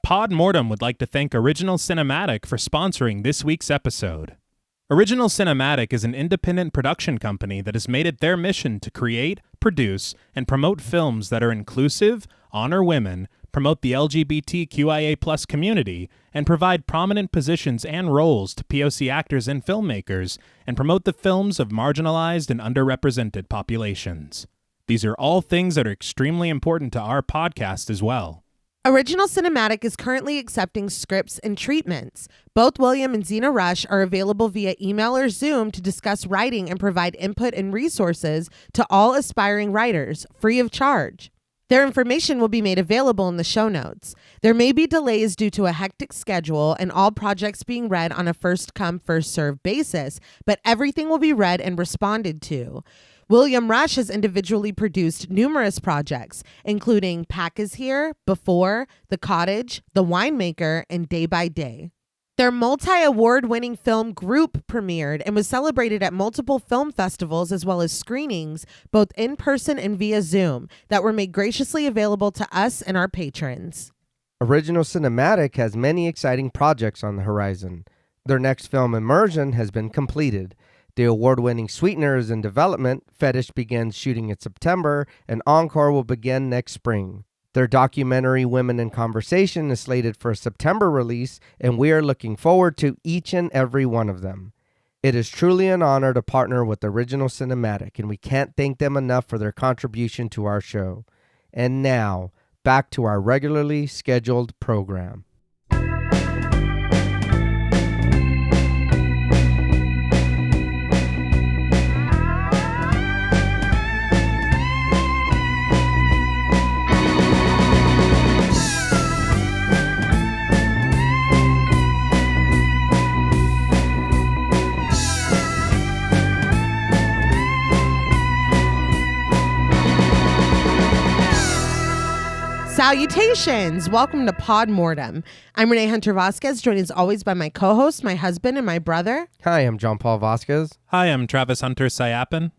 Pod Mortem would like to thank Original Cinematic for sponsoring this week's episode. Original Cinematic is an independent production company that has made it their mission to create, produce, and promote films that are inclusive, honor women, promote the LGBTQIA+ community, and provide prominent positions and roles to POC actors and filmmakers, and promote the films of marginalized and underrepresented populations. These are all things that are extremely important to our podcast as well. Original Cinematic is currently accepting scripts and treatments. Both William and Xxena Rush are available via email or Zoom to discuss writing and provide input and resources to all aspiring writers, free of charge. Their information will be made available in the show notes. There may be delays due to a hectic schedule and all projects being read on a first-come, first-served basis, but everything will be read and responded to. William Rush has individually produced numerous projects, including Pack is Here, Before, The Cottage, The Winemaker, and Day by Day. Their multi-award-winning film Group premiered and was celebrated at multiple film festivals as well as screenings, both in person and via Zoom, that were made graciously available to us and our patrons. Original Cinematic has many exciting projects on the horizon. Their next film, Immersion, has been completed. The award-winning Sweetener is in development, Fetish begins shooting in September, and Encore will begin next spring. Their documentary Women in Conversation is slated for a September release, and we are looking forward to each and every one of them. It is truly an honor to partner with Original Cinematic, and we can't thank them enough for their contribution to our show. And now, back to our regularly scheduled program. Salutations! Welcome to Pod Mortem. I'm Reneé Hunter-Vasquez, joined as always by my co-host, my husband, and my brother. Hi, I'm John Paul Vasquez. Hi, I'm Travis Hunter-Sayapin.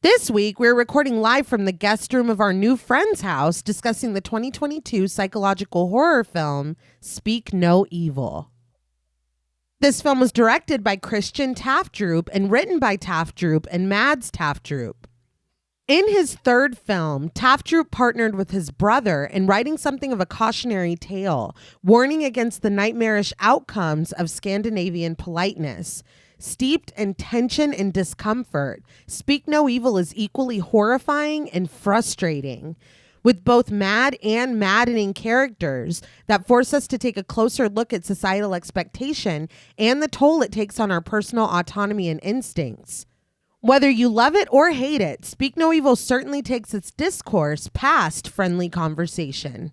This week, we're recording live from the guest room of our new friend's house, discussing the 2022 psychological horror film, Speak No Evil. This film was directed by Christian Tafdrup and written by Tafdrup and Mads Tafdrup. In his third film, Tafdrup partnered with his brother in writing something of a cautionary tale, warning against the nightmarish outcomes of Scandinavian politeness. Steeped in tension and discomfort, Speak No Evil is equally horrifying and frustrating, with both mad and maddening characters that force us to take a closer look at societal expectation and the toll it takes on our personal autonomy and instincts. Whether you love it or hate it, Speak No Evil certainly takes its discourse past friendly conversation.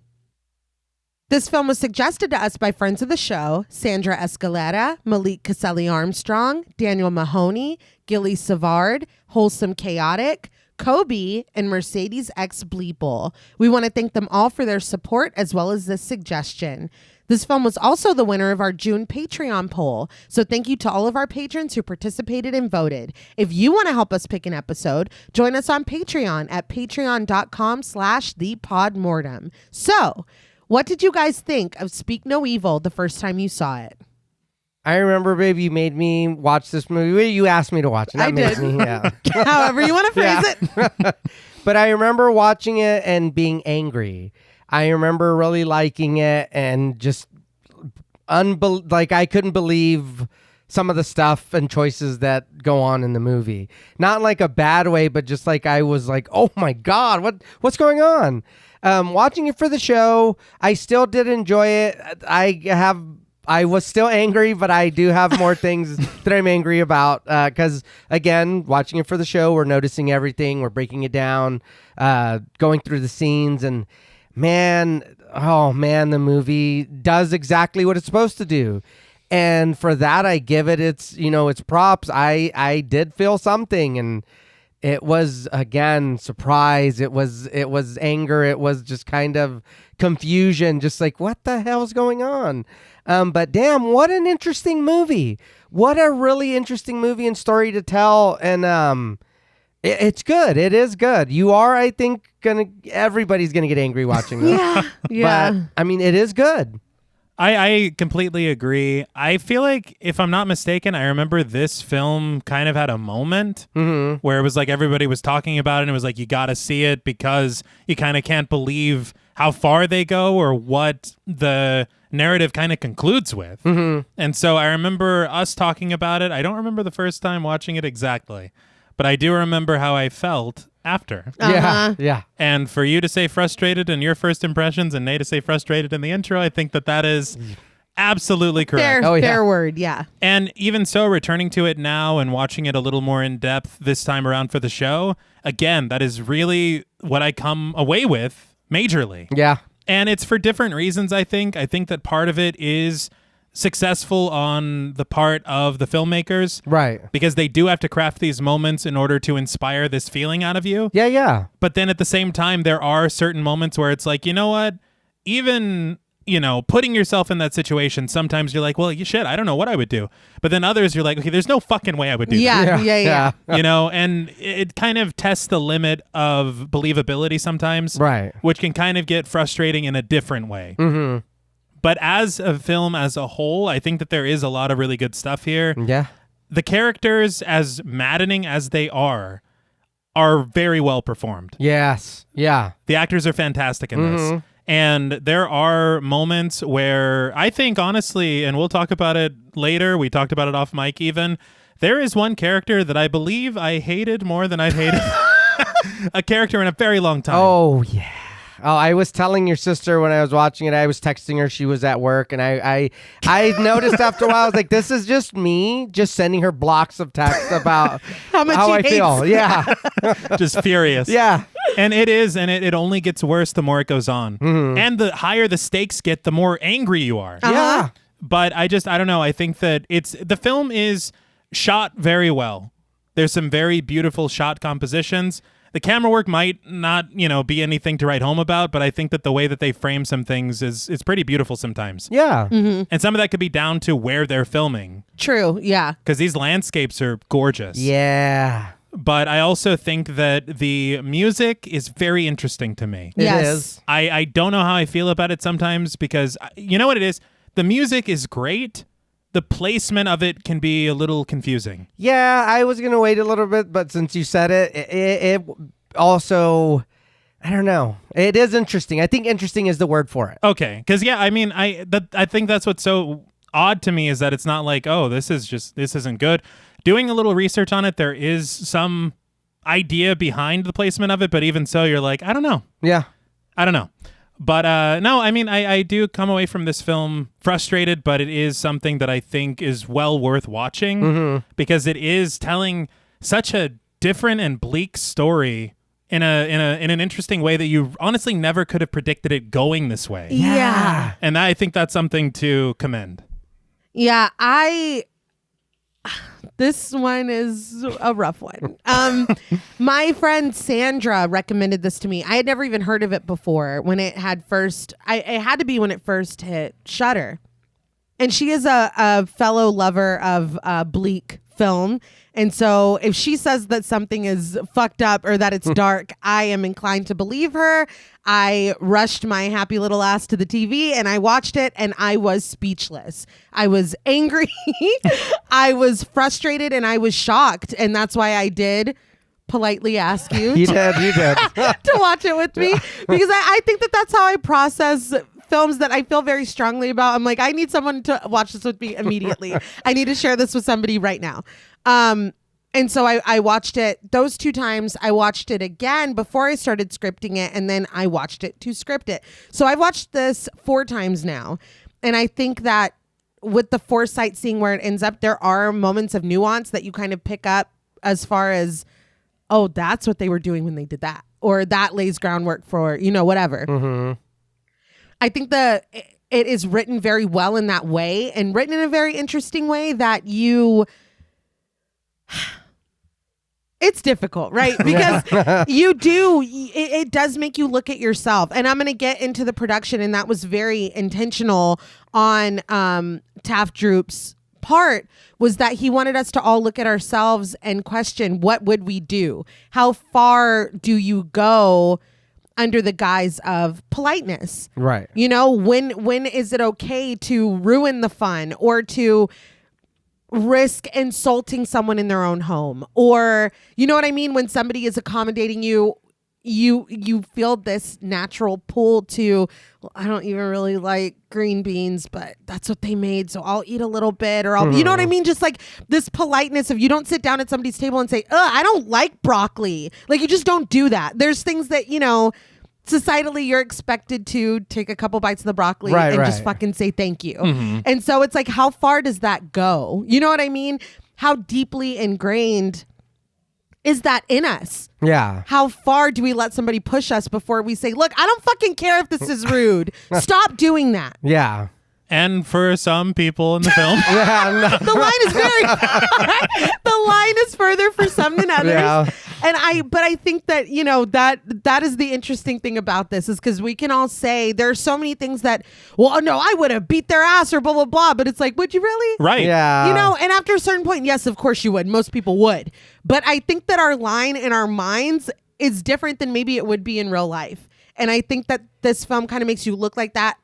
This film was suggested to us by friends of the show, Sandra Escalera, Malik Caselli-Armstrong, Daniel Mahoney, Gilly Savard, Wholesome Chaotic, Kobe, and Mercedes X Bleeple. We want to thank them all for their support as well as this suggestion. This film was also the winner of our June Patreon poll, so thank you to all of our patrons who participated and voted. If you want to help us pick an episode, join us on Patreon at patreon.com/thepodmortem. So, what did you guys think of Speak No Evil the first time you saw it? I remember, babe, you made me watch this movie. You asked me to watch it. I did. Yeah. However you want to phrase it. But I remember watching it and being angry. I remember really liking it and just I couldn't believe some of the stuff and choices that go on in the movie. Not in like a bad way, but just like I was like, oh my God, what's going on? Watching it for the show, I still did enjoy it. I was still angry, but I do have more things that I'm angry about because, again, watching it for the show, we're noticing everything. We're breaking it down, going through the scenes, and the movie does exactly what it's supposed to do. And for that, I give it its props. I did feel something, and it was, again, surprise. It was anger. It was just kind of confusion, just like, what the hell's going on? But damn, what an interesting movie. What a really interesting movie and story to tell. And it's good. It is good. You are, I think, everybody's going to get angry watching this. Yeah. But, I mean, it is good. I completely agree. I feel like, if I'm not mistaken, I remember this film kind of had a moment where it was like everybody was talking about it, and it was like, you got to see it because you kind of can't believe how far they go or what the narrative kind of concludes with. And so I remember us talking about it. I don't remember the first time watching it exactly, but I do remember how I felt after. Yeah. And for you to say frustrated in your first impressions and Nate to say frustrated in the intro, I think that is absolutely correct. Fair word, yeah. And even so, returning to it now and watching it a little more in depth this time around for the show, again, that is really what I come away with majorly. Yeah. And it's for different reasons, I think. I think that part of it is successful on the part of the filmmakers. Right. Because they do have to craft these moments in order to inspire this feeling out of you. Yeah. But then at the same time, there are certain moments where it's like, you know what? Even, putting yourself in that situation, sometimes you're like, well, shit, I don't know what I would do. But then others, you're like, okay, there's no fucking way I would do that. Yeah. And it kind of tests the limit of believability sometimes. Right. Which can kind of get frustrating in a different way. But as a film as a whole, I think that there is a lot of really good stuff here. Yeah. The characters, as maddening as they are very well performed. Yes. Yeah. The actors are fantastic in this. And there are moments where I think, honestly, and we'll talk about it later, we talked about it off mic even, there is one character that I believe I hated more than I've hated a character in a very long time. Oh, yeah. Oh, I was telling your sister when I was watching it, I was texting her, she was at work, and I noticed after a while, I was like, this is just me just sending her blocks of text about how much I feel. Yeah. Just furious. Yeah. And it is, and it only gets worse the more it goes on. And the higher the stakes get, the more angry you are. Yeah. But I don't know. I think that the film is shot very well. There's some very beautiful shot compositions. The camera work might not, be anything to write home about, but I think that the way that they frame some things is pretty beautiful sometimes. Yeah. And some of that could be down to where they're filming. True, yeah. Because these landscapes are gorgeous. Yeah. But I also think that the music is very interesting to me. It is. I don't know how I feel about it sometimes because, you know what it is? The music is great. The placement of it can be a little confusing. Yeah, I was going to wait a little bit, but since you said it also, I don't know. It is interesting. I think interesting is the word for it. Okay. Because, I think that's what's so odd to me is that it's not like, oh, this isn't good. Doing a little research on it, there is some idea behind the placement of it, but even so, you're like, I don't know. Yeah. I don't know. But no, I do come away from this film frustrated, but it is something that I think is well worth watching because it is telling such a different and bleak story in an interesting way that you honestly never could have predicted it going this way. Yeah. And I think that's something to commend. Yeah, this one is a rough one. My friend Sandra recommended this to me. I had never even heard of it before when it had first, it had to be when it first hit Shudder. And she is a fellow lover of bleak film. And so if she says that something is fucked up or that it's dark, I am inclined to believe her. I rushed my happy little ass to the TV and I watched it and I was speechless. I was angry. I was frustrated and I was shocked. And that's why I did politely ask you You did. to watch it with me because I think that that's how I process films that I feel very strongly about. I'm like, I need someone to watch this with me immediately. I need to share this with somebody right now. And so I watched it those 2 times. I watched it again before I started scripting it. And then I watched it to script it. So I've watched this 4 times now. And I think that with the foresight, seeing where it ends up, there are moments of nuance that you kind of pick up as far as, oh, that's what they were doing when they did that. Or that lays groundwork for, whatever. I think it is written very well in that way and written in a very interesting way that it's difficult, right? Because it does make you look at yourself. And I'm going to get into the production, and that was very intentional on Tafdrup's part, was that he wanted us to all look at ourselves and question, what would we do? How far do you go under the guise of politeness. Right. You know, when is it okay to ruin the fun or to risk insulting someone in their own home? Or, you know what I mean? When somebody is accommodating you, you feel this natural pull to, well, I don't even really like green beans, but that's what they made, so I'll eat a little bit, or you know what I mean? Just like this politeness of, you don't sit down at somebody's table and say, I don't like broccoli. Like, you just don't do that. There's things that, you know, societally you're expected to take a couple bites of the broccoli and just fucking say thank you. And so it's like, how far does that go? You know what I mean? How deeply ingrained is that in us? Yeah. How far do we let somebody push us before we say, look, I don't fucking care if this is rude. Stop doing that. Yeah. And for some people in the film. The line is very far. The line is further for some than others. Yeah. But I think that, you know, that is the interesting thing about this, is because we can all say there are so many things that, well, no, I would have beat their ass or blah, blah, blah. But it's like, would you really? Right. Yeah. You know, and after a certain point, yes, of course you would. Most people would. But I think that our line in our minds is different than maybe it would be in real life. And I think that this film kind of makes you look at that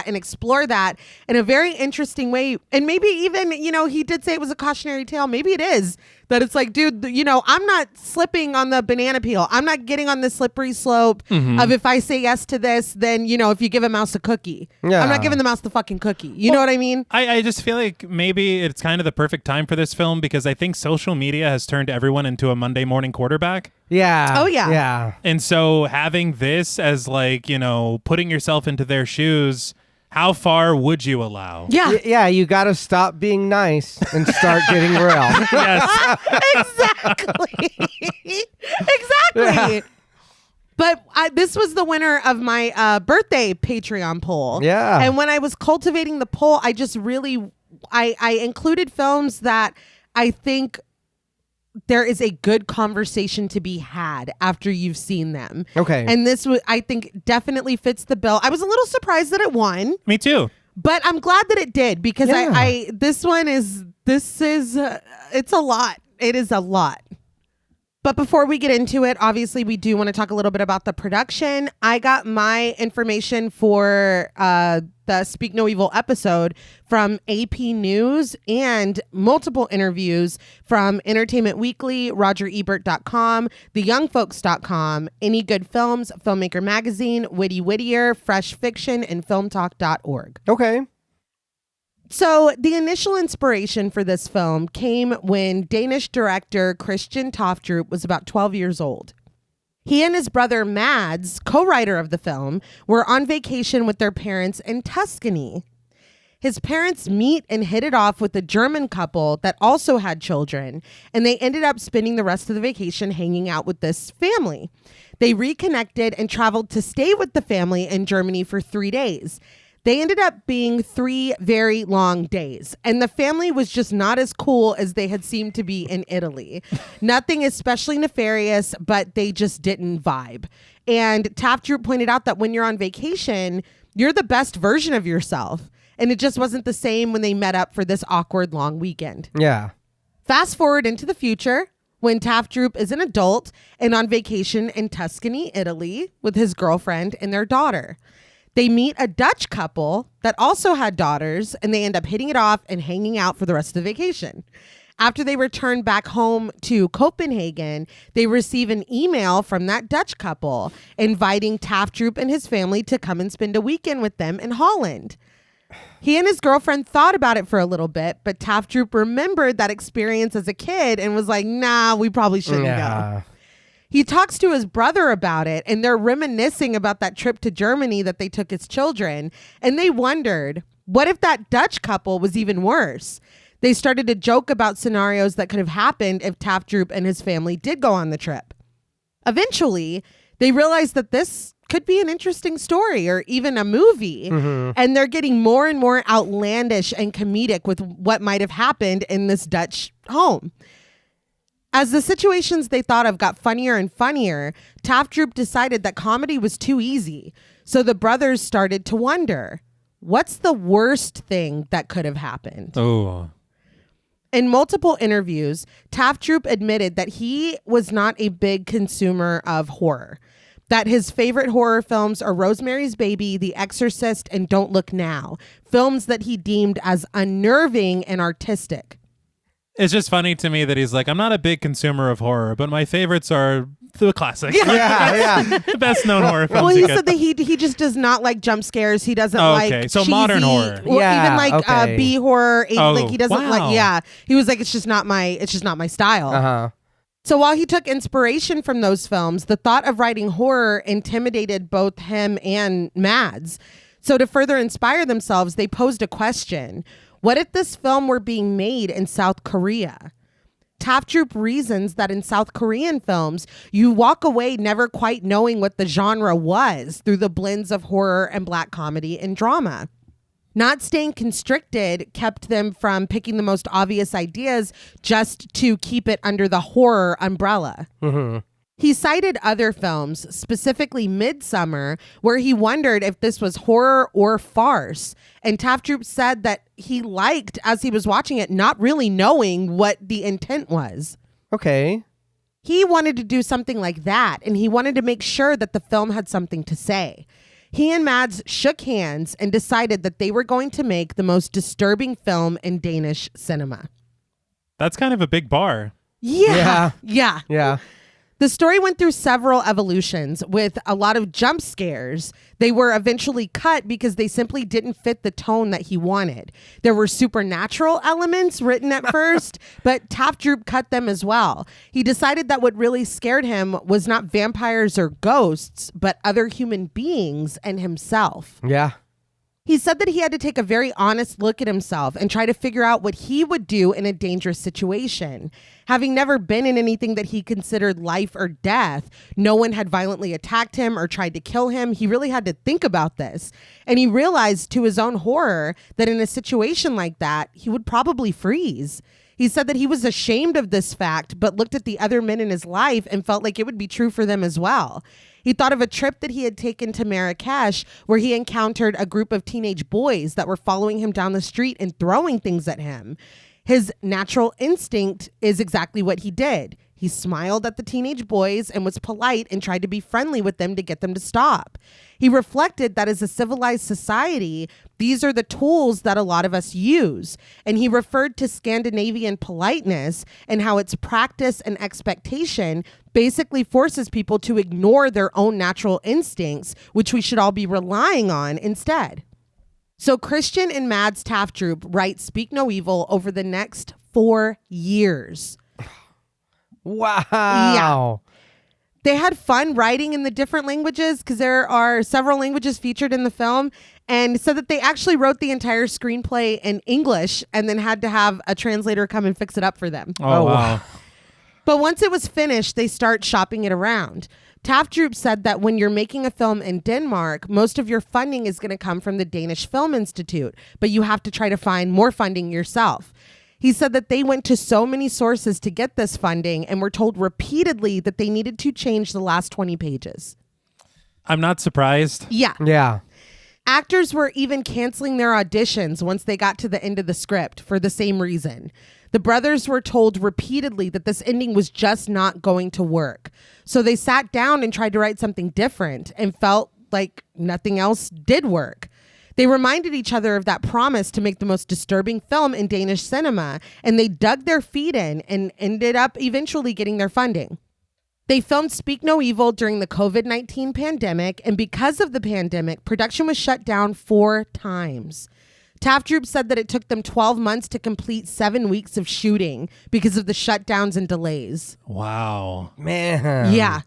and explore that in a very interesting way. And maybe even, you know, he did say it was a cautionary tale. Maybe it is. That it's like, dude, you know, I'm not slipping on the banana peel. I'm not getting on the slippery slope of, if I say yes to this, then, you know, if you give a mouse a cookie. Yeah. I'm not giving the mouse the fucking cookie. You know what I mean? I just feel like maybe it's kind of the perfect time for this film, because I think social media has turned everyone into a Monday morning quarterback. Yeah. Oh, yeah. Yeah. And so having this as, like, you know, putting yourself into their shoes, how far would you allow? Yeah. Yeah, you got to stop being nice and start getting real. Yes. Exactly. Exactly. But this was the winner of my birthday Patreon poll. Yeah. And when I was cultivating the poll, I just really, I included films that I think there is a good conversation to be had after you've seen them. Okay. And this, I think, definitely fits the bill. I was a little surprised that it won. Me too. But I'm glad that it did, because Yeah. it's a lot. It is a lot. But before we get into it, obviously we do want to talk a little bit about the production. I got my information for the Speak No Evil episode from AP News and multiple interviews from Entertainment Weekly, RogerEbert.com, TheYoungFolks.com, Any Good Films, Filmmaker Magazine, Witty Whittier, Fresh Fiction, and FilmTalk.org. Okay. So the initial inspiration for this film came when Danish director Christian Tafdrup was about 12 years old. He and his brother Mads, co-writer of the film, were on vacation with their parents in Tuscany. His parents meet and hit it off with a German couple that also had children, and they ended up spending the rest of the vacation hanging out with this family. They reconnected and traveled to stay with the family in Germany for 3 days. They ended up being 3 very long days, and the family was just not as cool as they had seemed to be in Italy. Nothing especially nefarious, but they just didn't vibe. And Tafdrup pointed out that when you're on vacation, you're the best version of yourself. And it just wasn't the same when they met up for this awkward long weekend. Yeah. Fast forward into the future, when Tafdrup is an adult and on vacation in Tuscany, Italy, with his girlfriend and their daughter. They meet a Dutch couple that also had daughters, and they end up hitting it off and hanging out for the rest of the vacation. After they return back home to Copenhagen, they receive an email from that Dutch couple inviting Tafdrup and his family to come and spend a weekend with them in Holland. He and his girlfriend thought about it for a little bit, but Tafdrup remembered that experience as a kid and was like, nah, we probably shouldn't go. He talks to his brother about it, and they're reminiscing about that trip to Germany that they took as children. And they wondered, what if that Dutch couple was even worse? They started to joke about scenarios that could have happened if Tafdrup and his family did go on the trip. Eventually, they realized that this could be an interesting story or even a movie. And they're getting more and more outlandish and comedic with what might have happened in this Dutch home. As the situations they thought of got funnier and funnier, Tafdrup decided that comedy was too easy. So the brothers started to wonder, what's the worst thing that could have happened? Oh. In multiple interviews, Tafdrup admitted that he was not a big consumer of horror. that his favorite horror films are Rosemary's Baby, The Exorcist, and Don't Look Now, films that he deemed as unnerving and artistic. It's just funny to me that he's like, I'm not a big consumer of horror, but my favorites are the classics. Yeah. The best known horror films. Well, he you said that he just does not like jump scares. He doesn't like so cheesy, modern horror. or Yeah, even like okay. B horror. Like he doesn't wow. like. Yeah, he was like, it's just not my style. Uh-huh. So while he took inspiration from those films, the thought of writing horror intimidated both him and Mads. So to further inspire themselves, they posed a question: what if this film were being made in South Korea? Tafdrup reasons that in South Korean films, you walk away never quite knowing what the genre was through the blends of horror and black comedy and drama. Not staying constricted kept them from picking the most obvious ideas just to keep it under the horror umbrella. Mm-hmm. He cited other films, specifically Midsummer, where he wondered if this was horror or farce. And Tafdrup said that he liked, as he was watching it, not really knowing what the intent was. Okay. He wanted to do something like that, and he wanted to make sure that the film had something to say. He and Mads shook hands and decided that they were going to make the most disturbing film in Danish cinema. That's kind of a big bar. Yeah. The story went through several evolutions with a lot of jump scares. They were eventually cut because they simply didn't fit the tone that he wanted. There were supernatural elements written at first, but Tafdrup cut them as well. He decided that what really scared him was not vampires or ghosts, but other human beings and himself. Yeah. He said that he had to take a very honest look at himself and try to figure out what he would do in a dangerous situation. Having never been in anything that he considered life or death, no one had violently attacked him or tried to kill him. He really had to think about this. And he realized to his own horror that in a situation like that, he would probably freeze. He said that he was ashamed of this fact, but looked at the other men in his life and felt like it would be true for them as well. He thought of a trip that he had taken to Marrakesh where he encountered a group of teenage boys that were following him down the street and throwing things at him. His natural instinct is exactly what he did. He smiled at the teenage boys and was polite and tried to be friendly with them to get them to stop. He reflected that as a civilized society, these are the tools that a lot of us use. And he referred to Scandinavian politeness and how its practice and expectation basically forces people to ignore their own natural instincts, which we should all be relying on instead. So Christian and Mads Tafdrup write Speak No Evil over the next 4 years. Wow. Yeah. They had fun writing in the different languages because there are several languages featured in the film, and said that they actually wrote the entire screenplay in English and then had to have a translator come and fix it up for them. Oh, wow. But once it was finished, they start shopping it around. Tafdrup said that when you're making a film in Denmark, most of your funding is going to come from the Danish Film Institute, but you have to try to find more funding yourself. He said that they went to so many sources to get this funding and were told repeatedly that they needed to change the last 20 pages. I'm not surprised. Yeah. Actors were even canceling their auditions once they got to the end of the script for the same reason. The brothers were told repeatedly that this ending was just not going to work. So they sat down and tried to write something different and felt like nothing else did work. They reminded each other of that promise to make the most disturbing film in Danish cinema, and they dug their feet in and ended up eventually getting their funding. They filmed Speak No Evil during the COVID-19 pandemic, and because of the pandemic, production was shut down 4 times. Tafdrup said that it took them 12 months to complete 7 weeks of shooting because of the shutdowns and delays. Wow. Man. Yeah.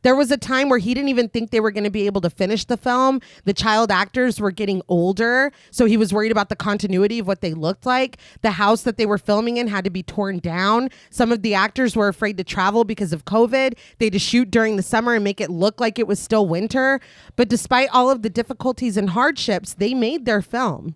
There was a time where he didn't even think they were going to be able to finish the film. The child actors were getting older, so he was worried about the continuity of what they looked like. The house that they were filming in had to be torn down. Some of the actors were afraid to travel because of COVID. They had to shoot during the summer and make it look like it was still winter. But despite all of the difficulties and hardships, they made their film.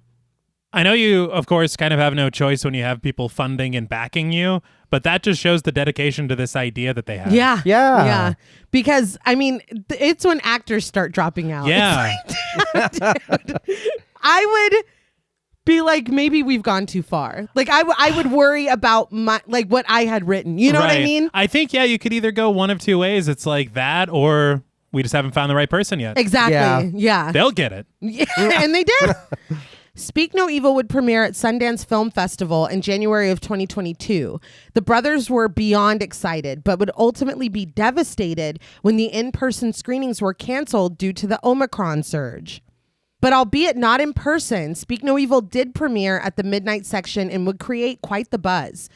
I know you, of course, kind of have no choice when you have people funding and backing you, but that just shows the dedication to this idea that they have. Yeah. Because, I mean, it's when actors start dropping out. Yeah. It's like, dude, I would be like, maybe we've gone too far. Like, I would worry about my what I had written. You know what I mean? I think, you could either go one of two ways. It's like that or We just haven't found the right person yet. Exactly. Yeah. They'll get it. Yeah, and they did. Speak No Evil would premiere at Sundance Film Festival in January of 2022. The brothers were beyond excited, but would ultimately be devastated when the in-person screenings were canceled due to the Omicron surge. But albeit not in person, Speak No Evil did premiere at the midnight section and would create quite the buzz.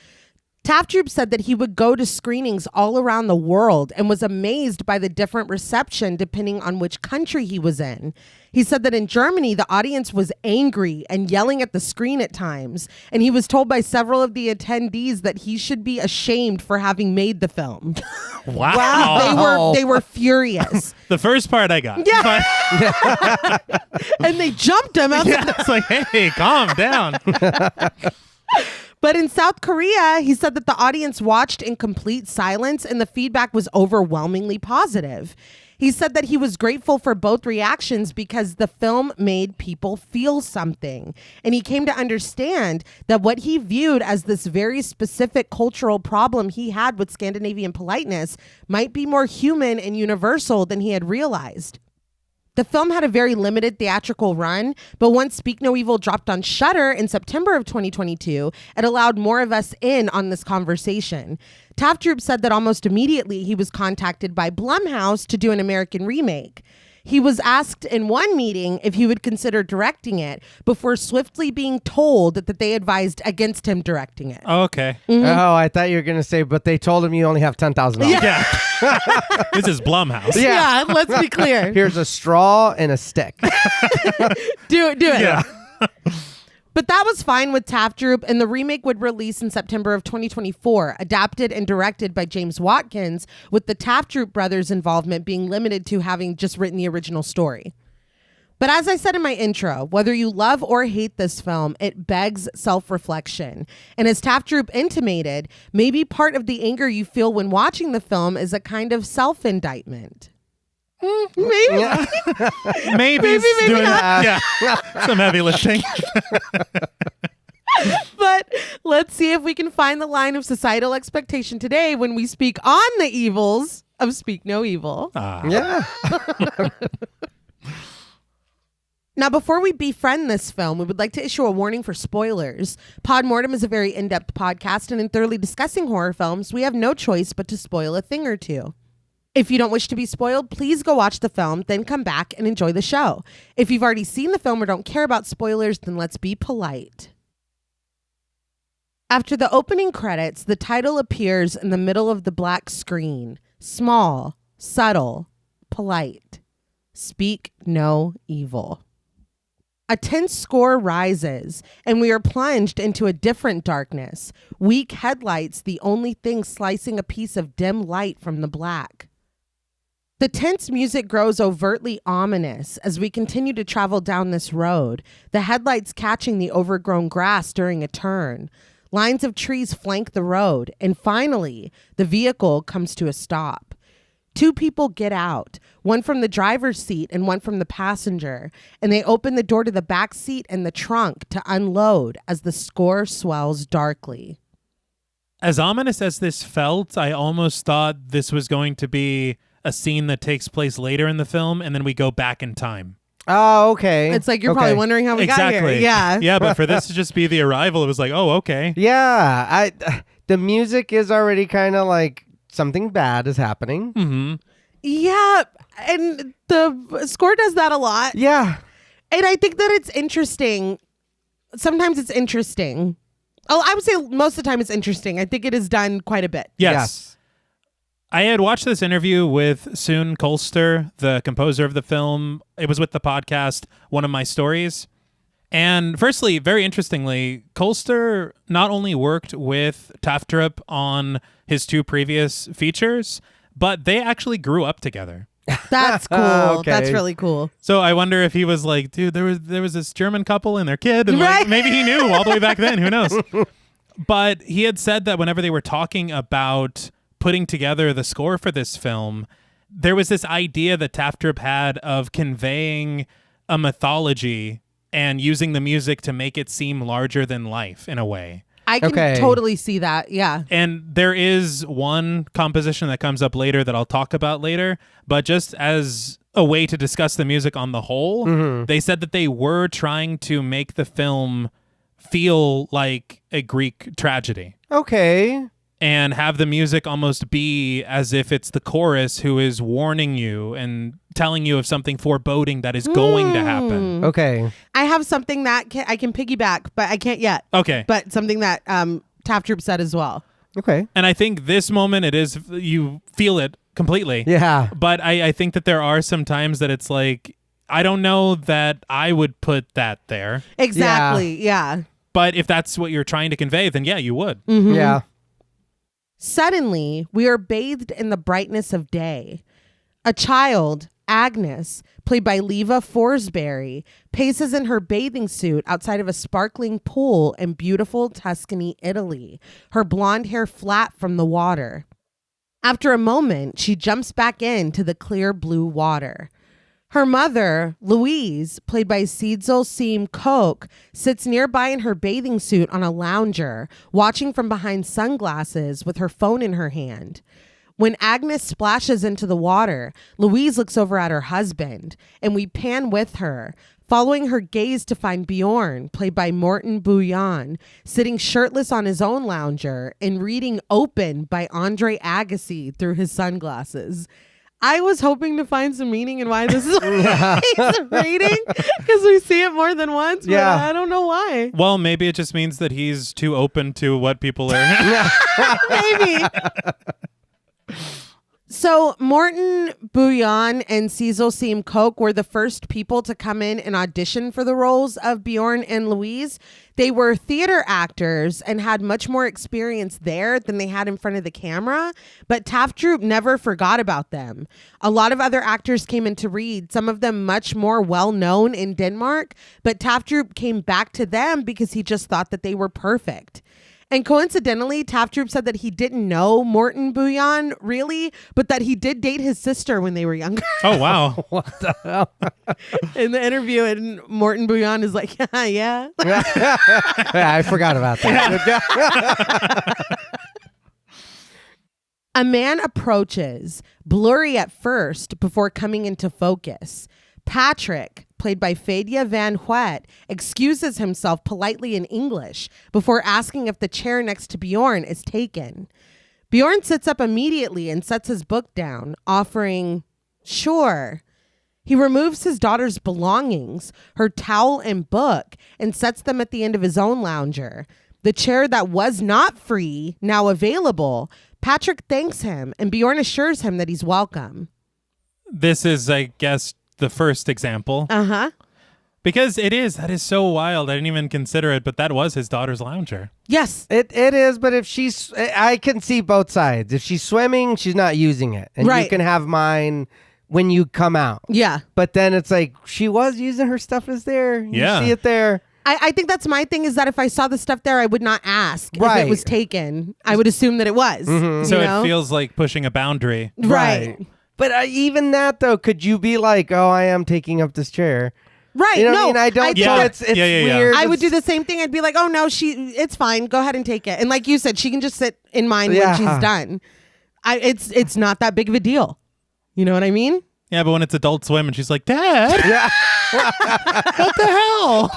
Tafdrup said that he would go to screenings all around the world and was amazed by the different reception depending on which country he was in. He said that in Germany, the audience was angry and yelling at the screen at times, and he was told by several of the attendees that he should be ashamed for having made the film. Wow. They were furious. The first part I got. Yeah. And they jumped him out. Yeah, it's like, hey, calm down. But in South Korea, he said that the audience watched in complete silence and the feedback was overwhelmingly positive. He said that he was grateful for both reactions because the film made people feel something. And he came to understand that what he viewed as this very specific cultural problem he had with Scandinavian politeness might be more human and universal than he had realized. The film had a very limited theatrical run, but once Speak No Evil dropped on Shudder in September of 2022, it allowed more of us in on this conversation. Tafdrup said that almost immediately he was contacted by Blumhouse to do an American remake. He was asked in one meeting if he would consider directing it before swiftly being told that they advised against him directing it. Oh, okay. Oh, I thought you were going to say, but they told him you only have $10,000. Yeah. This is Blumhouse. Yeah, let's be clear. Here's a straw and a stick. Do it. Yeah. But that was fine with Tafdrup, and the remake would release in September of 2024, adapted and directed by James Watkins, with the Tafdrup brothers' involvement being limited to having just written the original story. But as I said in my intro, whether you love or hate this film, it begs self-reflection. And as Tafdrup intimated, maybe part of the anger you feel when watching the film is a kind of self-indictment. Maybe. Yeah. Maybe doing not. Yeah. Some heavy lifting. But let's see if we can find the line of societal expectation today when we speak on the evils of Speak No Evil. Yeah. Now, before we befriend this film, we would like to issue a warning for spoilers. Pod Mortem is a very in-depth podcast, and in thoroughly discussing horror films, we have no choice but to spoil a thing or two. If you don't wish to be spoiled, please go watch the film, then come back and enjoy the show. If you've already seen the film or don't care about spoilers, then let's be polite. After the opening credits, the title appears in the middle of the black screen. Small, subtle, polite. Speak No Evil. A tense score rises, and we are plunged into a different darkness. Weak headlights, the only thing slicing a piece of dim light from the black. The tense music grows overtly ominous as we continue to travel down this road, the headlights catching the overgrown grass during a turn. Lines of trees flank the road, and finally, the vehicle comes to a stop. Two people get out, one from the driver's seat and one from the passenger, and they open the door to the back seat and the trunk to unload as the score swells darkly. As ominous as this felt, I almost thought this was going to be a scene that takes place later in the film, and then we go back in time. Oh, okay. It's like you're probably wondering how we got here. Yeah. Yeah, but for this to just be the arrival, it was like, oh, okay. Yeah. The music is already kind of like something bad is happening. Mm-hmm. Yeah, and the score does that a lot. Yeah. And I think that it's interesting. Sometimes it's interesting. Oh, I would say most of the time it's interesting. I think it is done quite a bit. Yes. I had watched this interview with Soon Kolster, the composer of the film. It was with the podcast, One of My Stories. And firstly, very interestingly, Kolster not only worked with Tafdrup on his two previous features, but they actually grew up together. That's cool. Okay. That's really cool. So I wonder if he was like, dude, there was this German couple and their kid, and Right. like, maybe he knew all the way back then. Who knows? But he had said that whenever they were talking about putting together the score for this film, there was this idea that Tafdrup had of conveying a mythology and using the music to make it seem larger than life in a way. I can totally see that. Yeah. And there is one composition that comes up later that I'll talk about later, but just as a way to discuss the music on the whole, they said that they were trying to make the film feel like a Greek tragedy. Okay. And have the music almost be as if it's the chorus who is warning you and telling you of something foreboding that is going to happen. Okay. I have something that I can piggyback, but I can't yet. Okay. But something that Tafdrup said as well. Okay. And I think this moment, you feel it completely. Yeah. But I think that there are some times that it's like, I don't know that I would put that there. Exactly. Yeah. But if that's what you're trying to convey, then yeah, you would. Mm-hmm. Yeah. Suddenly, we are bathed in the brightness of day. A child, Agnes, played by Leva Forsberry, paces in her bathing suit outside of a sparkling pool in beautiful Tuscany, Italy, her blonde hair flat from the water. After a moment, she jumps back into the clear blue water. Her mother, Louise, played by Xxena Rush, sits nearby in her bathing suit on a lounger, watching from behind sunglasses with her phone in her hand. When Agnes splashes into the water, Louise looks over at her husband, and we pan with her, following her gaze to find Bjorn, played by Morten Theme, sitting shirtless on his own lounger and reading Open by Andre Agassi through his sunglasses. I was hoping to find some meaning in why this is he's reading, because we see it more than once, but I don't know why. Well, maybe it just means that he's too open to what people are. Maybe. So Morten Theme and Xxena Rush were the first people to come in and audition for the roles of Bjorn and Louise. They were theater actors and had much more experience there than they had in front of the camera, but Tafdrup never forgot about them. A lot of other actors came in to read, some of them much more well-known in Denmark, but Tafdrup came back to them because he just thought that they were perfect. And coincidentally, Tafdrup said that he didn't know Morten Theme really, but that he did date his sister when they were younger. Oh, wow. What the hell? In the interview, and Morten Theme is like, yeah. I forgot about that. A man approaches, blurry at first before coming into focus. Patrick, played by Fadia Van Huet, excuses himself politely in English before asking if the chair next to Bjorn is taken. Bjorn sits up immediately and sets his book down, offering, sure. He removes his daughter's belongings, her towel and book, and sets them at the end of his own lounger. The chair that was not free, now available. Patrick thanks him, and Bjorn assures him that he's welcome. This is, I guess, the first example. Uh-huh. Because that is so wild. I didn't even consider it, but that was his daughter's lounger. Yes. It is, but if I can see both sides. If she's swimming, she's not using it. And you can have mine when you come out. Yeah. But then it's like, she was using her stuff is there. You see it there. I think that's my thing, is that if I saw the stuff there, I would not ask if it was taken. I would assume that it was. Mm-hmm. So it feels like pushing a boundary. Right. But even that, though, could you be like, oh, I am taking up this chair? Right. You know no, what I mean? I don't. So it's weird. I would do the same thing. I'd be like, oh, no, it's fine. Go ahead and take it. And like you said, she can just sit in mine when she's done. It's not that big of a deal. You know what I mean? Yeah, but when it's Adult Swim and she's like, Dad, what the hell?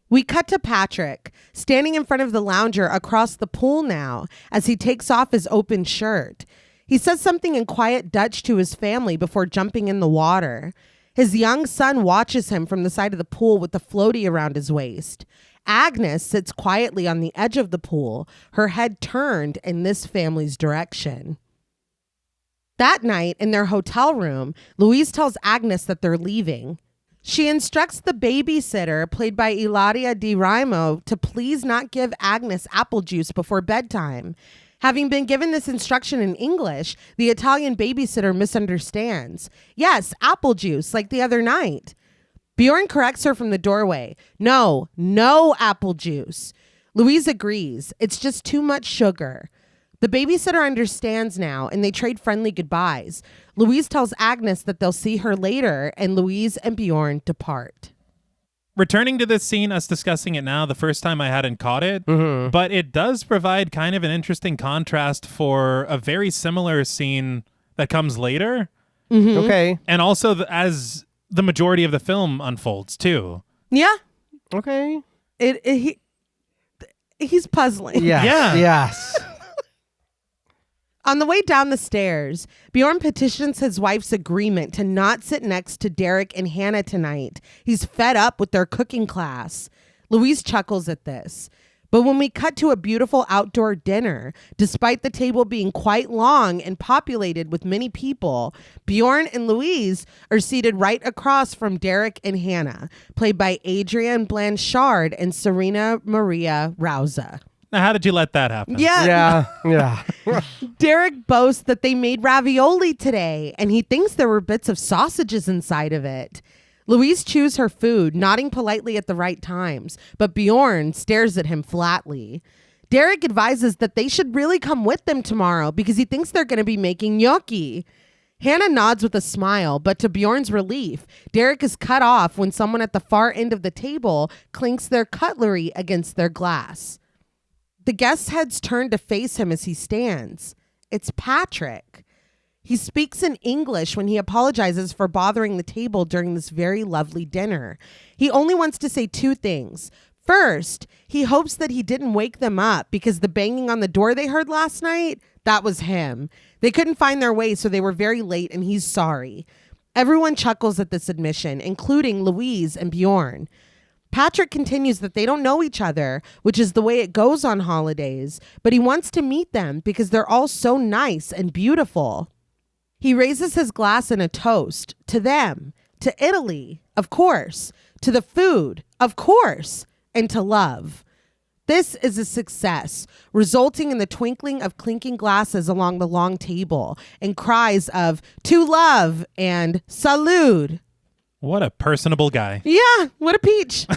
We cut to Patrick, standing in front of the lounger across the pool now as he takes off his open shirt. He says something in quiet Dutch to his family before jumping in the water. His young son watches him from the side of the pool with the floaty around his waist. Agnes sits quietly on the edge of the pool, her head turned in this family's direction. That night, in their hotel room, Louise tells Agnes that they're leaving. She instructs the babysitter, played by Ilaria Di Raimo, to please not give Agnes apple juice before bedtime. Having been given this instruction in English, the Italian babysitter misunderstands. Yes, apple juice, like the other night. Bjorn corrects her from the doorway. No apple juice. Louise agrees. It's just too much sugar. The babysitter understands now, and they trade friendly goodbyes. Louise tells Agnes that they'll see her later, and Louise and Bjorn depart. Returning to this scene, us discussing it now, the first time I hadn't caught it, but it does provide kind of an interesting contrast for a very similar scene that comes later. Okay. And also as the majority of the film unfolds, too. Yeah. Okay. He's puzzling. Yes. Yeah. Yes. On the way down the stairs, Bjorn petitions his wife's agreement to not sit next to Derek and Hannah tonight. He's fed up with their cooking class. Louise chuckles at this. But when we cut to a beautiful outdoor dinner, despite the table being quite long and populated with many people, Bjorn and Louise are seated right across from Derek and Hannah, played by Adrienne Blanchard and Serena Maria Rauza. Now, how did you let that happen? Yeah. Derek boasts that they made ravioli today, and he thinks there were bits of sausages inside of it. Louise chews her food, nodding politely at the right times, but Bjorn stares at him flatly. Derek advises that they should really come with them tomorrow because he thinks they're going to be making gnocchi. Hannah nods with a smile, but to Bjorn's relief, Derek is cut off when someone at the far end of the table clinks their cutlery against their glass. The guests' heads turn to face him as he stands. It's Patrick. He speaks in English when he apologizes for bothering the table during this very lovely dinner. He only wants to say two things. First, he hopes that he didn't wake them up because the banging on the door they heard last night, that was him. They couldn't find their way, so they were very late, and he's sorry. Everyone chuckles at this admission, including Louise and Bjorn. Patrick continues that they don't know each other, which is the way it goes on holidays, but he wants to meet them because they're all so nice and beautiful. He raises his glass in a toast to them, to Italy, of course, to the food, of course, and to love. This is a success, resulting in the twinkling of clinking glasses along the long table and cries of "to love" and "salud." What a personable guy. Yeah, what a peach.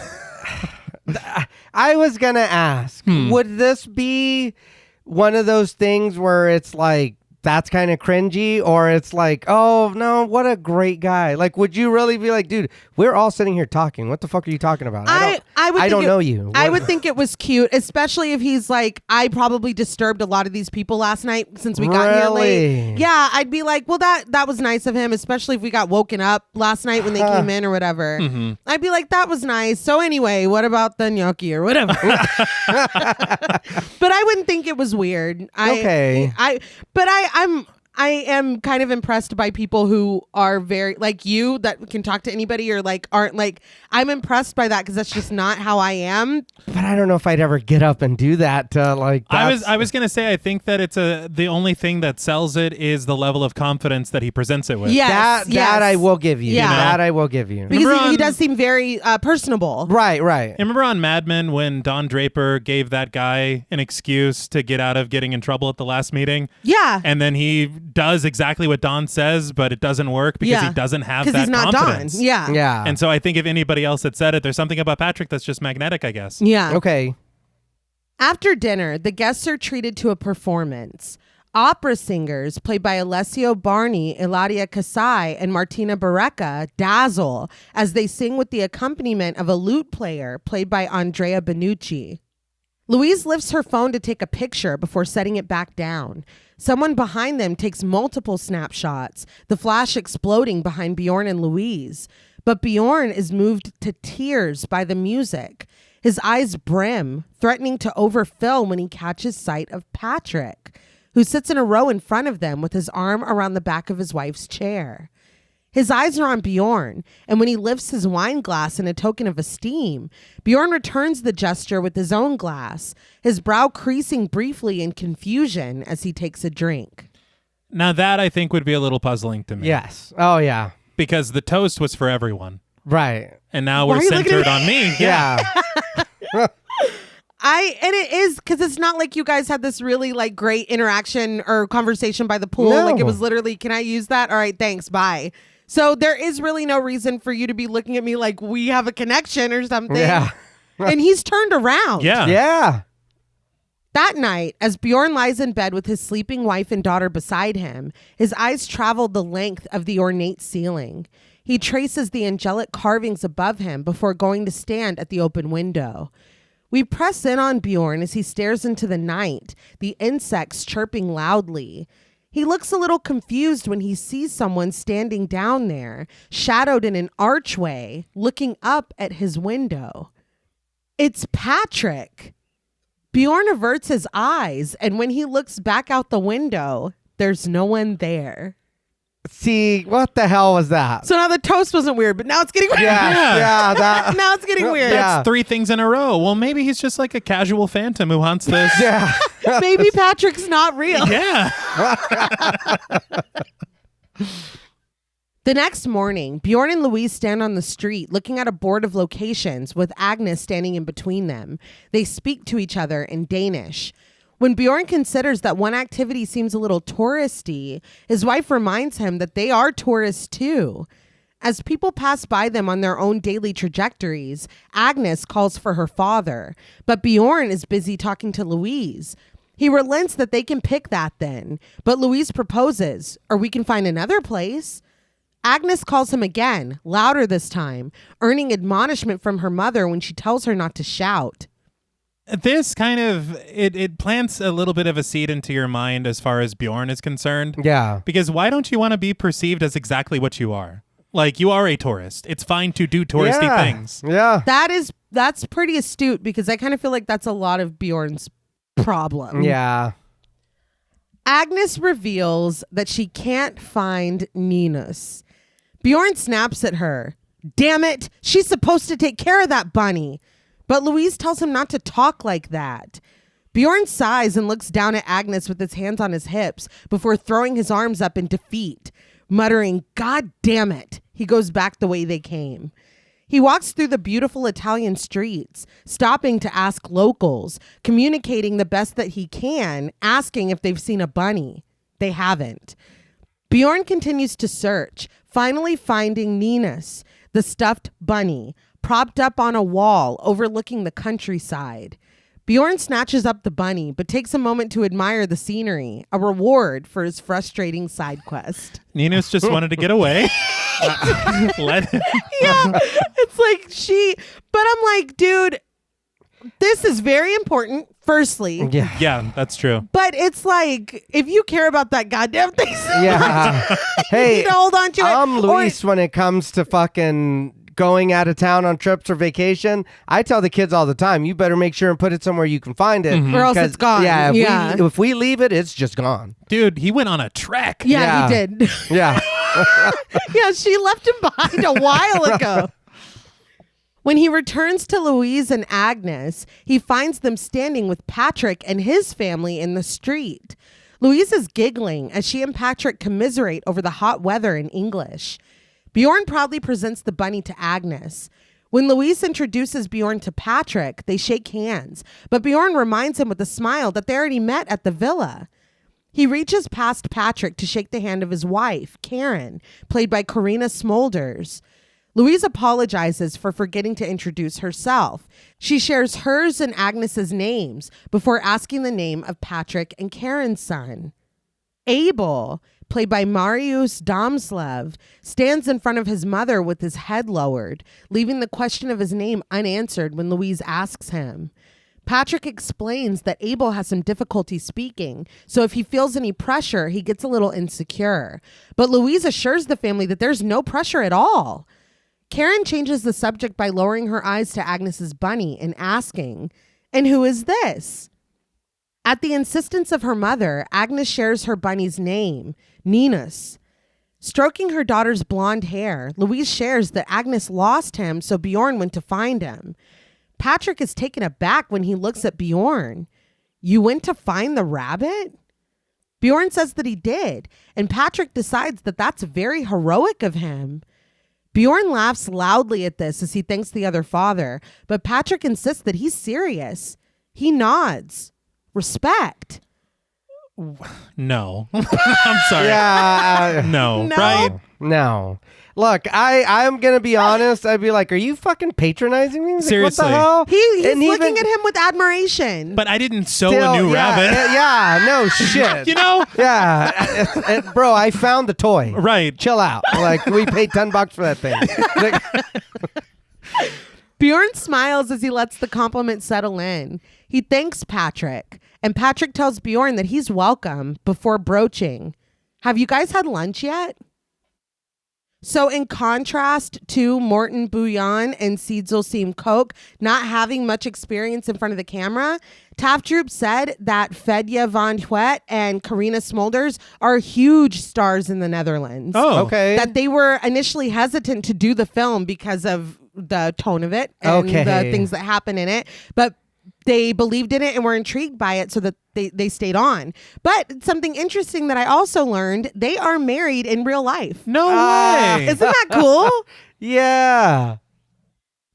I was going to ask, would this be one of those things where it's like, that's kind of cringy, or it's like, oh no, what a great guy. Like, would you really be like, dude, we're all sitting here talking. What the fuck are you talking about? I don't know you. I would think it was cute, especially if he's like, I probably disturbed a lot of these people last night since we got here late. Yeah, I'd be like, well, that was nice of him, especially if we got woken up last night when they came in or whatever. I'd be like, that was nice. So anyway, what about the gnocchi or whatever? But I wouldn't think it was weird. I am kind of impressed by people who are very like you that can talk to anybody or like aren't like, I'm impressed by that because that's just not how I am. But I don't know if I'd ever get up and do that. I was gonna say I think that it's the only thing that sells it is the level of confidence that he presents it with. Yes, that I will give you. Yeah. That I will give you. Because he does seem very personable. Right. And remember on Mad Men when Don Draper gave that guy an excuse to get out of getting in trouble at the last meeting? Yeah. And then he does exactly what Don says, but it doesn't work because he doesn't have that he's not confidence. Don. Yeah. And so I think if anybody else had said it, there's something about Patrick that's just magnetic, I guess. Yeah. Okay. After dinner, the guests are treated to a performance. Opera singers, played by Alessio Barni, Ilaria Kasai, and Martina Barreca, dazzle as they sing with the accompaniment of a lute player, played by Andrea Benucci. Louise lifts her phone to take a picture before setting it back down. Someone behind them takes multiple snapshots, the flash exploding behind Bjorn and Louise. But Bjorn is moved to tears by the music. His eyes brim, threatening to overfill when he catches sight of Patrick, who sits in a row in front of them with his arm around the back of his wife's chair. His eyes are on Bjorn, and when he lifts his wine glass in a token of esteem, Bjorn returns the gesture with his own glass, his brow creasing briefly in confusion as he takes a drink. Now that I think would be a little puzzling to me. Yes. Oh, yeah. Because the toast was for everyone. Right. And now Why we're are you looking centered at on me. Yeah. And it is because it's not like you guys had this really like great interaction or conversation by the pool. No. Like it was literally, can I use that? All right, thanks, bye. So there is really no reason for you to be looking at me like we have a connection or something. Yeah. And he's turned around. Yeah. Yeah. That night, as Bjorn lies in bed with his sleeping wife and daughter beside him, his eyes traveled the length of the ornate ceiling. He traces the angelic carvings above him before going to stand at the open window. We press in on Bjorn as he stares into the night, the insects chirping loudly. He looks a little confused when he sees someone standing down there, shadowed in an archway, looking up at his window. It's Patrick. Bjorn averts his eyes, and when he looks back out the window, there's no one there. See, what the hell was that? So now the toast wasn't weird, but now it's getting weird. Yeah. Now it's getting weird. Yeah. That's 3 things in a row. Well, maybe he's just like a casual phantom who hunts this. Yeah. Maybe Patrick's not real. Yeah. The next morning, Bjorn and Louise stand on the street looking at a board of locations with Agnes standing in between them. They speak to each other in Danish. When Bjorn considers that one activity seems a little touristy, his wife reminds him that they are tourists too. As people pass by them on their own daily trajectories, Agnes calls for her father, but Bjorn is busy talking to Louise. He relents that they can pick that then, but Louise proposes, or we can find another place. Agnes calls him again, louder this time, earning admonishment from her mother when she tells her not to shout. This kind of, it plants a little bit of a seed into your mind as far as Bjorn is concerned. Yeah. Because why don't you want to be perceived as exactly what you are? Like, you are a tourist. It's fine to do touristy things. Yeah. That's pretty astute, because I kind of feel like that's a lot of Bjorn's problem. Yeah. Agnes reveals that she can't find Ninus. Bjorn snaps at her. Damn it, she's supposed to take care of that bunny. But Louise tells him not to talk like that. Bjorn sighs and looks down at Agnes with his hands on his hips before throwing his arms up in defeat. Muttering, God damn it, he goes back the way they came. He walks through the beautiful Italian streets, stopping to ask locals, communicating the best that he can, asking if they've seen a bunny. They haven't. Bjorn continues to search, finally finding Ninus, the stuffed bunny, propped up on a wall overlooking the countryside. Bjorn snatches up the bunny, but takes a moment to admire the scenery, a reward for his frustrating side quest. Ninus just wanted to get away. Let him. Yeah, it's like but I'm like, dude, this is very important, firstly. Yeah, that's true. But it's like, if you care about that goddamn thing, Yeah. Hey, you need to hold on to it. I'm Luis when it comes to fucking going out of town on trips or vacation. I tell the kids all the time, you better make sure and put it somewhere you can find it. Or else it's gone. Yeah, Yeah. If we leave it, it's just gone. Dude, he went on a trek. Yeah, he did. Yeah. Yeah, she left him behind a while ago. When he returns to Louise and Agnes, he finds them standing with Patrick and his family in the street. Louise is giggling as she and Patrick commiserate over the hot weather in English. Bjorn proudly presents the bunny to Agnes. When Louise introduces Bjorn to Patrick, they shake hands, but Bjorn reminds him with a smile that they already met at the villa. He reaches past Patrick to shake the hand of his wife, Karen, played by Karina Smolders. Louise apologizes for forgetting to introduce herself. She shares hers and Agnes's names before asking the name of Patrick and Karen's son. Abel, played by Marius Damslev, stands in front of his mother with his head lowered, leaving the question of his name unanswered when Louise asks him. Patrick explains that Abel has some difficulty speaking, so if he feels any pressure, he gets a little insecure. But Louise assures the family that there's no pressure at all. Karen changes the subject by lowering her eyes to Agnes's bunny and asking, "And who is this?" At the insistence of her mother, Agnes shares her bunny's name, Ninus. Stroking her daughter's blonde hair, Louise shares that Agnes lost him, so Bjorn went to find him. Patrick is taken aback when he looks at Bjorn. "You went to find the rabbit?" Bjorn says that he did, and Patrick decides that that's very heroic of him. Bjorn laughs loudly at this as he thanks the other father, but Patrick insists that he's serious. He nods. Respect. No. I'm sorry. Yeah. No, No? right? No. Look, I'm gonna be honest. I'd be like, "Are you fucking patronizing me?" Like, Seriously. what the hell? He's And looking at him with admiration. But I didn't sew Still, a new rabbit. Yeah, no shit. You know? Yeah, bro, I found the toy. Right. Chill out. Like, we paid $10 for that thing. Like, Bjorn smiles as he lets the compliment settle in. He thanks Patrick, and Patrick tells Bjorn that he's welcome before broaching. Have you guys had lunch yet? So in contrast to Morten Bouillon and Sidsel Seam Koch not having much experience in front of the camera, Tafdrup said that Fedja van Huet and Carina Smulders are huge stars in the Netherlands. Oh. okay. That they were initially hesitant to do the film because of the tone of it and Okay. the things that happen in it. But they believed in it and were intrigued by it, so that they stayed on. But something interesting that I also learned, they are married in real life. No way. Isn't that cool? Yeah.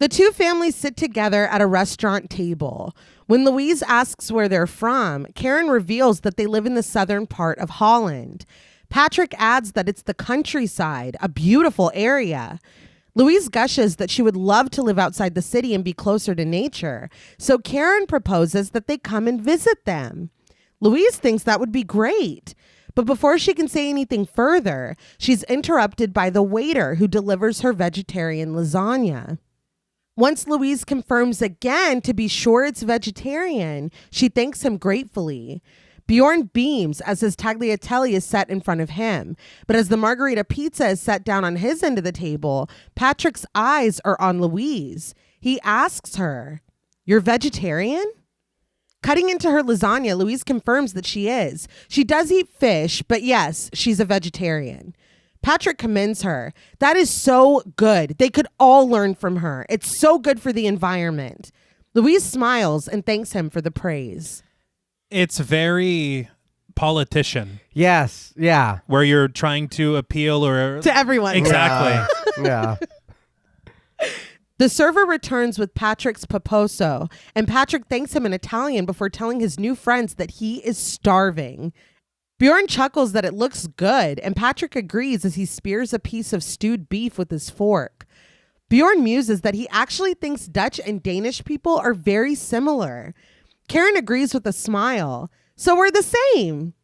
The two families sit together at a restaurant table. When Louise asks where they're from, Karen reveals that they live in the southern part of Holland. Patrick adds that it's the countryside, a beautiful area. Louise gushes that she would love to live outside the city and be closer to nature. So Karen proposes that they come and visit them. Louise thinks that would be great. But before she can say anything further, she's interrupted by the waiter who delivers her vegetarian lasagna. Once Louise confirms again to be sure it's vegetarian, she thanks him gratefully. Bjorn beams as his tagliatelle is set in front of him. But as the margarita pizza is set down on his end of the table, Patrick's eyes are on Louise. He asks her, "You're vegetarian?" Cutting into her lasagna, Louise confirms that she is. She does eat fish, but yes, she's a vegetarian. Patrick commends her. That is so good. They could all learn from her. It's so good for the environment. Louise smiles and thanks him for the praise. It's very politician, Yes. Yeah. where you're trying to appeal or To everyone. Exactly. Yeah. The server returns with Patrick's poposo, and Patrick thanks him in Italian before telling his new friends that he is starving. Bjorn chuckles that it looks good, and Patrick agrees as he spears a piece of stewed beef with his fork. Bjorn muses that he actually thinks Dutch and Danish people are very similar. Karen agrees with a smile. So we're the same.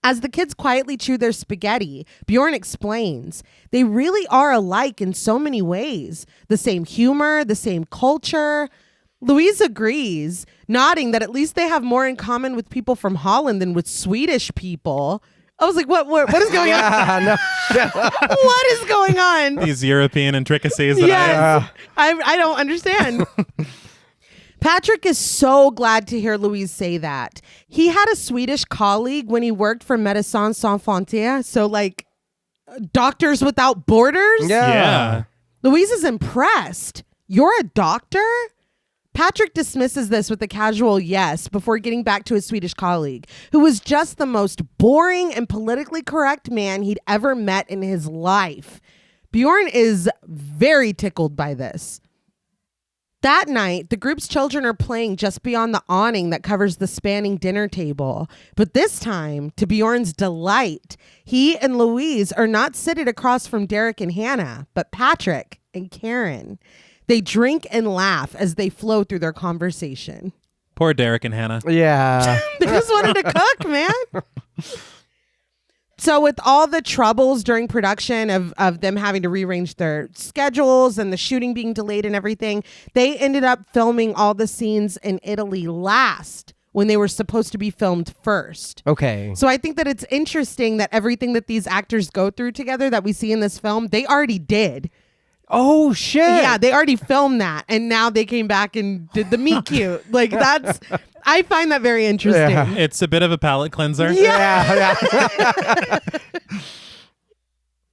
As the kids quietly chew their spaghetti, Bjorn explains, they really are alike in so many ways. The same humor, the same culture. Louise agrees, nodding that at least they have more in common with people from Holland than with Swedish people. I was like, what is going on? Yeah, no. What is going on? these European intricacies that Yes. I don't understand. Patrick is so glad to hear Louise say that. He had a Swedish colleague when he worked for Médecins Sans Frontières, so like Doctors Without Borders. Yeah. Louise is impressed. You're a doctor? Patrick dismisses this with a casual yes before getting back to his Swedish colleague, who was just the most boring and politically correct man he'd ever met in his life. Bjorn is very tickled by this. That night, the group's children are playing just beyond the awning that covers the spanning dinner table. But this time, to Bjorn's delight, he and Louise are not seated across from Derek and Hannah, but Patrick and Karen. They drink and laugh as they flow through their conversation. Poor Derek and Hannah. Yeah. They just wanted to cook, man. So with all the troubles during production of them having to rearrange their schedules and the shooting being delayed and everything, they ended up filming all the scenes in Italy last when they were supposed to be filmed first. Okay. So I think that it's interesting that everything that these actors go through together that we see in this film, they already did. Oh, shit. Yeah, they already filmed that. And now they came back and did the meet cute. Like I find that very interesting. Yeah. It's a bit of a palate cleanser. Yeah.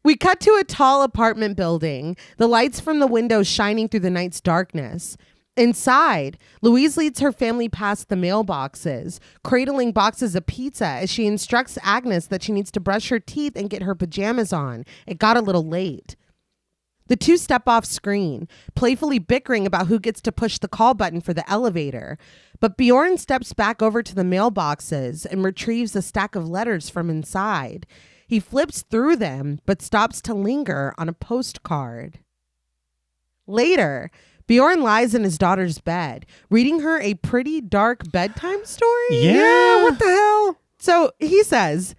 We cut to a tall apartment building, the lights from the windows shining through the night's darkness. Inside, Louise leads her family past the mailboxes, cradling boxes of pizza as she instructs Agnes that she needs to brush her teeth and get her pajamas on. It got a little late. The two step off screen, playfully bickering about who gets to push the call button for the elevator. But Bjorn steps back over to the mailboxes and retrieves a stack of letters from inside. He flips through them, but stops to linger on a postcard. Later, Bjorn lies in his daughter's bed, reading her a pretty dark bedtime story. Yeah, what the hell? So he says,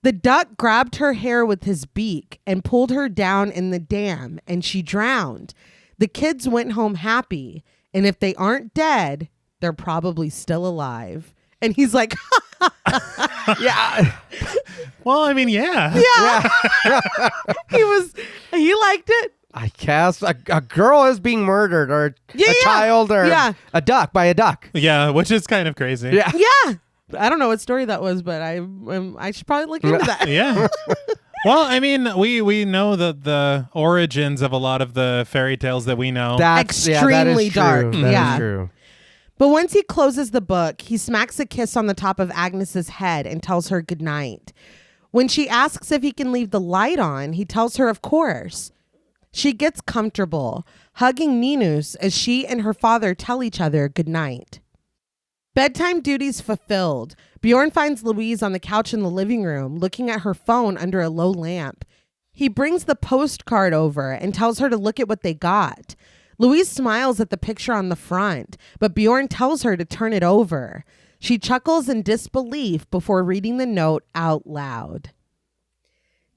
the duck grabbed her hair with his beak and pulled her down in the dam, and she drowned. The kids went home happy, and if they aren't dead, they're probably still alive. And he's like, Yeah. Well, I mean, yeah. He liked it. I guess a girl is being murdered, or a child, or a duck by a duck. Yeah, which is kind of crazy. Yeah. Yeah. I don't know what story that was, but I should probably look into that. Yeah. Well, I mean, we know the origins of a lot of the fairy tales that we know. Extremely dark. That is true. But once he closes the book, he smacks a kiss on the top of Agnes's head and tells her goodnight. When she asks if he can leave the light on, he tells her of course. She gets comfortable, hugging Ninus as she and her father tell each other goodnight. Bedtime duties fulfilled. Bjorn finds Louise on the couch in the living room, looking at her phone under a low lamp. He brings the postcard over and tells her to look at what they got. Louise smiles at the picture on the front, but Bjorn tells her to turn it over. She chuckles in disbelief before reading the note out loud.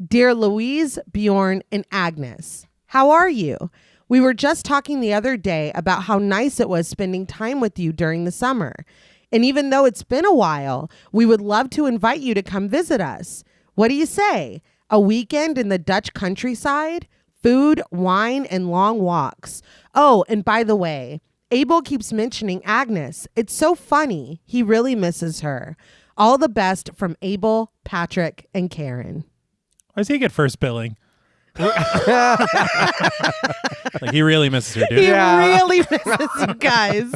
Dear Louise, Bjorn, and Agnes, how are you? We were just talking the other day about how nice it was spending time with you during the summer. And even though it's been a while, we would love to invite you to come visit us. What do you say? A weekend in the Dutch countryside? Food, wine, and long walks. Oh, and by the way, Abel keeps mentioning Agnes. It's so funny. He really misses her. All the best from Abel, Patrick, and Karen. Why does he get first billing? Like he really misses her, dude. He really misses you guys.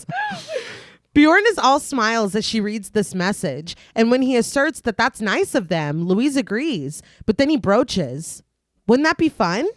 Bjorn is all smiles as she reads this message. And when he asserts that that's nice of them, Louise agrees. But then he broaches. Wouldn't that be fun?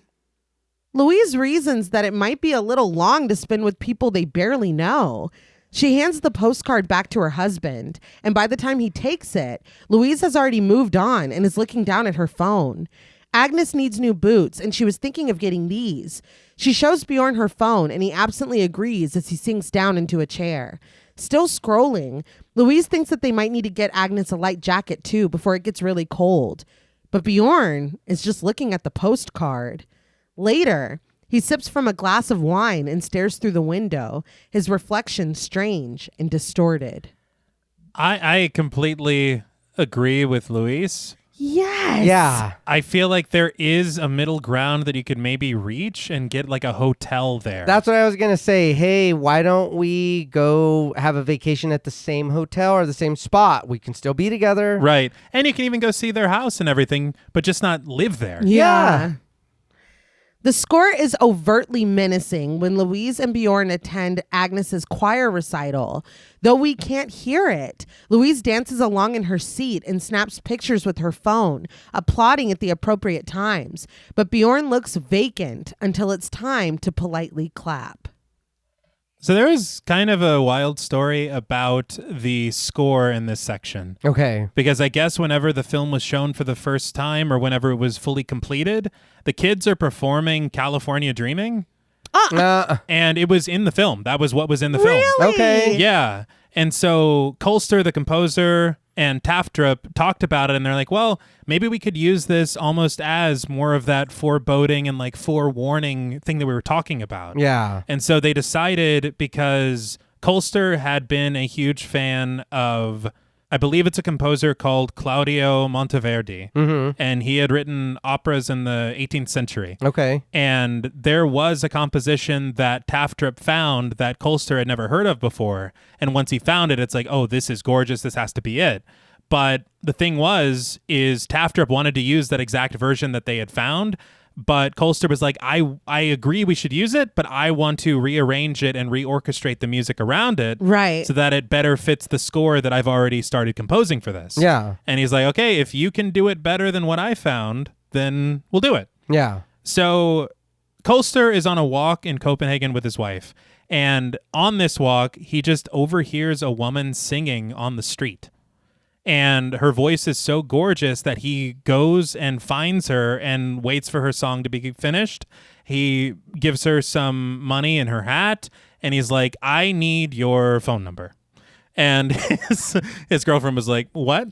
Louise reasons that it might be a little long to spend with people they barely know. She hands the postcard back to her husband, and by the time he takes it, Louise has already moved on and is looking down at her phone. Agnes needs new boots, and she was thinking of getting these. She shows Bjorn her phone, and he absently agrees as he sinks down into a chair. Still scrolling, Louise thinks that they might need to get Agnes a light jacket too before it gets really cold. But Bjorn is just looking at the postcard. Later, he sips from a glass of wine and stares through the window, his reflection strange and distorted. I completely agree with Louise. Yes. Yeah. I feel like there is a middle ground that you could maybe reach and get like a hotel there. That's what I was going to say. Hey, why don't we go have a vacation at the same hotel or the same spot? We can still be together. Right. And you can even go see their house and everything, but just not live there. Yeah. The score is overtly menacing when Louise and Bjorn attend Agnes's choir recital. Though we can't hear it, Louise dances along in her seat and snaps pictures with her phone, applauding at the appropriate times. But Bjorn looks vacant until it's time to politely clap. So there is kind of a wild story about the score in this section. Okay. Because I guess whenever the film was shown for the first time or whenever it was fully completed, the kids are performing California Dreaming. And it was in the film. That was what was in the film. Really? Okay. Yeah. And so Colster, the composer, and Tafdrup talked about it, and they're like, well, maybe we could use this almost as more of that foreboding and like forewarning thing that we were talking about. Yeah. And so they decided, because Colster had been a huge fan of, I believe it's a composer called Claudio Monteverdi, and he had written operas in the 18th century. Okay. And there was a composition that Tafdrup found that Colster had never heard of before. And once he found it, it's like, oh, this is gorgeous. This has to be it. But the thing is Tafdrup wanted to use that exact version that they had found. But Colster was like, I agree we should use it, but I want to rearrange it and reorchestrate the music around it. Right. So that it better fits the score that I've already started composing for this. Yeah. And he's like, okay, if you can do it better than what I found, then we'll do it. Yeah. So Colster is on a walk in Copenhagen with his wife. And on this walk, he just overhears a woman singing on the street. And her voice is so gorgeous that he goes and finds her and waits for her song to be finished. He gives her some money in her hat, and he's like, I need your phone number. And his girlfriend was like, what?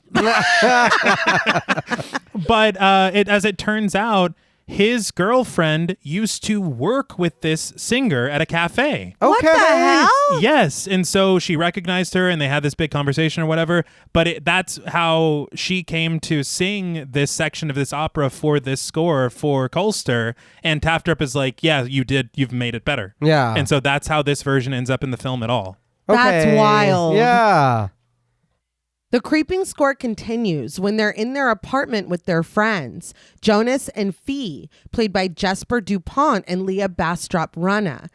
But as it turns out, his girlfriend used to work with this singer at a cafe. Okay. What the hell? Yes. And so she recognized her and they had this big conversation or whatever. But that's how she came to sing this section of this opera for this score for Colster. And Tafdrup is like, yeah, you've made it better. Yeah. And so that's how this version ends up in the film at all. That's wild. Yeah. The creeping score continues when they're in their apartment with their friends, Jonas and Fee, played by Jesper DuPont and Leah Bastrop-Rana.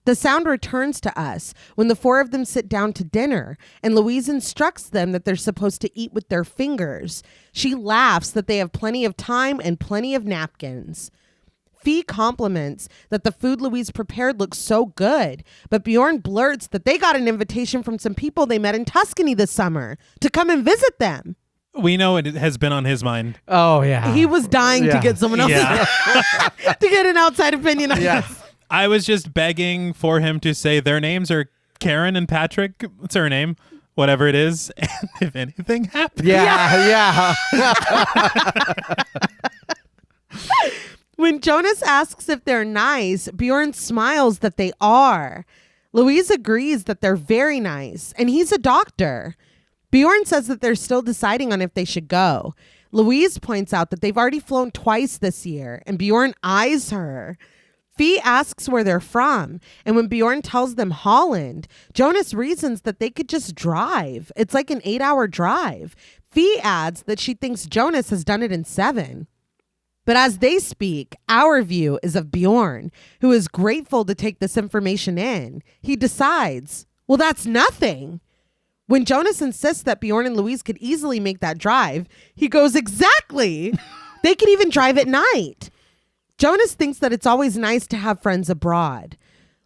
The sound returns to us when the four of them sit down to dinner, and Louise instructs them that they're supposed to eat with their fingers. She laughs that they have plenty of time and plenty of napkins. Fee compliments that the food Louise prepared looks so good, but Bjorn blurts that they got an invitation from some people they met in Tuscany this summer to come and visit them. We know it has been on his mind. Oh, yeah. He was dying to get someone else to get an outside opinion on this. I was just begging for him to say their names are Karen and Patrick. What's her name? Whatever it is. And if anything happens. Yeah. When Jonas asks if they're nice, Bjorn smiles that they are. Louise agrees that they're very nice, and he's a doctor. Bjorn says that they're still deciding on if they should go. Louise points out that they've already flown twice this year, and Bjorn eyes her. Fee asks where they're from, and when Bjorn tells them Holland, Jonas reasons that they could just drive. It's like an 8-hour drive. Fee adds that she thinks Jonas has done it in 7. But as they speak, our view is of Bjorn, who is grateful to take this information in. He decides, well, that's nothing. When Jonas insists that Bjorn and Louise could easily make that drive, he goes, exactly. They could even drive at night. Jonas thinks that it's always nice to have friends abroad.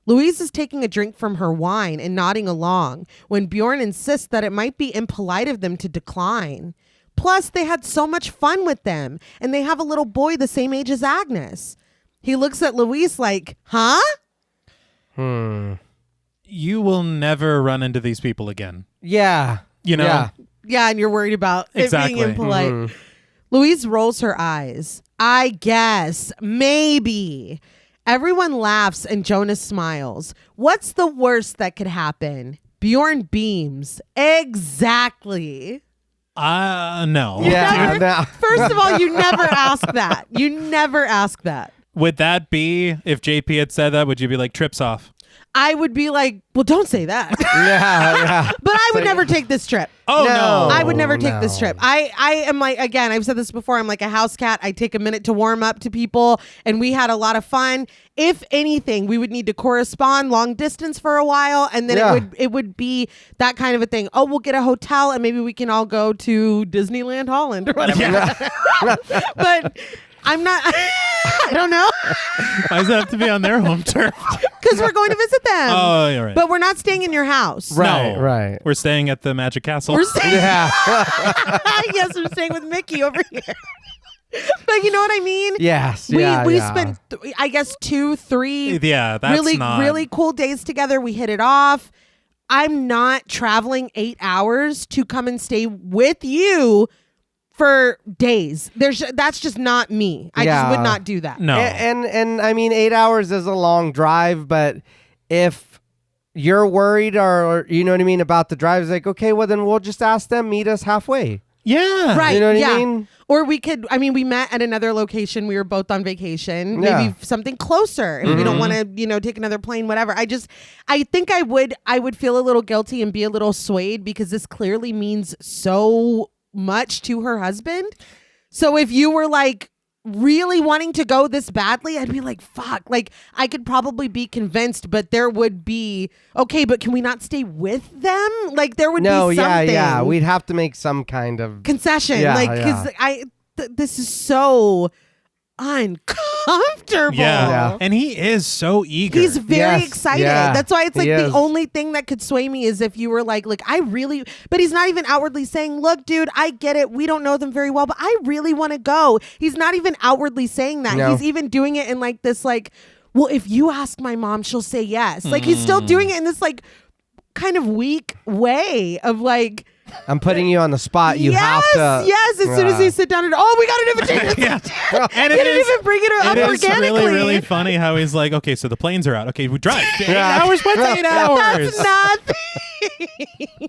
Louise is taking a drink from her wine and nodding along when Bjorn insists that it might be impolite of them to decline. Plus, they had so much fun with them, and they have a little boy the same age as Agnes. He looks at Louise like, huh? You will never run into these people again. Yeah. You know? Yeah. Yeah, and you're worried about Exactly. it being impolite. Louise rolls her eyes. I guess. Maybe. Everyone laughs and Jonas smiles. What's the worst that could happen? Bjorn beams. Exactly. No. Yeah. No. First of all, you never ask that. You never ask that. Would that be, if JP had said that, would you be like, trips off? I would be like, well, don't say that. Yeah. But I would never take this trip. Oh, no. I would never take this trip. I am like, again, I've said this before, I'm like a house cat. I take a minute to warm up to people, and we had a lot of fun. If anything, we would need to correspond long distance for a while, and then it would be that kind of a thing. Oh, we'll get a hotel, and maybe we can all go to Disneyland Holland or whatever. Yeah. But I'm not, I don't know. Why does that have to be on their home turf? Because we're going to visit them. Oh, you're right. But we're not staying in your house. Right, No. right. We're staying at the Magic Castle. We're staying. Yeah. Yes, we're staying with Mickey over here. But you know what I mean? Yes. We Yeah. spent, I guess, 2, 3 Yeah, that's really, not... really cool days together. We hit it off. I'm not traveling 8 hours to come and stay with you for days. That's just not me. I just would not do that. No. And I mean, 8 hours is a long drive, but if you're worried or you know what I mean about the drive, it's like, okay, well then we'll just ask them, meet us halfway. Yeah. Right. You know what yeah. I mean? Or we could, we met at another location. We were both on vacation. Yeah. Maybe something closer. If we don't want to, take another plane, whatever. I think I would feel a little guilty and be a little swayed because this clearly means so much to her husband. So if you were like really wanting to go this badly, I'd be like, fuck, like I could probably be convinced, but there would be, okay, but can we not stay with them? Like there would be something. Yeah. We'd have to make some kind of concession. Yeah, like, because this is so uncomfortable. comfortable. Yeah. And he is so eager. He's very Yes, excited. yeah, That's why it's like he the is. only thing that could sway me is if you were like I really, but he's not even outwardly saying, look, dude, I get it. We don't know them very well, but I really want to go. He's not even outwardly saying that. No. He's even doing it in like this, like, well, if you ask my mom, she'll say yes. Like he's still doing it in this like kind of weak way of like, I'm putting you on the spot. You yes, have to. yes. As soon as you sit down and we got an invitation. Yeah. And He didn't even bring it up It is organically. really, really funny how he's like, okay, so the planes are out. Okay, we drive. 8 Yeah. hours? What's 8 hours? That's nothing.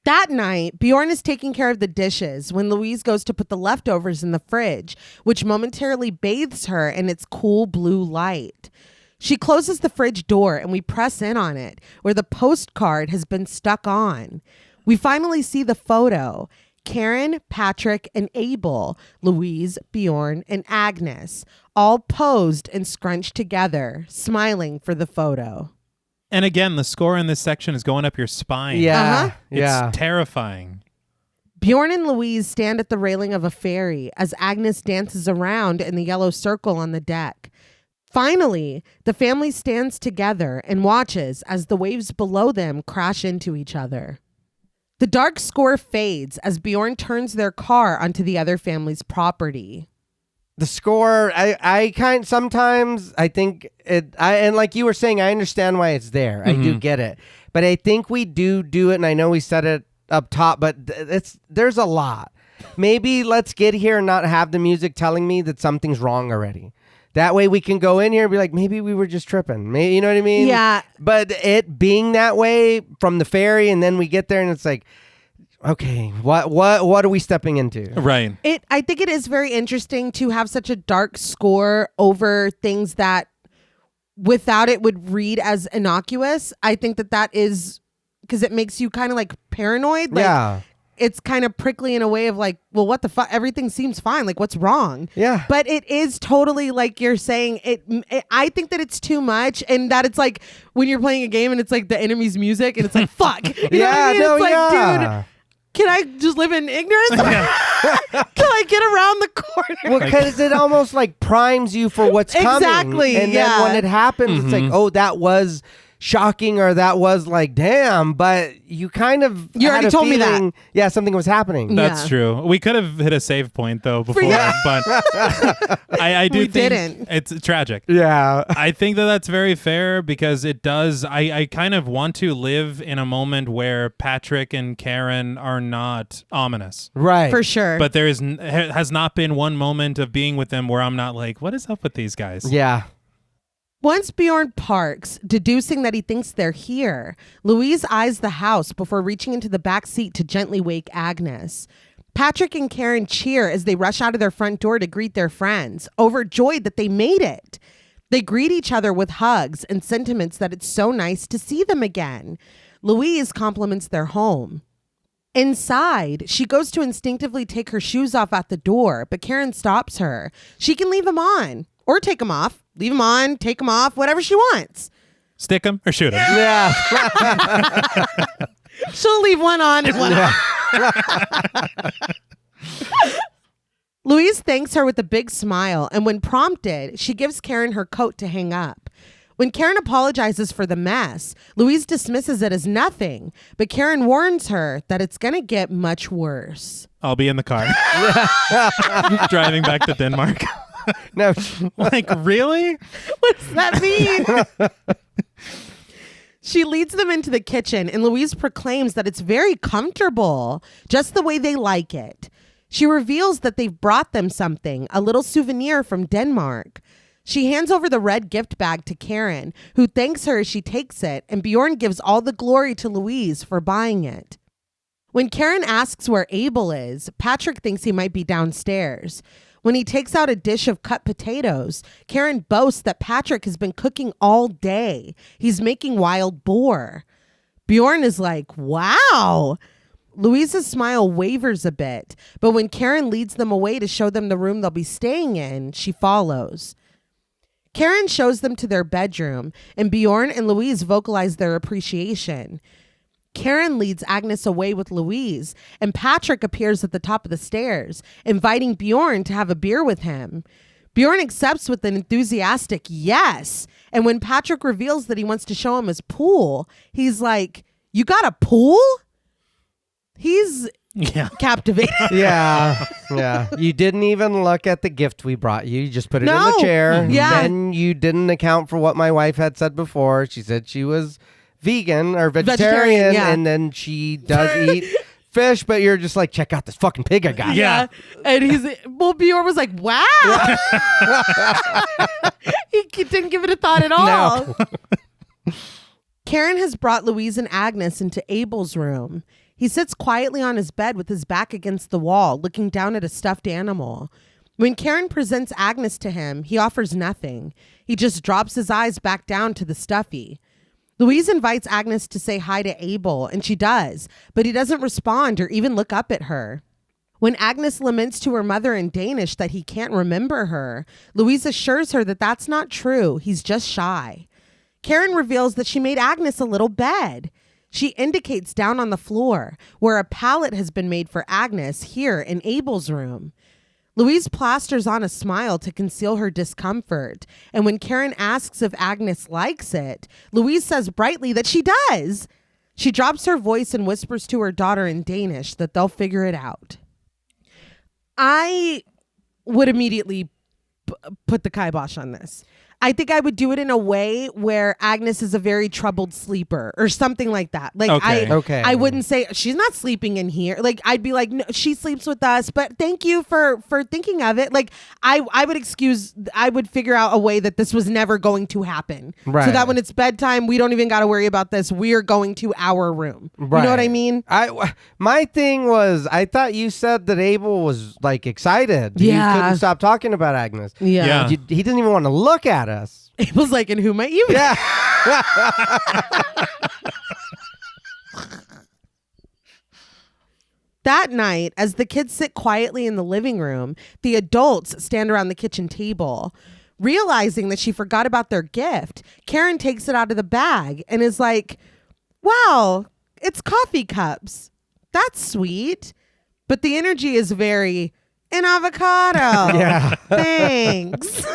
That night, Bjorn is taking care of the dishes when Louise goes to put the leftovers in the fridge, which momentarily bathes her in its cool blue light. She closes the fridge door and we press in on it, where the postcard has been stuck on. We finally see the photo. Karen, Patrick, and Abel, Louise, Bjorn, and Agnes, all posed and scrunched together, smiling for the photo. And again, the score in this section is going up your spine. Yeah. It's Yeah. terrifying. Bjorn and Louise stand at the railing of a ferry as Agnes dances around in the yellow circle on the deck. Finally, the family stands together and watches as the waves below them crash into each other. The dark score fades as Bjorn turns their car onto the other family's property. The score, sometimes I think and like you were saying, I understand why it's there. I do get it. But I think we do it, and I know we said it up top, but there's a lot. Maybe let's get here and not have the music telling me that something's wrong already. That way we can go in here and be like, maybe we were just tripping. Maybe, you know what I mean? Yeah. But it being that way from the ferry, and then we get there and it's like, okay, what are we stepping into? Right. I think it is very interesting to have such a dark score over things that without it would read as innocuous. I think that is because it makes you kind of like paranoid. Like, yeah. It's kind of prickly in a way of like, well, what the fuck? Everything seems fine. Like, what's wrong? Yeah. But it is totally like you're saying it. I think that it's too much, and that it's like when you're playing a game and it's like the enemy's music, and it's like, fuck. You know what I mean? It's like, dude, can I just live in ignorance? Can I get around the corner? Well, because it almost like primes you for what's coming. Exactly, And yeah. then when it happens, it's like, oh, that was shocking, or that was like, damn, but you kind of You already told me that. Yeah, something was happening. That's Yeah. true. We could have hit a save point though before, but I do We think didn't. it's tragic. Yeah. I think that's very fair because it does. I kind of want to live in a moment where Patrick and Karen are not ominous. Right. For sure. But there has not been one moment of being with them where I'm not like, what is up with these guys? Yeah. Once Bjorn parks, deducing that he thinks they're here, Louise eyes the house before reaching into the back seat to gently wake Agnes. Patrick and Karen cheer as they rush out of their front door to greet their friends, overjoyed that they made it. They greet each other with hugs and sentiments that it's so nice to see them again. Louise compliments their home. Inside, she goes to instinctively take her shoes off at the door, but Karen stops her. She can leave them on or take them off. Leave them on, take them off, whatever she wants. Stick them or shoot them. Yeah. She'll leave one on and one off. Louise thanks her with a big smile, and when prompted, she gives Karen her coat to hang up. When Karen apologizes for the mess, Louise dismisses it as nothing, but Karen warns her that it's going to get much worse. I'll be in the car. Driving back to Denmark. No. Like, really? What does that mean? She leads them into the kitchen, and Louise proclaims that it's very comfortable, just the way they like it. She reveals that they've brought them something, a little souvenir from Denmark. She hands over the red gift bag to Karen, who thanks her as she takes it, and Bjorn gives all the glory to Louise for buying it. When Karen asks where Abel is, Patrick thinks he might be downstairs. When he takes out a dish of cut potatoes, Karen boasts that Patrick has been cooking all day. He's making wild boar. Bjorn is like, wow. Louise's smile wavers a bit, but when Karen leads them away to show them the room they'll be staying in, she follows. Karen shows them to their bedroom, and Bjorn and Louise vocalize their appreciation. Karen leads Agnes away with Louise, and Patrick appears at the top of the stairs, inviting Bjorn to have a beer with him. Bjorn accepts with an enthusiastic yes. And when Patrick reveals that he wants to show him his pool, he's like, "You got a pool?" He's captivated. Yeah. You didn't even look at the gift we brought you. You just put it in the chair. Yeah. Then you didn't account for what my wife had said before. She said she was vegan or vegetarian, yeah. and then she does eat fish, but you're just like, check out this fucking pig I got. Yeah. And Bjorn was like, wow. He didn't give it a thought at all. No. Karen has brought Louise and Agnes into Abel's room. He sits quietly on his bed with his back against the wall, looking down at a stuffed animal. When Karen presents Agnes to him, he offers nothing. He just drops his eyes back down to the stuffy. Louise invites Agnes to say hi to Abel, and she does, but he doesn't respond or even look up at her. When Agnes laments to her mother in Danish that he can't remember her, Louise assures her that that's not true. He's just shy. Karen reveals that she made Agnes a little bed. She indicates down on the floor, where a pallet has been made for Agnes here in Abel's room. Louise plasters on a smile to conceal her discomfort, and when Karen asks if Agnes likes it, Louise says brightly that she does. She drops her voice and whispers to her daughter in Danish that they'll figure it out. I would immediately put the kibosh on this. I think I would do it in a way where Agnes is a very troubled sleeper or something like that. Like I wouldn't say she's not sleeping in here. Like I'd be like, no, she sleeps with us, but thank you for thinking of it. Like I would figure out a way that this was never going to happen. Right. So that when it's bedtime, we don't even got to worry about this. We're going to our room. Right. You know what I mean? My thing was, I thought you said that Abel was like excited. Yeah. He couldn't stop talking about Agnes. Yeah. He didn't even want to look at us. Abel's like, and who might you? Yeah. That night, as the kids sit quietly in the living room, the adults stand around the kitchen table. Realizing that she forgot about their gift, Karen takes it out of the bag and is like, wow, it's coffee cups. That's sweet. But the energy is very, an avocado. Yeah. Thanks.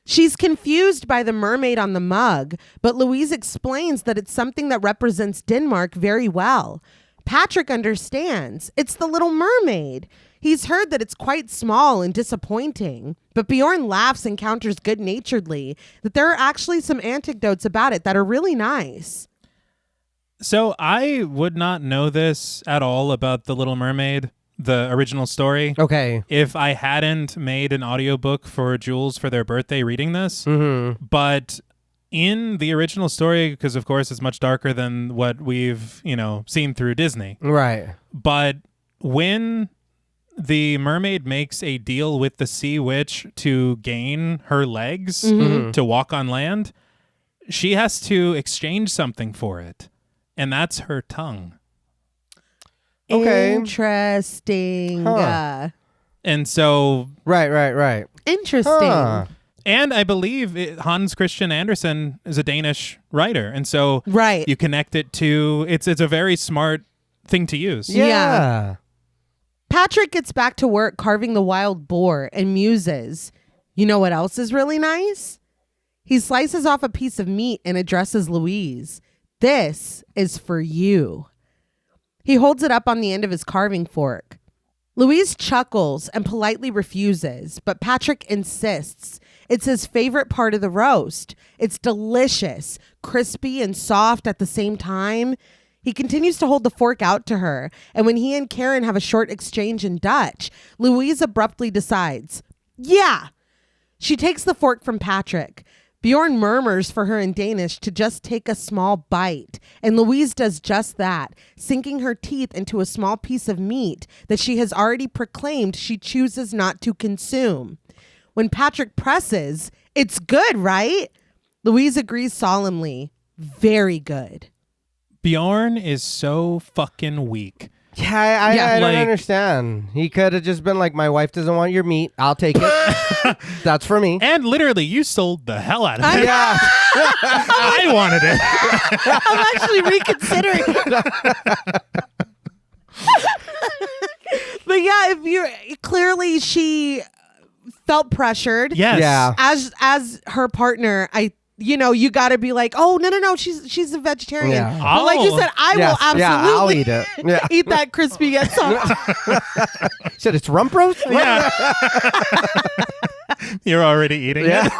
She's confused by the mermaid on the mug, but Louise explains that it's something that represents Denmark very well. Patrick understands. It's the Little Mermaid. He's heard that it's quite small and disappointing, but Bjorn laughs and counters good-naturedly that there are actually some anecdotes about it that are really nice. So I would not know this at all about The Little Mermaid, the original story. Okay. If I hadn't made an audiobook for Jules for their birthday reading this. Mm-hmm. But in the original story, because of course it's much darker than what we've, seen through Disney. Right. But when the mermaid makes a deal with the sea witch to gain her legs to walk on land, she has to exchange something for it. And that's her tongue. Okay. Interesting. Huh. And so... Right. Interesting. Huh. And I believe Hans Christian Andersen is a Danish writer. And so Right. you connect it to... It's a very smart thing to use. Yeah. Patrick gets back to work carving the wild boar and muses. You know what else is really nice? He slices off a piece of meat and addresses Louise. This is for you. He holds it up on the end of his carving fork. Louise chuckles and politely refuses, but Patrick insists. It's his favorite part of the roast. It's delicious, crispy and soft at the same time. He continues to hold the fork out to her, and when he and Karen have a short exchange in Dutch, Louise abruptly decides, yeah. She takes the fork from Patrick. Bjorn murmurs for her in Danish to just take a small bite, and Louise does just that, sinking her teeth into a small piece of meat that she has already proclaimed she chooses not to consume. When Patrick presses, it's good, right? Louise agrees solemnly, very good. Bjorn is so fucking weak. Yeah, I don't understand. He could have just been like, my wife doesn't want your meat. I'll take it. That's for me. And literally, you sold the hell out of it. Yeah. I wanted it. I'm actually reconsidering. But yeah, if you're clearly she felt pressured. Yes. Yeah. As her partner, you got to be like, oh, no, she's a vegetarian. Yeah. But like you said, I will absolutely Yeah, I'll eat it. Yeah. eat that crispy get soft. Said it's rump roast? Yeah. You're already eating it.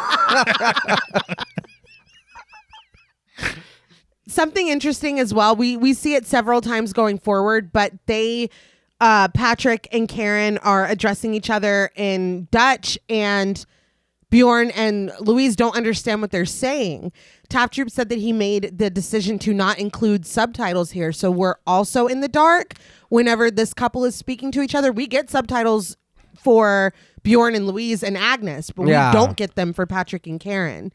Something interesting as well. We see it several times going forward, but Patrick and Karen are addressing each other in Dutch, and Bjorn and Louise don't understand what they're saying. Tafdrup said that he made the decision to not include subtitles here, so we're also in the dark whenever this couple is speaking to each other. We get subtitles for Bjorn and Louise and Agnes, but we don't get them for Patrick and Karen.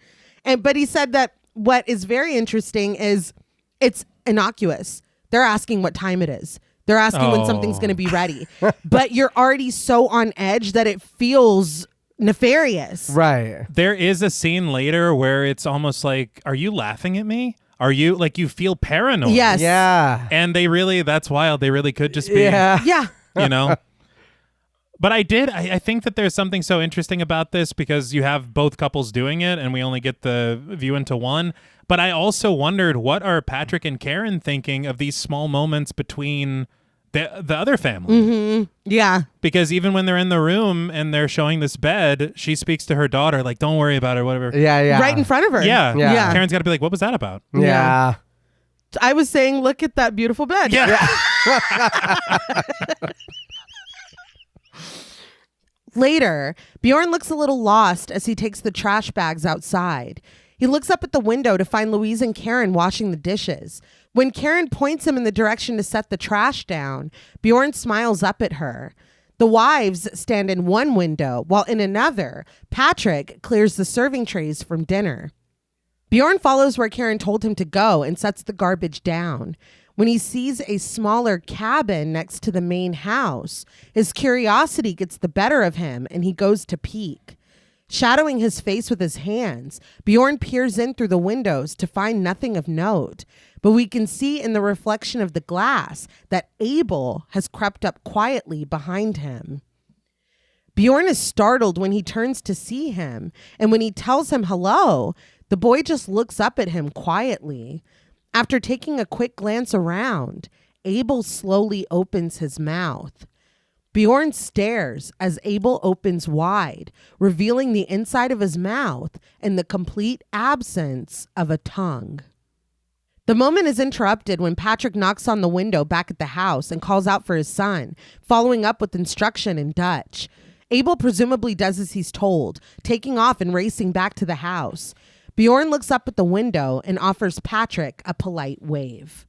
But he said that what is very interesting is it's innocuous. They're asking what time it is. They're asking when something's going to be ready. But you're already so on edge that it feels nefarious. Right. There is a scene later where it's almost like, are you laughing at me? Are you like, you feel paranoid? Yes. Yeah. And that's wild. They really could just be, Yeah. you know. But I think that there's something so interesting about this because you have both couples doing it and we only get the view into one. But I also wondered, what are Patrick and Karen thinking of these small moments between the other family? Mm-hmm. Yeah. Because even when they're in the room and they're showing this bed, she speaks to her daughter like, don't worry about it, whatever. Yeah. Right in front of her. Yeah. Yeah. Karen's got to be like, what was that about? Yeah. I was saying, look at that beautiful bed. Yeah. Later, Bjorn looks a little lost as he takes the trash bags outside. He looks up at the window to find Louise and Karen washing the dishes. When Karen points him in the direction to set the trash down, Bjorn smiles up at her. The wives stand in one window, while in another, Patrick clears the serving trays from dinner. Bjorn follows where Karen told him to go and sets the garbage down. When he sees a smaller cabin next to the main house, his curiosity gets the better of him and he goes to peek. Shadowing his face with his hands, Bjorn peers in through the windows to find nothing of note, but we can see in the reflection of the glass that Abel has crept up quietly behind him. Bjorn is startled when he turns to see him, and when he tells him hello, the boy just looks up at him quietly. After taking a quick glance around, Abel slowly opens his mouth. Bjorn stares as Abel opens wide, revealing the inside of his mouth and the complete absence of a tongue. The moment is interrupted when Patrick knocks on the window back at the house and calls out for his son, following up with instruction in Dutch. Abel presumably does as he's told, taking off and racing back to the house. Bjorn looks up at the window and offers Patrick a polite wave.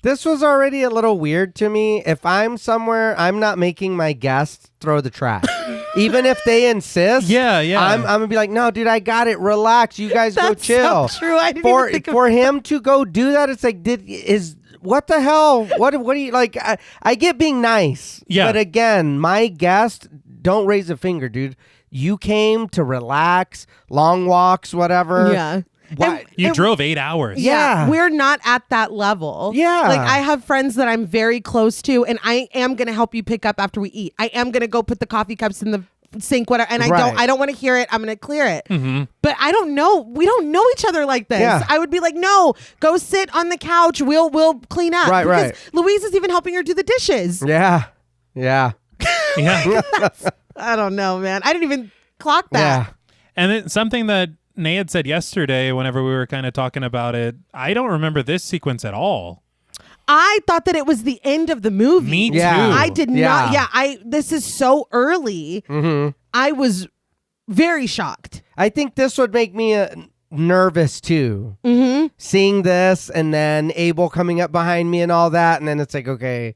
This was already a little weird to me. If I'm somewhere, I'm not making my guests throw the trash. Even if they insist. Yeah. I'm going to be like, no, dude, I got it. Relax. You guys go chill. So true. I didn't even think For him to go do that, it's like, what the hell? What do you like? I get being nice. Yeah. But again, my guest, don't raise a finger, dude. You came to relax, long walks, whatever. Yeah. Why? You drove 8 hours. Yeah. We're not at that level. Yeah. Like, I have friends that I'm very close to, and I am going to help you pick up after we eat. I am going to go put the coffee cups in the sink, whatever. And I don't want to hear it. I'm going to clear it. Mm-hmm. But I don't know. We don't know each other like this. Yeah. I would be like, no, go sit on the couch. We'll clean up. Right, because right. Louise is even helping her do the dishes. Yeah. Yeah. Yeah. I don't know, man. I didn't even clock that. Yeah. And it's something that Reneé had said yesterday whenever we were kind of talking about it. I don't remember this sequence at all. I thought that it was the end of the movie. Me too. Yeah. I did not. Yeah, this is so early. Mm-hmm. I was very shocked. I think this would make me nervous too. Mm-hmm. Seeing this and then Abel coming up behind me and all that. And then it's like, okay,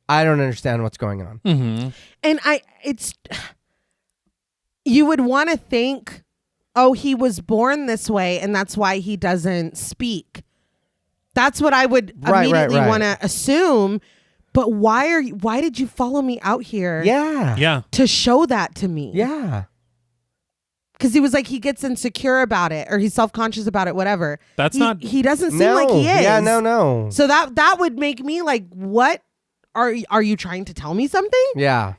I don't understand what's going on. Mm-hmm. And you would want to think, oh, he was born this way and that's why he doesn't speak. That's what I would immediately want to assume. But why did you follow me out here? Yeah. Yeah. To show that to me. Yeah. Because he was like, he gets insecure about it or he's self-conscious about it, whatever. He doesn't seem like he is. Yeah, no. So that would make me like, what are you trying to tell me something? Yeah.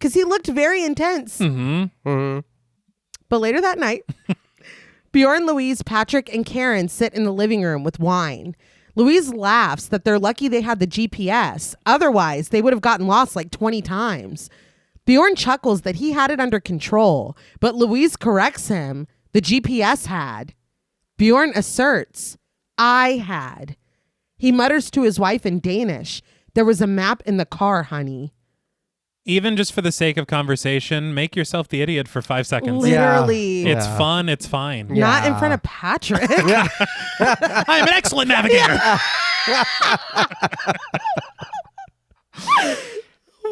because he looked very intense. But later that night, Bjorn, Louise, Patrick, and Karen sit in the living room with wine. Louise laughs that they're lucky they had the GPS. Otherwise, they would have gotten lost like 20 times. Bjorn chuckles that he had it under control, but Louise corrects him. The GPS had. Bjorn asserts, I had. He mutters to his wife in Danish, there was a map in the car, honey. Even just for the sake of conversation, make yourself the idiot for 5 seconds. Literally. It's fun. It's fine. Not in front of Patrick. I am an excellent navigator.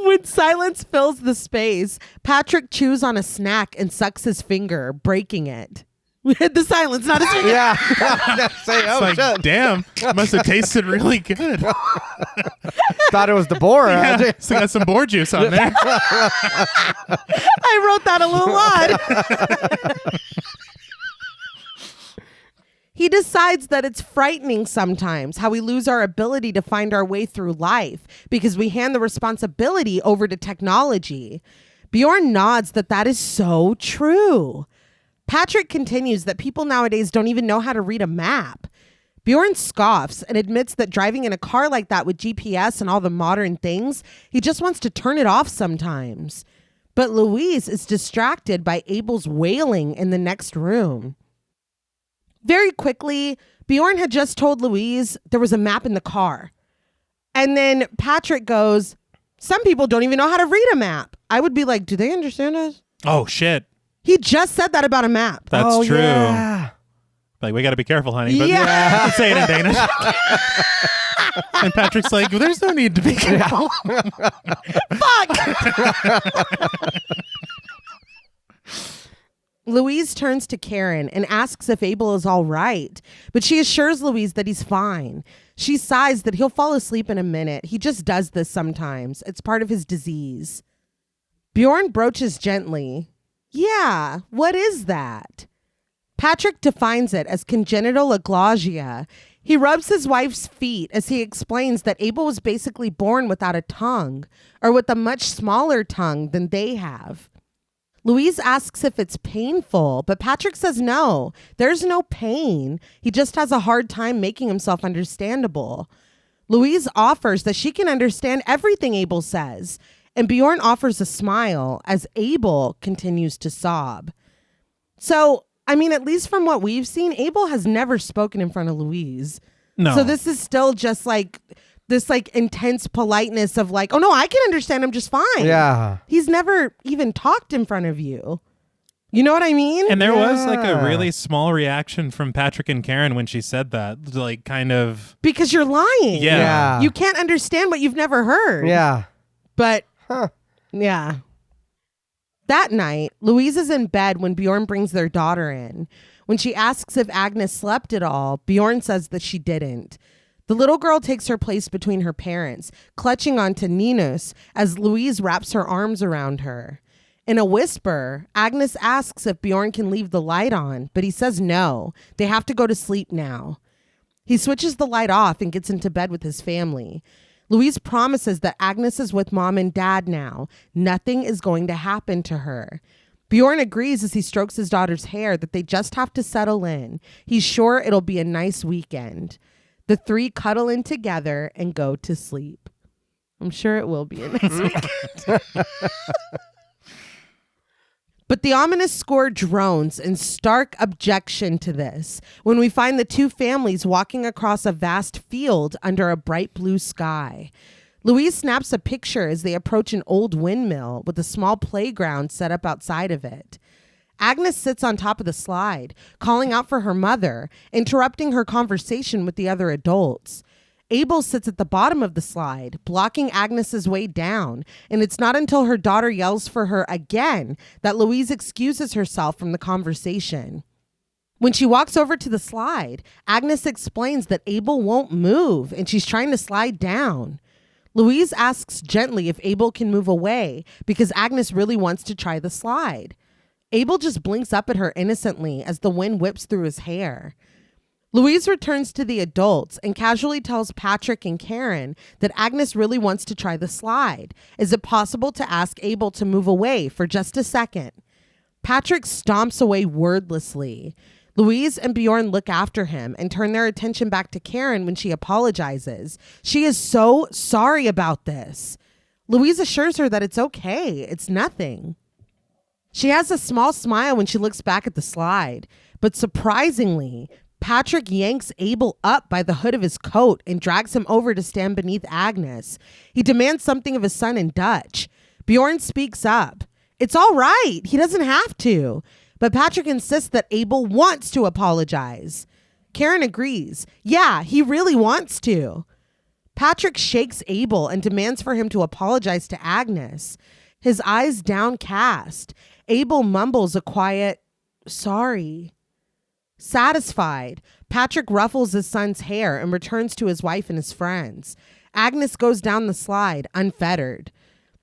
When silence fills the space, Patrick chews on a snack and sucks his finger, breaking it. We had the silence, not his finger. Yeah. Say, oh, It's like, damn, must have tasted really good. Thought it was the boar. Yeah, still got some boar juice on there. I wrote that a little odd. He decides that it's frightening sometimes how we lose our ability to find our way through life because we hand the responsibility over to technology. Bjorn nods that is so true. Patrick continues that people nowadays don't even know how to read a map. Bjorn scoffs and admits that driving in a car like that with GPS and all the modern things, he just wants to turn it off sometimes. But Louise is distracted by Abel's wailing in the next room. Very quickly, Bjorn had just told Louise there was a map in the car. And then Patrick goes, some people don't even know how to read a map. I would be like, do they understand us? Oh, shit. He just said that about a map. That's true. Yeah. Like, we got to be careful, honey. But Yeah. say it in Danish. And Patrick's like, well, there's no need to be careful. Fuck! Louise turns to Karen and asks if Abel is all right, but she assures Louise that he's fine. She sighs that he'll fall asleep in a minute. He just does this sometimes. It's part of his disease. Bjorn broaches gently. Yeah, what is that? Patrick defines it as congenital aglausia. He rubs his wife's feet as he explains that Abel was basically born without a tongue, or with a much smaller tongue than they have. Louise asks if it's painful, but Patrick says no, there's no pain. He just has a hard time making himself understandable. Louise offers that she can understand everything Abel says, and Bjorn offers a smile as Abel continues to sob. So, I mean, at least from what we've seen, Abel has never spoken in front of Louise. No. So this is still just like this like intense politeness of like, oh no, I can understand him just fine. Yeah. He's never even talked in front of you. You know what I mean? And there was like a really small reaction from Patrick and Karen when she said that. Like, kind of. Because you're lying. Yeah. You can't understand what you've never heard. Yeah. But, yeah. That night, Louise is in bed when Bjorn brings their daughter in. When she asks if Agnes slept at all, Bjorn says that she didn't. The little girl takes her place between her parents, clutching onto Ninus as Louise wraps her arms around her. In a whisper, Agnes asks if Bjorn can leave the light on, but he says no. They have to go to sleep now. He switches the light off and gets into bed with his family. Louise promises that Agnes is with mom and dad now. Nothing is going to happen to her. Bjorn agrees as he strokes his daughter's hair that they just have to settle in. He's sure it'll be a nice weekend. The three cuddle in together and go to sleep. I'm sure it will be a nice weekend. But the ominous score drones in stark objection to this when we find the two families walking across a vast field under a bright blue sky. Louise snaps a picture as they approach an old windmill with a small playground set up outside of it. Agnes sits on top of the slide, calling out for her mother, interrupting her conversation with the other adults. Abel sits at the bottom of the slide, blocking Agnes's way down, and it's not until her daughter yells for her again that Louise excuses herself from the conversation. When she walks over to the slide, Agnes explains that Abel won't move and she's trying to slide down. Louise asks gently if Abel can move away because Agnes really wants to try the slide. Abel just blinks up at her innocently as the wind whips through his hair. Louise returns to the adults and casually tells Patrick and Karen that Agnes really wants to try the slide. Is it possible to ask Abel to move away for just a second? Patrick stomps away wordlessly. Louise and Bjorn look after him and turn their attention back to Karen when she apologizes. She is so sorry about this. Louise assures her that it's okay. It's nothing. She has a small smile when she looks back at the slide, but surprisingly, Patrick yanks Abel up by the hood of his coat and drags him over to stand beneath Agnes. He demands something of his son in Dutch. Bjorn speaks up. It's all right. He doesn't have to. But Patrick insists that Abel wants to apologize. Karen agrees. Yeah, he really wants to. Patrick shakes Abel and demands for him to apologize to Agnes. His eyes downcast. Abel mumbles a quiet, sorry. Satisfied, Patrick ruffles his son's hair and returns to his wife and his friends. Agnes goes down the slide, unfettered.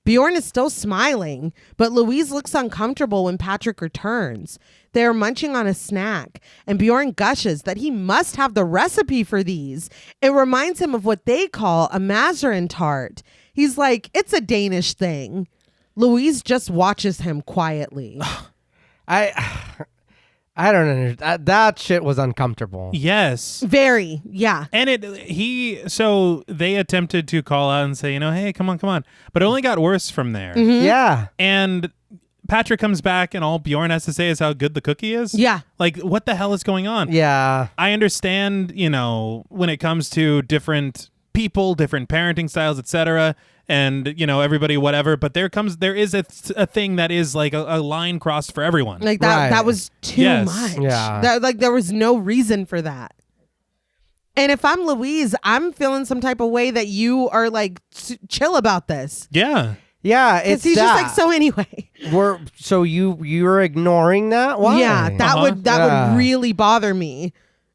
Bjorn is still smiling, but Louise looks uncomfortable when Patrick returns. They are munching on a snack, and Bjorn gushes that he must have the recipe for these. It reminds him of what they call a mazarin tart. He's like, it's a Danish thing. Louise just watches him quietly. I don't understand. That shit was uncomfortable. Yes. Very, yeah. And so they attempted to call out and say, hey, come on. But it only got worse from there. Mm-hmm. Yeah. And Patrick comes back and all Bjorn has to say is how good the cookie is. Yeah. Like, what the hell is going on? Yeah. I understand, when it comes to different people, different parenting styles, etc., and everybody whatever, but there is a thing that is like a line crossed for everyone. Like that Right. that was too much. Yeah. There was no reason for that. And if I'm Louise, I'm feeling some type of way that you are like chill about this. Yeah. Yeah, it's he's that. just like, so anyway. So you're ignoring that? Why? Yeah, that would really bother me.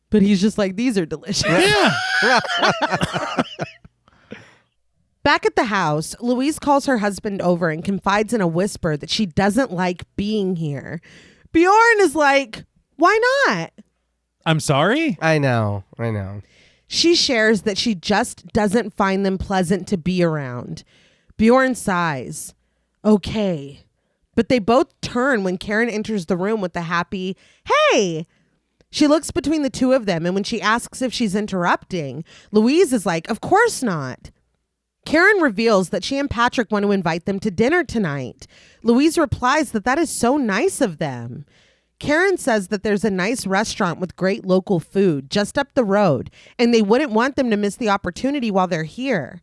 But he's just like, these are delicious. Yeah. Back at the house, Louise calls her husband over and confides in a whisper that she doesn't like being here. Bjorn is like, why not? I'm sorry? I know. She shares that she just doesn't find them pleasant to be around. Bjorn sighs. Okay. But they both turn when Karen enters the room with a happy, hey! She looks between the two of them, and when she asks if she's interrupting, Louise is like, of course not. Karen reveals that she and Patrick want to invite them to dinner tonight. Louise replies that is so nice of them. Karen says that there's a nice restaurant with great local food just up the road, and they wouldn't want them to miss the opportunity while they're here.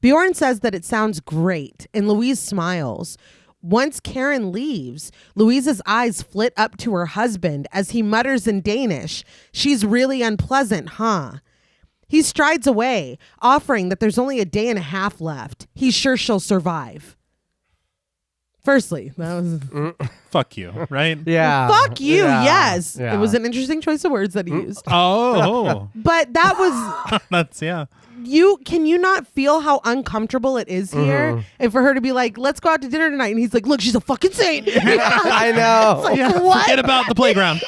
Bjorn says that it sounds great, and Louise smiles. Once Karen leaves, Louise's eyes flit up to her husband as he mutters in Danish, "She's really unpleasant, huh?" He strides away, offering that there's only a day and a half left. He's sure she'll survive. Firstly, that was... Fuck you, right? Yeah. Fuck you, Yeah. yes. Yeah. It was an interesting choice of words that he used. Oh. But that was... That's, yeah. Can you not feel how uncomfortable it is here? Mm-hmm. And for her to be like, let's go out to dinner tonight. And he's like, look, she's a fucking saint. I know. Yeah, What? forget about the playground.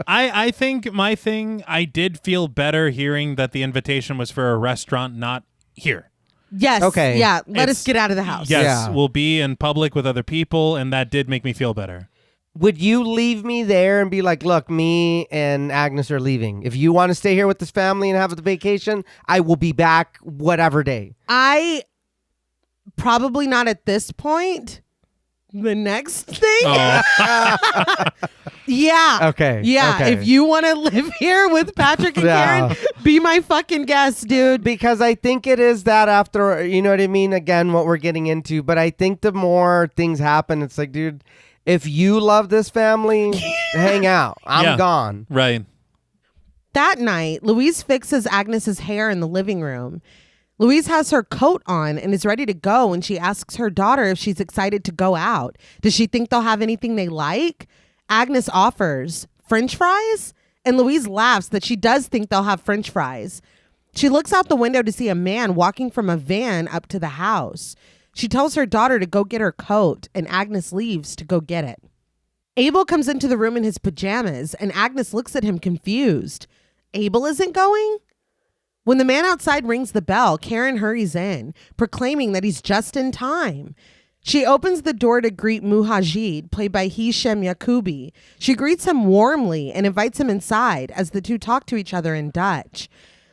I think my thing, I did feel better hearing that the invitation was for a restaurant, not here. Yes. Okay. Yeah. Let us It's- get out of the house. Yes, Yeah. we'll be in public with other people, and that did make me feel better. Would you leave me there and be like, look, me and Agnes are leaving. If you want to stay here with this family and have the vacation, I will be back whatever day. I probably not at this point. The next thing? Oh. Yeah. Okay. Yeah. Okay. If you want to live here with Patrick and Yeah. Karen, be my fucking guest, dude. Because I think it is that after, you know what I mean? Again, what we're getting into. But I think the more things happen, it's like, dude, if you love this family, hang out. I'm Yeah. gone. Right. That night, Louise fixes Agnes's hair in the living room. Louise has her coat on and is ready to go when she asks her daughter if she's excited to go out. Does she think they'll have anything they like? Agnes offers French fries, and Louise laughs that she does think they'll have French fries. She looks out the window to see a man walking from a van up to the house. She tells her daughter to go get her coat, and Agnes leaves to go get it. Abel comes into the room in his pajamas, and Agnes looks at him confused. Abel isn't going? When the man outside rings the bell, Karen hurries in, proclaiming that he's just in time. She opens the door to greet Muhajid, played by Hisham Yakubi. She greets him warmly and invites him inside as the two talk to each other in Dutch.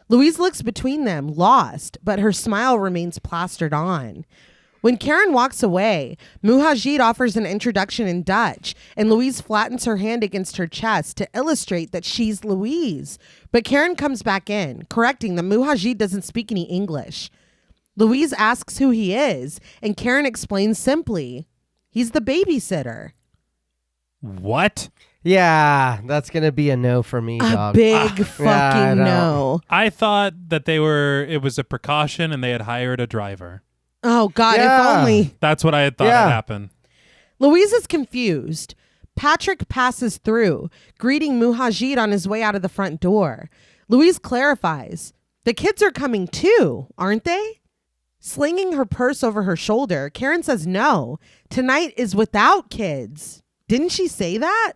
Louise looks between them, lost, but her smile remains plastered on. When Karen walks away, Muhajid offers an introduction in Dutch, and Louise flattens her hand against her chest to illustrate that she's Louise. But Karen comes back in, correcting that Muhajid doesn't speak any English. Louise asks who he is, and Karen explains simply, he's the babysitter. What? Yeah, that's going to be a no for me, dog. A big fucking no. I thought that it was a precaution and they had hired a driver. Oh, God, Yeah. if only. That's what I had thought had happened. Louise is confused. Patrick passes through, greeting Muhajid on his way out of the front door. Louise clarifies, the kids are coming too, aren't they? Slinging her purse over her shoulder, Karen says no. Tonight is without kids. Didn't she say that?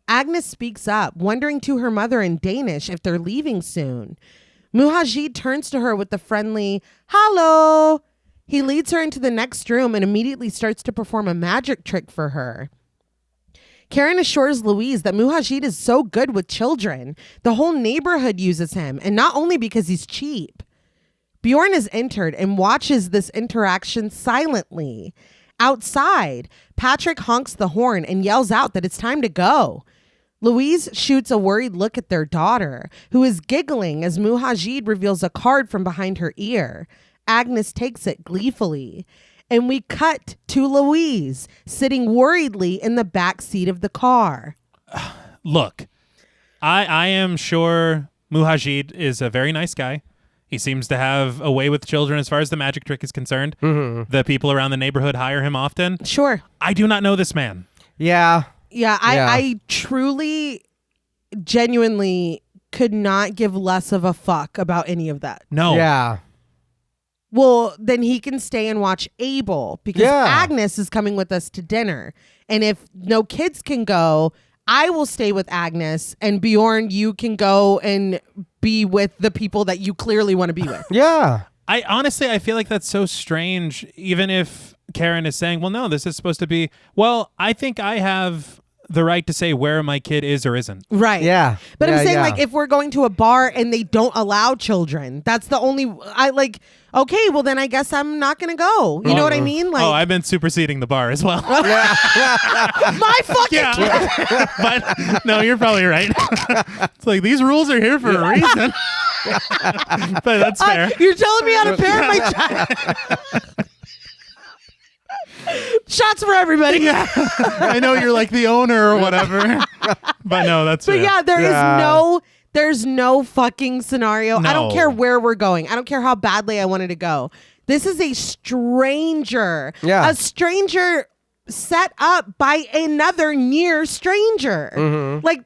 Agnes speaks up, wondering to her mother in Danish if they're leaving soon. Muhajid turns to her with the friendly, "Hallo." He leads her into the next room and immediately starts to perform a magic trick for her. Karen assures Louise that Muhajid is so good with children. The whole neighborhood uses him, and not only because he's cheap. Bjorn has entered and watches this interaction silently. Outside, Patrick honks the horn and yells out that it's time to go. Louise shoots a worried look at their daughter, who is giggling as Muhajid reveals a card from behind her ear. Agnes takes it gleefully. And we cut to Louise, sitting worriedly in the back seat of the car. Look, I am sure Muhajid is a very nice guy. He seems to have a way with children as far as the magic trick is concerned. Mm-hmm. The people around the neighborhood hire him often. Sure. I do not know this man. Yeah. Yeah, I truly, genuinely could not give less of a fuck about any of that. No. Yeah. Well, then he can stay and watch Abel because Agnes is coming with us to dinner. And if no kids can go, I will stay with Agnes, and Bjorn, you can go and be with the people that you clearly want to be with. Yeah. I feel like that's so strange, even if Karen is saying, well, no, this is supposed to be, well, I think I have the right to say where my kid is or isn't. Right. Yeah. But Yeah, I'm saying, yeah. like, if we're going to a bar and they don't allow children, that's the only, okay, well, then I guess I'm not going to go. You know what I mean? Like, I've been superseding the bar as well. my fucking But no, you're probably right. It's like these rules are here for a reason. But that's fair. You're telling me how to parent my child. Shots for everybody. Yeah. I know you're like the owner or whatever. But no, that's But fair. yeah, there's no fucking scenario. I don't No. care where we're going. I don't care how badly I wanted to go. This is a stranger. Yeah. A stranger set up by another near stranger. Mm-hmm. Like,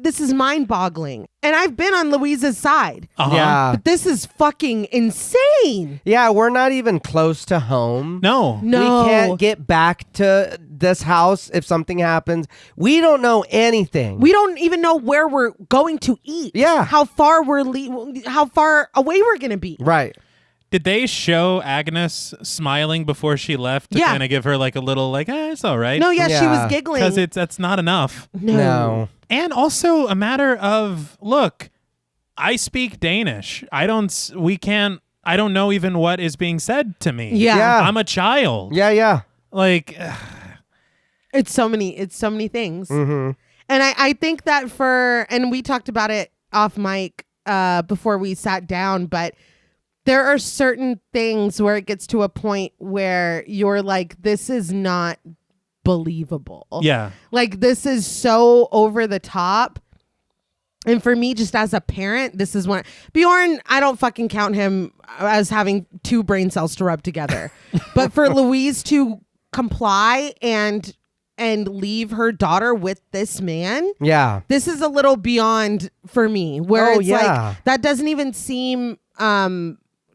this is mind-boggling. And I've been on Louise's side. Uh-huh. Yeah. But this is fucking insane. Yeah, we're not even close to home. No. No. We can't get back to this house if something happens. We don't know anything. We don't even know where we're going to eat. Yeah. How far how far away we're going to be. Right. Did they show Agnes smiling before she left to Yeah. kind of give her like a little like, it's all right? No, yeah, she Yeah. was giggling. Because that's not enough. No. And also a matter of, look, I speak Danish. I don't know even what is being said to me. Yeah. Yeah. I'm a child. Yeah, yeah. Like, It's so many things. Mm-hmm. And I think that and we talked about it off mic before we sat down, but there are certain things where it gets to a point where you're like, this is not believable. yeah. Like, this is so over the top. And for me, just as a parent, this is one. Bjorn, I don't fucking count him as having two brain cells to rub together. But for Louise to comply and leave her daughter with this man, Yeah. this is a little beyond for me. Where Oh, it's yeah. like, that doesn't even seem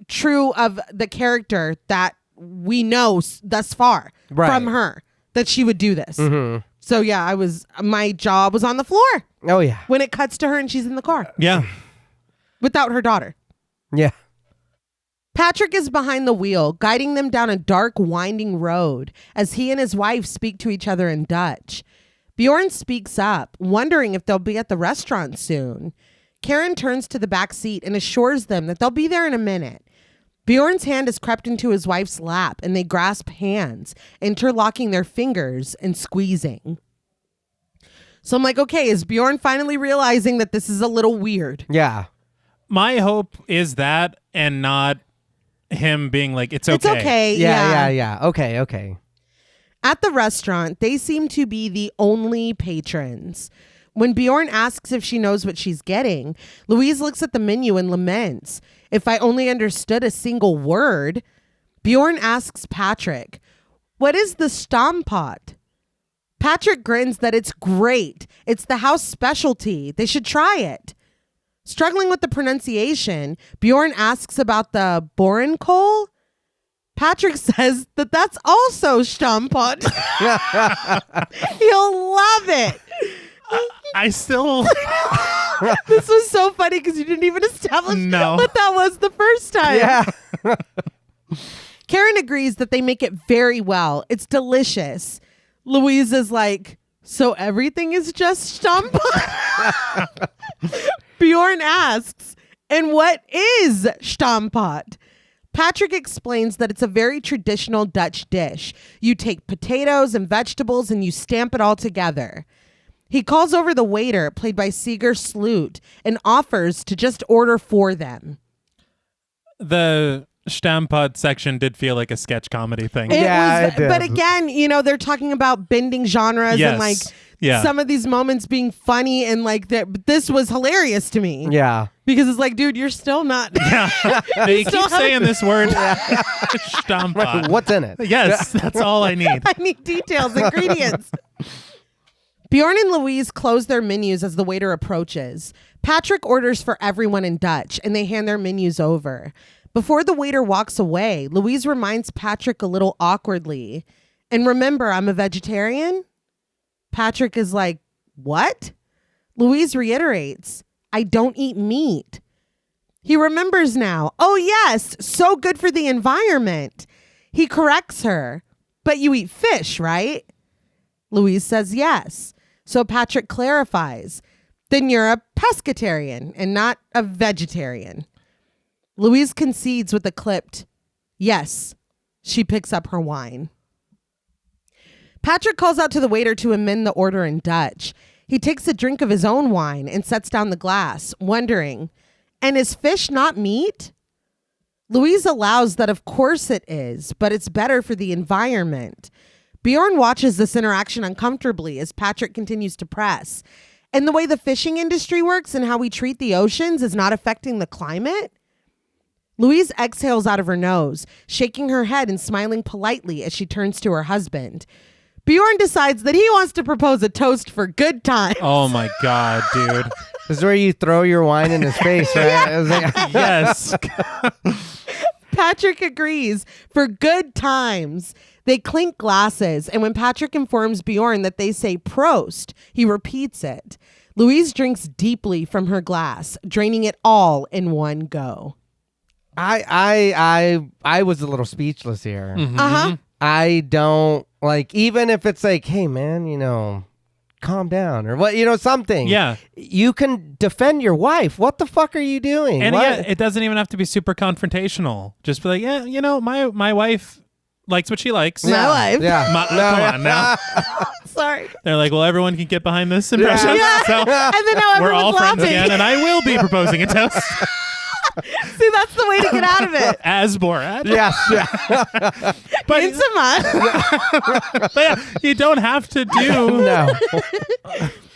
true of the character that we know thus far Right. from her. that she would do this. Mm-hmm. So yeah, my jaw was on the floor Oh, yeah. when it cuts to her and she's in the car Yeah. without her daughter. Yeah. Patrick is behind the wheel, guiding them down a dark, winding road as he and his wife speak to each other in Dutch. Bjorn speaks up, wondering if they'll be at the restaurant soon. Karen turns to the back seat and assures them that they'll be there in a minute. Bjorn's hand has crept into his wife's lap and they grasp hands, interlocking their fingers and squeezing. So I'm like, okay, is Bjorn finally realizing that this is a little weird? Yeah. My hope is that and not him being like, it's okay. It's okay. Yeah. Okay. At the restaurant, they seem to be the only patrons. When Bjorn asks if she knows what she's getting, Louise looks at the menu and laments. If I only understood a single word. Bjorn asks Patrick, what is the Stamppot? Patrick grins that it's great. It's the house specialty. They should try it. Struggling with the pronunciation, Bjorn asks about the borenkål. Patrick says that that's also Stamppot. He'll love it. I still... This was so funny because you didn't even establish what that was the first time. Yeah. Karen agrees that they make it very well. It's delicious. Louise is like, so everything is just Stamppot? Bjorn asks, and what is Stamppot? Patrick explains that it's a very traditional Dutch dish. You take potatoes and vegetables and you stamp it all together. He calls over the waiter, played by Seeger Sloot, and offers to just order for them. The Stamppot section did feel like a sketch comedy thing. It did. But again, they're talking about bending genres and like some of these moments being funny and like that. This was hilarious to me. Yeah. Because it's like, dude, you're still not. Yeah. You keep saying this word. Stamppot. What's in it? Yes, that's all I need. I need details, ingredients. Bjorn and Louise close their menus as the waiter approaches. Patrick orders for everyone in Dutch, and they hand their menus over. Before the waiter walks away, Louise reminds Patrick a little awkwardly, and remember, I'm a vegetarian? Patrick is like, what? Louise reiterates, I don't eat meat. He remembers now. Oh, yes, so good for the environment. He corrects her, but you eat fish, right? Louise says yes. So Patrick clarifies, then you're a pescatarian and not a vegetarian. Louise concedes with a clipped, yes. She picks up her wine. Patrick calls out to the waiter to amend the order in Dutch. He takes a drink of his own wine and sets down the glass, wondering, and is fish not meat? Louise allows that of course it is, but it's better for the environment. Bjorn watches this interaction uncomfortably as Patrick continues to press. And the way the fishing industry works and how we treat the oceans is not affecting the climate? Louise exhales out of her nose, shaking her head and smiling politely as she turns to her husband. Bjorn decides that he wants to propose a toast for good times. Oh my God, dude. This is where you throw your wine in his face, right? It was like, Yes. Patrick agrees for good times. They clink glasses, and when Patrick informs Bjorn that they say Prost, he repeats it. Louise drinks deeply from her glass, draining it all in one go. I was a little speechless here. Mm-hmm. Uh-huh. I don't like, even if it's like, hey man, calm down or what, something. Yeah. You can defend your wife. What the fuck are you doing? And What? yeah, it doesn't even have to be super confrontational. Just be like, yeah, my wife likes what she likes. My wife. Yeah. Come on now. Sorry. They're like, well, everyone can get behind this impression. Yeah. So And then now we're all everyone's friends laughing. again, and I will be proposing a toast See, that's the way to get out of it. as Borat. Yes. Yeah. But, Insama. but yeah, you don't have to do. No.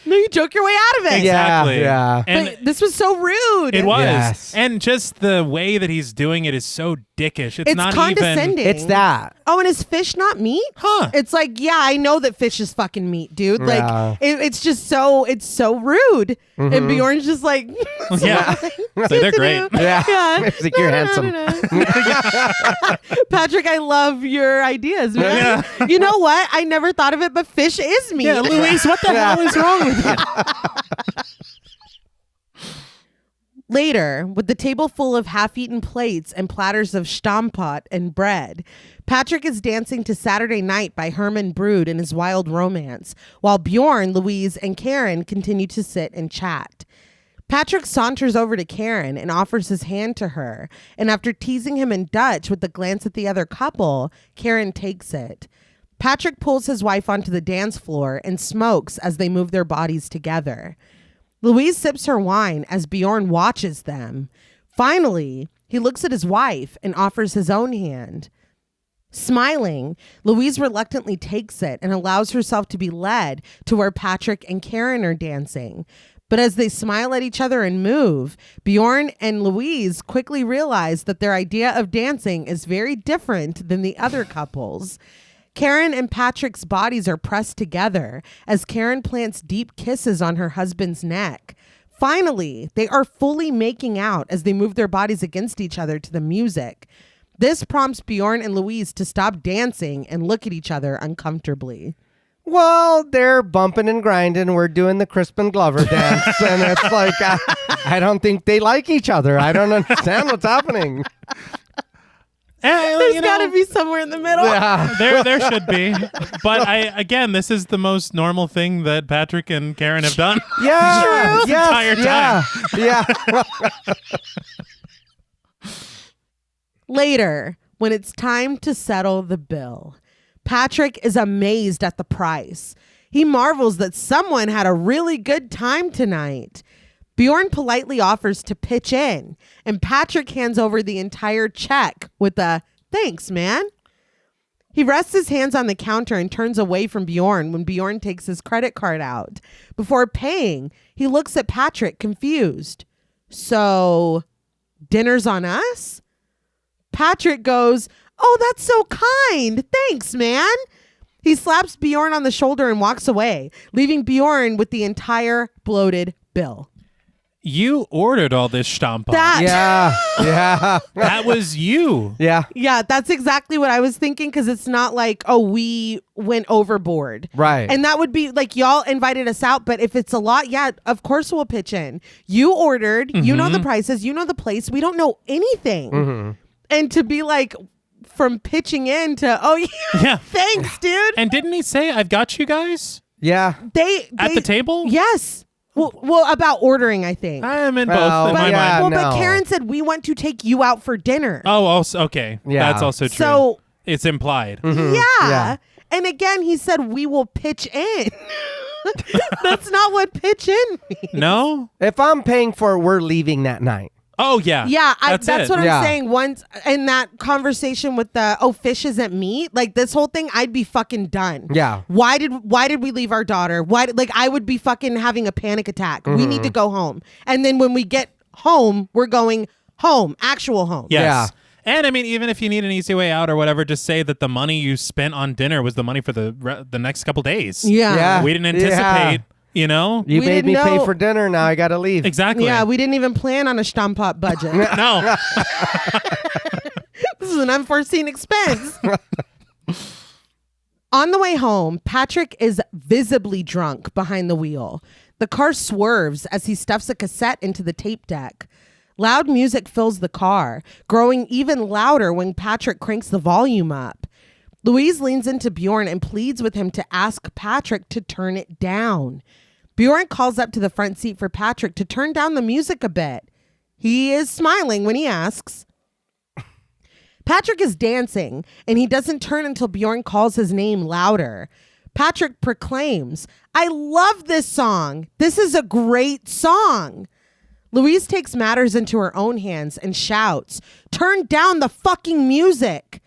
No, you joke your way out of it. Exactly. Yeah. And But this was so rude. it was. Yes. And just the way that he's doing it is so dickish. It's not condescending. even. It's that. Oh, and is fish not meat? Huh. It's like, yeah, I know that fish is fucking meat, dude. Like, Yeah. it's just so rude. And Bjorn's just like, Yeah. So they're great. Yeah. It's like, you're handsome. Patrick, I love your ideas, man. You know what? I never thought of it, but fish is meat. Yeah, Louise, what the hell is wrong with you? Later, with the table full of half-eaten plates and platters of Stammpot and bread, Patrick is dancing to Saturday Night by Herman Brood and his Wild Romance, while Bjorn, Louise, and Karen continue to sit and chat. Patrick saunters over to Karen and offers his hand to her, and after teasing him in Dutch with a glance at the other couple, Karen takes it. Patrick pulls his wife onto the dance floor and smokes as they move their bodies together. Louise sips her wine as Bjorn watches them. Finally, he looks at his wife and offers his own hand. Smiling, Louise reluctantly takes it and allows herself to be led to where Patrick and Karen are dancing. But as they smile at each other and move, Bjorn and Louise quickly realize that their idea of dancing is very different than the other couples. Karen and Patrick's bodies are pressed together as Karen plants deep kisses on her husband's neck. Finally, they are fully making out as they move their bodies against each other to the music. This prompts Bjorn and Louise to stop dancing and look at each other uncomfortably. Well, they're bumping and grinding. We're doing the Crispin Glover dance. And it's like, I don't think they like each other. I don't understand what's happening. There's got to be somewhere in the middle. Yeah. There should be. But again, this is the most normal thing that Patrick and Karen have done. Yeah. This entire time. Yeah. Later, when it's time to settle the bill, Patrick is amazed at the price. He marvels that someone had a really good time tonight. Bjorn politely offers to pitch in, and Patrick hands over the entire check with a, "Thanks, man." He rests his hands on the counter and turns away from Bjorn when Bjorn takes his credit card out. Before paying, he looks at Patrick, confused. "So, dinner's on us?" Patrick goes, "Oh, that's so kind. Thanks, man." He slaps Bjorn on the shoulder and walks away, leaving Bjorn with the entire bloated bill. You ordered all this Stammpot. Yeah. That was you. Yeah. Yeah, that's exactly what I was thinking, because it's not like, oh, we went overboard. Right. And that would be like, y'all invited us out, but if it's a lot, yeah, of course we'll pitch in. You ordered, you know the prices, you know the place, we don't know anything. Mm-hmm. And to be like, from pitching in to, oh yeah, thanks, dude. And didn't he say, "I've got you guys"? They At the table? Yes. Well, about ordering, I think. I'm in both in But my mind. but Karen said, "We want to take you out for dinner." Oh, also, okay. Yeah. That's also true. So it's implied. yeah. And again, he said, "We will pitch in." That's not what pitch in means. No? If I'm paying for it, we're leaving that night. Oh, yeah. Yeah, that's what I'm Yeah. saying. Once in that conversation with the fish isn't meat, like this whole thing, I'd be fucking done. Yeah. Why did we leave our daughter? I would be fucking having a panic attack. We need to go home. And then when we get home, we're going home, actual home. Yes. Yeah. And I mean, even if you need an easy way out or whatever, just say that the money you spent on dinner was the money for the next couple days. Yeah. We didn't anticipate, you know? You We made me didn't pay know. for dinner. Now I got to leave. Exactly. Yeah, we didn't even plan on a Stammpot budget. No. This is an unforeseen expense. On the way home, Patrick is visibly drunk behind the wheel. The car swerves as he stuffs a cassette into the tape deck. Loud music fills the car, growing even louder when Patrick cranks the volume up. Louise leans into Bjorn and pleads with him to ask Patrick to turn it down. Bjorn calls up to the front seat for Patrick to turn down the music a bit. He is smiling when he asks. Patrick is dancing, and he doesn't turn until Bjorn calls his name louder. Patrick proclaims, "I love this song. This is a great song." Louise takes matters into her own hands and shouts, "Turn down the fucking music."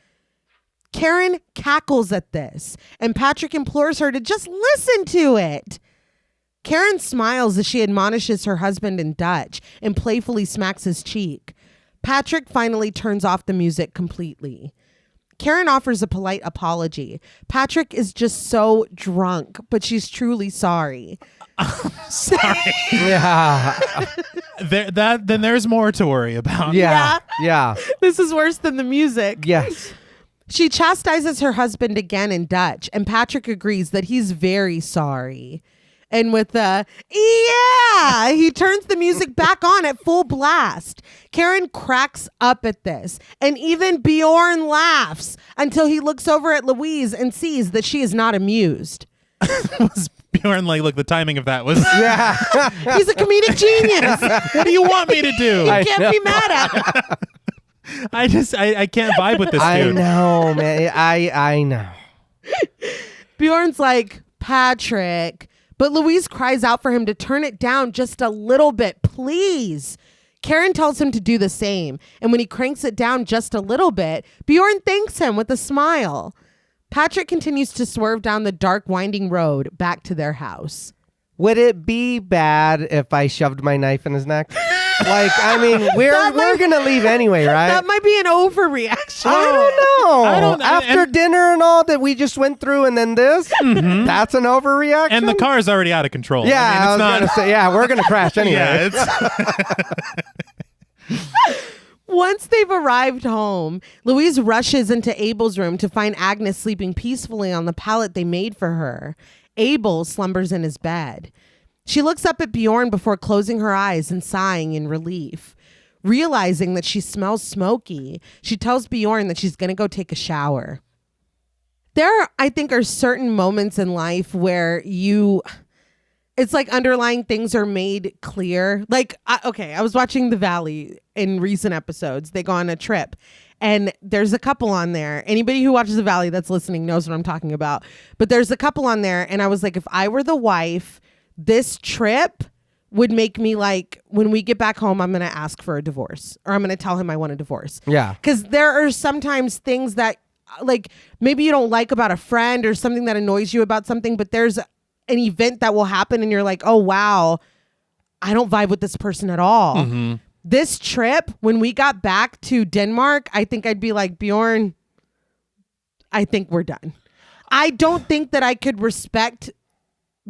Karen cackles at this, and Patrick implores her to just listen to it. Karen smiles as she admonishes her husband in Dutch and playfully smacks his cheek. Patrick finally turns off the music completely. Karen offers a polite apology. Patrick is just so drunk, but she's truly sorry. Sorry. Yeah. Then there's more to worry about. Yeah. This is worse than the music. Yes. She chastises her husband again in Dutch, and Patrick agrees that he's very sorry. And with the, he turns the music back on at full blast. Karen cracks up at this, and even Bjorn laughs until he looks over at Louise and sees that she is not amused. Was Bjorn like, look, the timing of that was... Yeah. He's a comedic genius. What do you want me to do? You can't be mad at him. I can't vibe with this I dude. know, man. I know. Bjorn's like, Patrick... But Louise cries out for him to turn it down just a little bit, please. Karen tells him to do the same. And when he cranks it down just a little bit, Bjorn thanks him with a smile. Patrick continues to swerve down the dark, winding road back to their house. Would it be bad if I shoved my knife in his neck? Like, I mean, we're going to leave anyway, right? That might be an overreaction. I don't know. After and dinner and all that we just went through and then this, that's an overreaction? And the car's already out of control. Yeah, I was going to say, we're going to crash anyway. Yeah, Once they've arrived home, Louise rushes into Abel's room to find Agnes sleeping peacefully on the pallet they made for her. Abel slumbers in his bed. She looks up at Bjorn before closing her eyes and sighing in relief. Realizing that she smells smoky, she tells Bjorn that she's going to go take a shower. There, I think, are certain moments in life where it's like underlying things are made clear. Like, I was watching The Valley in recent episodes. They go on a trip. And there's a couple on there. Anybody who watches The Valley that's listening knows what I'm talking about. But there's a couple on there. And I was like, if I were the wife, this trip would make me like, when we get back home, I'm going to ask for a divorce. Or I'm going to tell him I want a divorce. Yeah. Because there are sometimes things that, like, maybe you don't like about a friend or something that annoys you about something. But there's an event that will happen and you're like, oh, wow, I don't vibe with this person at all. Mm-hmm. This trip, when we got back to Denmark, I think I'd be like, Bjorn, I think we're done. I don't think that I could respect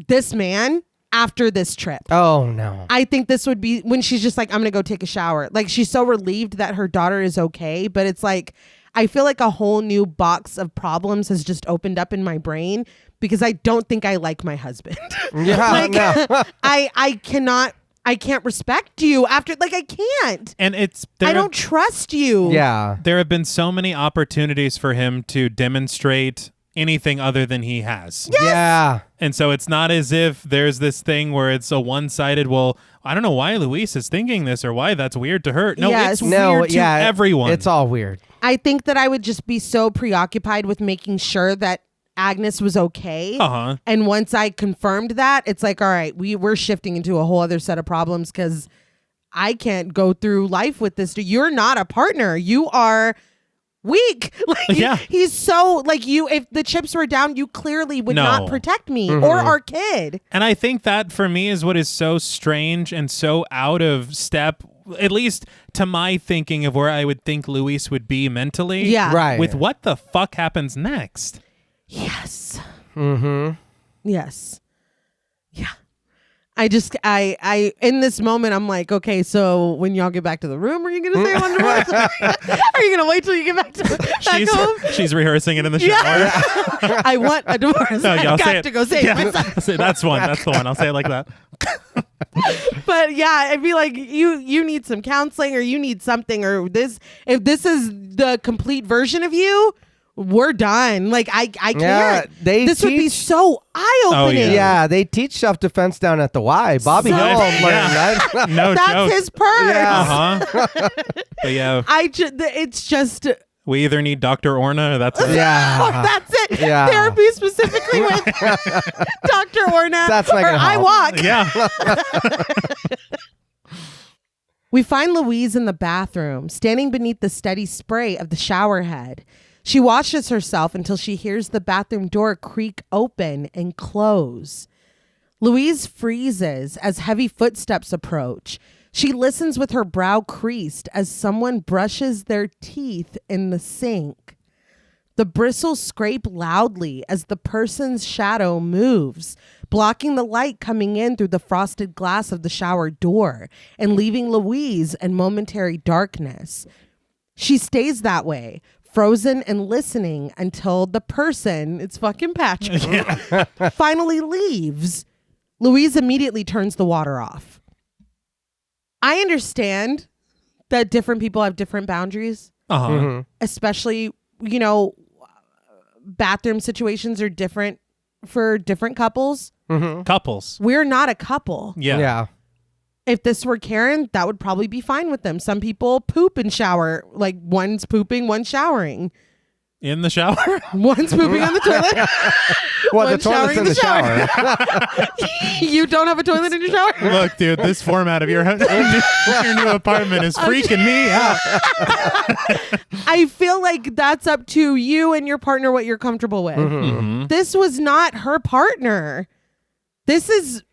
this man after this trip. Oh, no. I think this would be when she's just like, I'm going to go take a shower. Like, she's so relieved that her daughter is okay. But it's like, I feel like a whole new box of problems has just opened up in my brain because I don't think I like my husband. Yeah, like, no. I can't respect you after, like, I can't. And I don't trust you. Yeah. There have been so many opportunities for him to demonstrate anything other than he has. Yes! Yeah. And so it's not as if there's this thing where it's a one-sided, well, I don't know why Louise is thinking this or why that's weird to her. No, Yes. it's weird to everyone. It's all weird. I think that I would just be so preoccupied with making sure that Agnes was okay. Uh-huh. And once I confirmed that, it's like, all right, we're shifting into a whole other set of problems because I can't go through life with this. You're not a partner. You are weak. Like, yeah. He's so like you. If the chips were down, you clearly would not protect me or our kid. And I think that for me is what is so strange and so out of step, at least to my thinking of where I would think Louise would be mentally. Yeah. Right. With what the fuck happens next. Yes. Mm-hmm. Yes. Yeah. I in this moment, I'm like, okay, so when y'all get back to the room, are you going to say I want divorce? Are you going to wait till you get back home? She's rehearsing it in the shower. Yeah. I want a divorce. No, I y'all got say to it. go say it. That's one. That's the one. I'll say it like that. But yeah, I'd be like, you need some counseling or you need something or this. If this is the complete version of you, we're done. Like, I can't. Yeah, this would be so eye-opening. Oh, Yeah, they teach self-defense down at the Y. Bobby So- Hill learned Yeah. that. No That's joke. his purse. Yeah. Uh-huh. But yeah, It's just... we either need Dr. Orna or that's it. Oh, Yeah. that's it. Yeah. Therapy specifically with Dr. Orna. That's not or gonna I help. walk. Yeah. We find Louise in the bathroom, standing beneath the steady spray of the shower head. She washes herself until she hears the bathroom door creak open and close. Louise freezes as heavy footsteps approach. She listens with her brow creased as someone brushes their teeth in the sink. The bristles scrape loudly as the person's shadow moves, blocking the light coming in through the frosted glass of the shower door and leaving Louise in momentary darkness. She stays that way, frozen and listening until the person, it's fucking Patrick, finally leaves. Louise immediately turns the water off. I understand that different people have different boundaries, especially, you know, bathroom situations are different for different couples. Couples. We're not a couple. Yeah. If this were Karen, that would probably be fine with them. Some people poop and shower. Like, one's pooping, one's showering. In the shower? One's pooping on the toilet. Well, the one's toilet's showering in the shower. You don't have a toilet in your shower? Look, dude, this format of your new apartment is freaking me out. I feel like that's up to you and your partner what you're comfortable with. This was not her partner. This is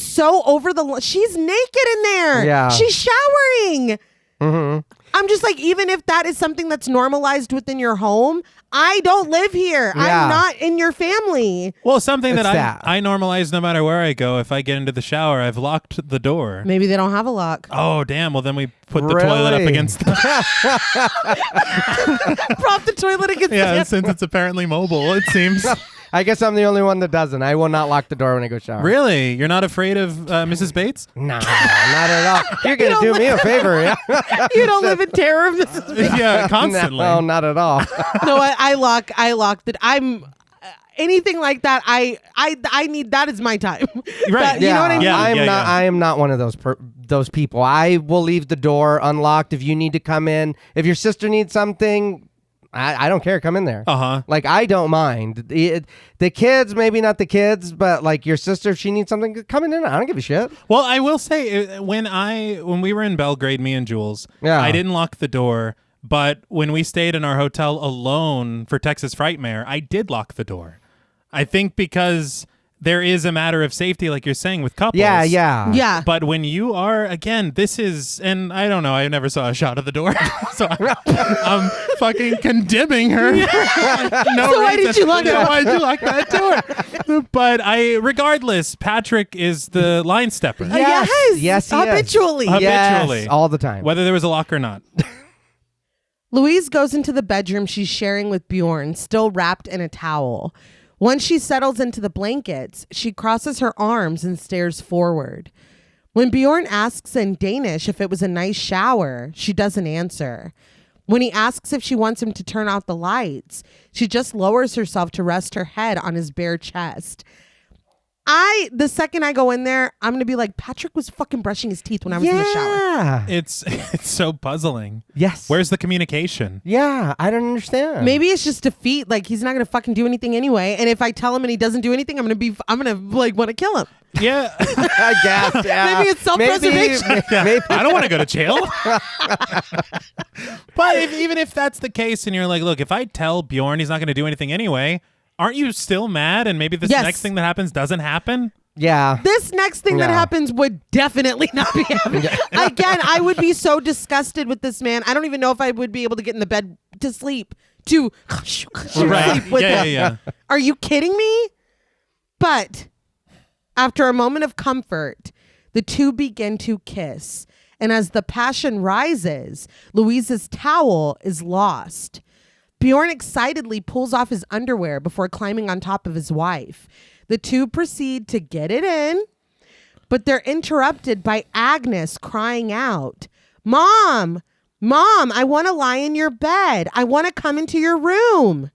so over the she's naked in there. Yeah. She's showering. I'm just like, even if that is something that's normalized within your home, I don't live here. Yeah. I'm not in your family. Well, something It's that that. I normalize no matter where I go. If I get into the shower, I've locked the door. Maybe they don't have a lock. Oh, damn. Well, then we put the toilet up Really? against the... Prop the toilet against Yeah, the since it's apparently mobile, it seems. I guess I'm the only one that doesn't. I will not lock the door when I go shower. Really? You're not afraid of Mrs. Bates? No, not at all. You're going to don't do me a favor, yeah? You don't live in terror of this. Yeah, constantly. No, not at all. No, I lock it. I'm anything like that. I need that is my time. Right. You know what I mean? Yeah. I am not one of those people. I will leave the door unlocked if you need to come in. If your sister needs something, I don't care. Come in there. Like, I don't mind. The kids, maybe not the kids, but like your sister, if she needs something, come in. I don't give a shit. Well, I will say, when we were in Belgrade, me and Jules, I didn't lock the door. But when we stayed in our hotel alone for Texas Frightmare, I did lock the door. I think because there is a matter of safety, like you're saying, with couples. Yeah. But when you are, again, this is, and I don't know, I never saw a shot of the door, so I'm fucking condemning her. No So why did you lock it? Why did you lock that door? But regardless, Patrick is the line stepper. Yes, he is. habitually. Yes, all the time. Whether there was a lock or not. Louise goes into the bedroom she's sharing with Bjorn, still wrapped in a towel. Once she settles into the blankets, she crosses her arms and stares forward. When Bjorn asks in Danish if it was a nice shower, she doesn't answer. When he asks if she wants him to turn off the lights, she just lowers herself to rest her head on his bare chest. The second I go in there, I'm going to be like, Patrick was fucking brushing his teeth when I was in the shower. It's so puzzling. Yes. Where's the communication? Yeah, I don't understand. Maybe it's just defeat. Like, he's not going to fucking do anything anyway. And if I tell him and he doesn't do anything, I'm going to like want to kill him. Yeah. I guess. Yeah. Maybe it's self-preservation. Maybe. I don't want to go to jail. But even if that's the case and you're like, look, if I tell Bjorn he's not going to do anything anyway, aren't you still mad? And maybe this next thing that happens doesn't happen? Yeah. This next thing that happens would definitely not be happening. Again, I would be so disgusted with this man. I don't even know if I would be able to get in the bed to sleep. Sleep with him. Yeah. Are you kidding me? But after a moment of comfort, the two begin to kiss. And as the passion rises, Louise's towel is lost. Bjorn excitedly pulls off his underwear before climbing on top of his wife. The two proceed to get it in, but they're interrupted by Agnes crying out, Mom, I want to lie in your bed. I want to come into your room.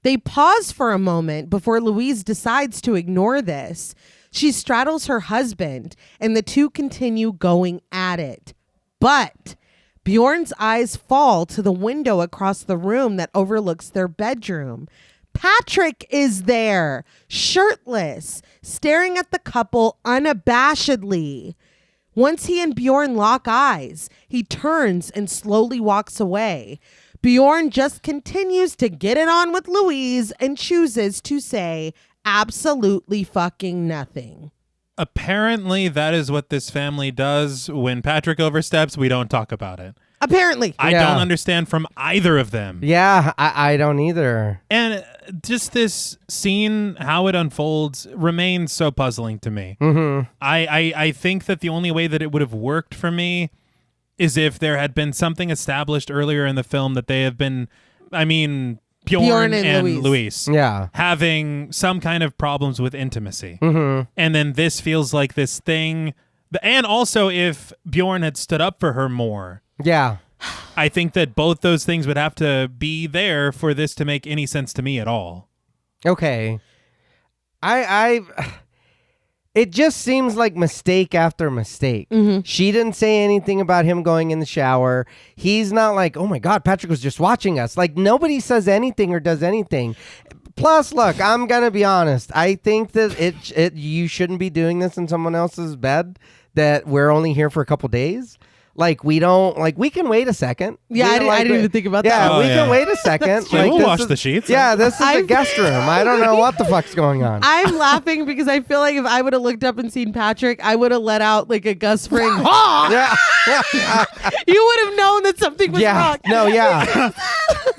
They pause for a moment before Louise decides to ignore this. She straddles her husband, and the two continue going at it. But Bjorn's eyes fall to the window across the room that overlooks their bedroom. Patrick is there, shirtless, staring at the couple unabashedly. Once he and Bjorn lock eyes, he turns and slowly walks away. Bjorn just continues to get it on with Louise and chooses to say absolutely fucking nothing. Apparently, that is what this family does. When Patrick oversteps, we don't talk about it. Apparently. I don't understand from either of them. Yeah, I don't either. And just this scene, how it unfolds, remains so puzzling to me. Mm-hmm. I think that the only way that it would have worked for me is if there had been something established earlier in the film that they have been, Bjorn and Louise having some kind of problems with intimacy. Mm-hmm. And then this feels like this thing. And also if Bjorn had stood up for her more. Yeah. I think that both those things would have to be there for this to make any sense to me at all. Okay. It just seems like mistake after mistake. Mm-hmm. She didn't say anything about him going in the shower. He's not like, oh my God, Patrick was just watching us. Like, nobody says anything or does anything. Plus, look, I'm going to be honest. I think that you shouldn't be doing this in someone else's bed, that we're only here for a couple days. Like, we can wait a second. Yeah, I didn't even think about that. Yeah, we can wait a second. Like, we'll wash the sheets. Yeah, this is the guest room. I don't know what the fuck's going on. I'm laughing because I feel like if I would have looked up and seen Patrick, I would have let out like a Gus Fring. Yeah. You would have known that something was wrong. No, yeah.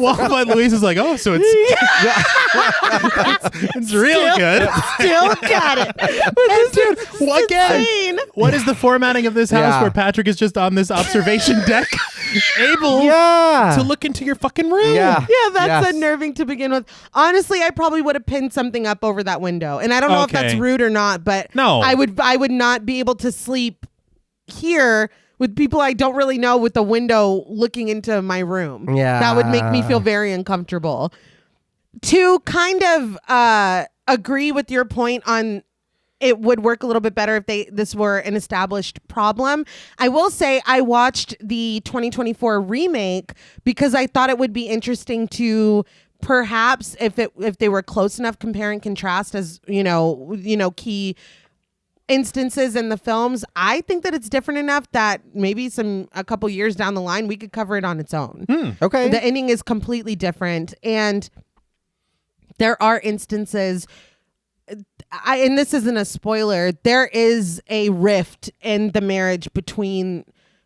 Well, but Louise is like, oh, so it's it's real good. Still got it. But dude, what is the formatting of this house where Patrick is just on this observation deck, able to look into your fucking room? Yeah, that's unnerving to begin with. Honestly, I probably would have pinned something up over that window, and I don't know if that's rude or not, but no, I would not be able to sleep here with people I don't really know with the window looking into my room. Yeah, that would make me feel very uncomfortable. To kind of agree with your point on, it would work a little bit better if this were an established problem. I will say I watched the 2024 remake because I thought it would be interesting to perhaps if they were close enough, compare and contrast as key instances in the films. I think that it's different enough that maybe a couple years down the line we could cover it on its own. Okay, the ending is completely different, and there are instances. And this isn't a spoiler, there is a rift in the marriage between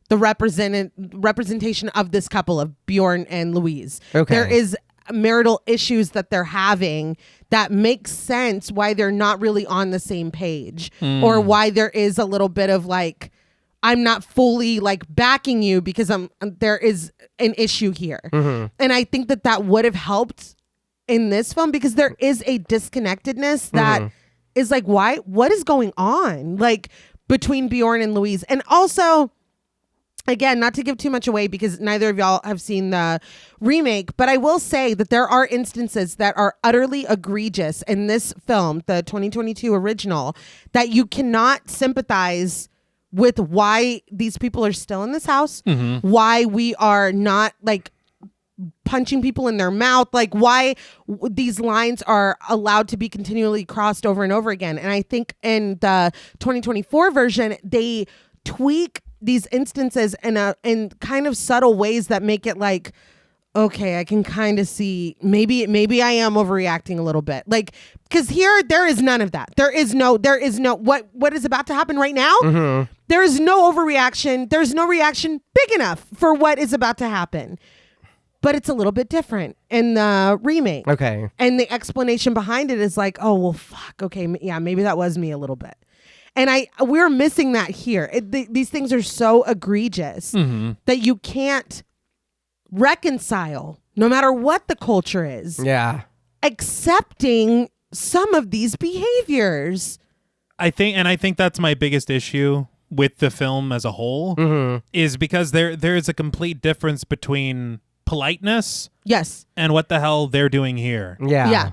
the representation of this couple of Bjorn and Louise. Okay. There is marital issues that they're having that makes sense why they're not really on the same page, or why there is a little bit of like, I'm not fully like backing you because there is an issue here. Mm-hmm. And I think that would have helped in this film because there is a disconnectedness that is like, what is going on like between Bjorn and Louise? And also, again, not to give too much away because neither of y'all have seen the remake, but I will say that there are instances that are utterly egregious in this film, the 2022 original, that you cannot sympathize with why these people are still in this house, why we are not like punching people in their mouth, like why these lines are allowed to be continually crossed over and over again. And I think in the 2024 version, they tweak these instances in kind of subtle ways that make it like, okay, I can kind of see maybe I am overreacting a little bit. Like, because here there is none of that. There is no what is about to happen right now. Mm-hmm. There is no overreaction. There's no reaction big enough for what is about to happen. But it's a little bit different in the remake. Okay. And the explanation behind it is like, oh, well, fuck. Okay. Yeah, maybe that was me a little bit. And we're missing that here. These things are so egregious that you can't reconcile, no matter what the culture is. Yeah. Accepting some of these behaviors. I think that's my biggest issue with the film as a whole, is because there is a complete difference between politeness and what the hell they're doing here. Yeah.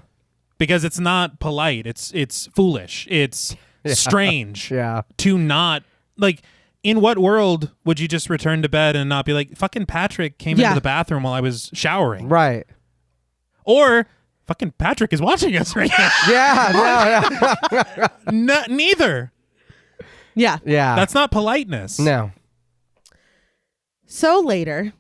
Because it's not polite. It's foolish. It's strange to not, like, in what world would you just return to bed and not be like, fucking Patrick came into the bathroom while I was showering? Right. Or fucking Patrick is watching us right now. Neither. Yeah. That's not politeness. No. So later,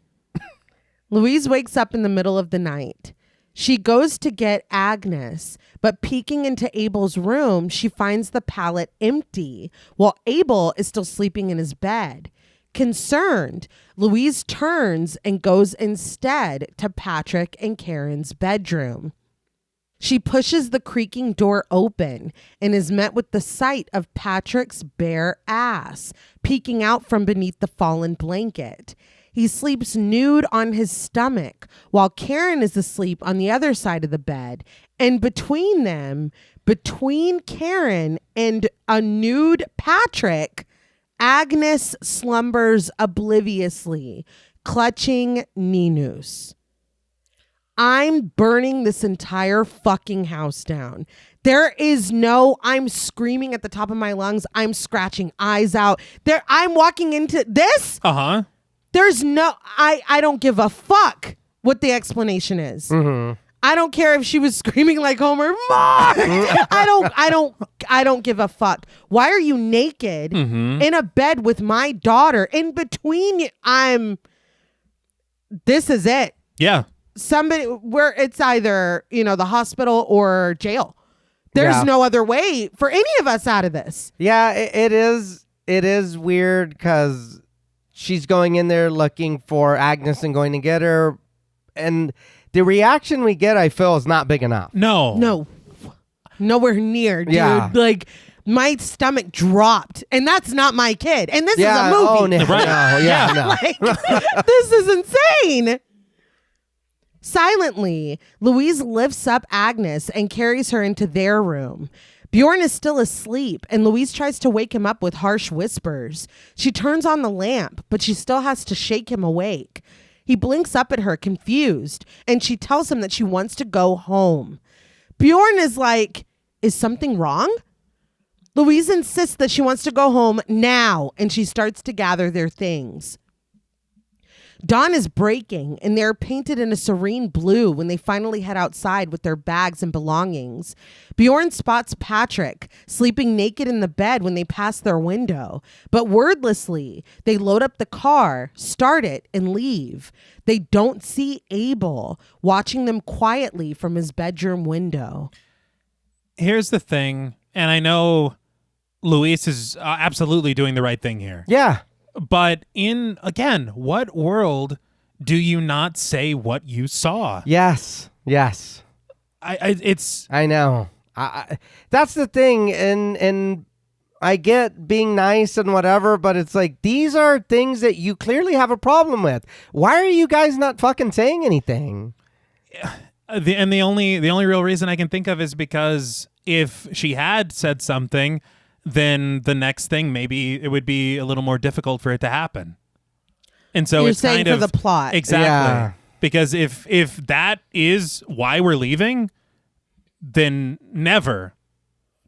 Louise wakes up in the middle of the night. She goes to get Agnes, but peeking into Abel's room, she finds the pallet empty while Abel is still sleeping in his bed. Concerned, Louise turns and goes instead to Patrick and Karen's bedroom. She pushes the creaking door open and is met with the sight of Patrick's bare ass peeking out from beneath the fallen blanket. He sleeps nude on his stomach while Karen is asleep on the other side of the bed. And between them, between Karen and a nude Patrick, Agnes slumbers obliviously, clutching Ninus. I'm burning this entire fucking house down. There is no, I'm screaming at the top of my lungs. I'm scratching eyes out. I'm walking into this. Uh-huh. There's no, I don't give a fuck what the explanation is. Mm-hmm. I don't care if she was screaming like Homer. Mark! I don't give a fuck. Why are you naked in a bed with my daughter? In between you, this is it. Yeah. Somebody where it's either, the hospital or jail. There's no other way for any of us out of this. Yeah, it is weird because she's going in there looking for Agnes and going to get her. And the reaction we get, I feel, is not big enough. No. Nowhere near, dude. Yeah. Like, my stomach dropped. And that's not my kid. And this is a movie. Oh, no. Right. No, yeah, no. Like, this is insane. Silently, Louise lifts up Agnes and carries her into their room. Bjorn is still asleep, and Louise tries to wake him up with harsh whispers. She turns on the lamp, but she still has to shake him awake. He blinks up at her, confused, and she tells him that she wants to go home. Bjorn is like, is something wrong? Louise insists that she wants to go home now, and she starts to gather their things. Dawn is breaking, and they're painted in a serene blue when they finally head outside with their bags and belongings. Bjorn spots Patrick sleeping naked in the bed when they pass their window, but wordlessly, they load up the car, start it, and leave. They don't see Abel watching them quietly from his bedroom window. Here's the thing, and I know Luis is absolutely doing the right thing here. Yeah. But again, what world do you not say what you saw? Yes. I know. That's the thing, and I get being nice and whatever, but it's like, these are things that you clearly have a problem with. Why are you guys not fucking saying anything? The only real reason I can think of is because if she had said something, then the next thing, maybe it would be a little more difficult for it to happen. And so You're it's saying kind for of the plot. Exactly. Yeah. Because if that is why we're leaving, then never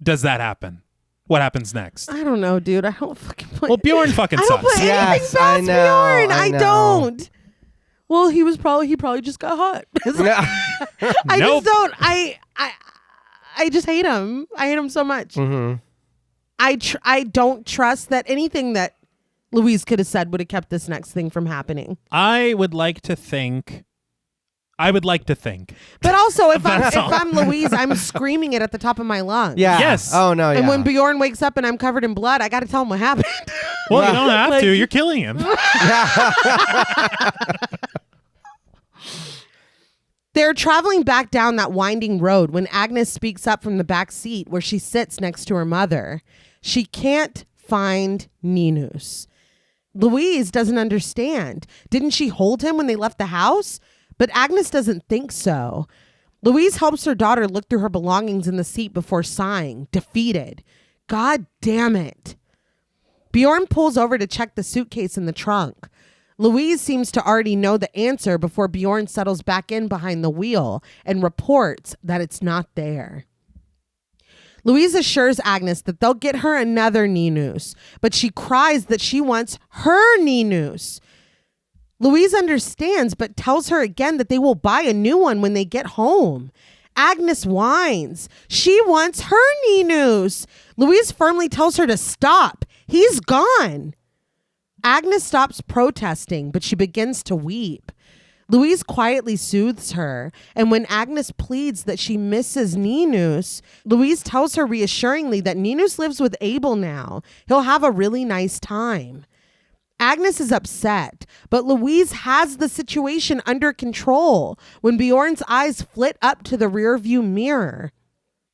does that happen. What happens next? I don't know, dude. I don't fucking play. Well, Bjorn fucking I don't sucks. play Yes, anything I past know, Bjorn. I I know. don't. Well, he probably just got hot. I Nope. just don't. I just hate him. I hate him so much. Mm-hmm. I don't trust that anything that Louise could have said would have kept this next thing from happening. I would like to think. But also, if I'm Louise, I'm screaming it at the top of my lungs. Yeah. Yes. Oh, no, yeah. And when Bjorn wakes up and I'm covered in blood, I got to tell him what happened. Well, you don't have Like- to. You're killing him. They're traveling back down that winding road when Agnes speaks up from the back seat where she sits next to her mother. She can't find Ninus. Louise doesn't understand. Didn't she hold him when they left the house? But Agnes doesn't think so. Louise helps her daughter look through her belongings in the seat before sighing, defeated. God damn it. Bjorn pulls over to check the suitcase in the trunk. Louise seems to already know the answer before Bjorn settles back in behind the wheel and reports that it's not there. Louise assures Agnes that they'll get her another Ninus, but she cries that she wants her Ninus. Louise understands, but tells her again that they will buy a new one when they get home. Agnes whines. She wants her Ninus. Louise firmly tells her to stop. He's gone. Agnes stops protesting, but she begins to weep. Louise quietly soothes her, and when Agnes pleads that she misses Ninus, Louise tells her reassuringly that Ninus lives with Abel now. He'll have a really nice time. Agnes is upset, but Louise has the situation under control when Bjorn's eyes flit up to the rearview mirror.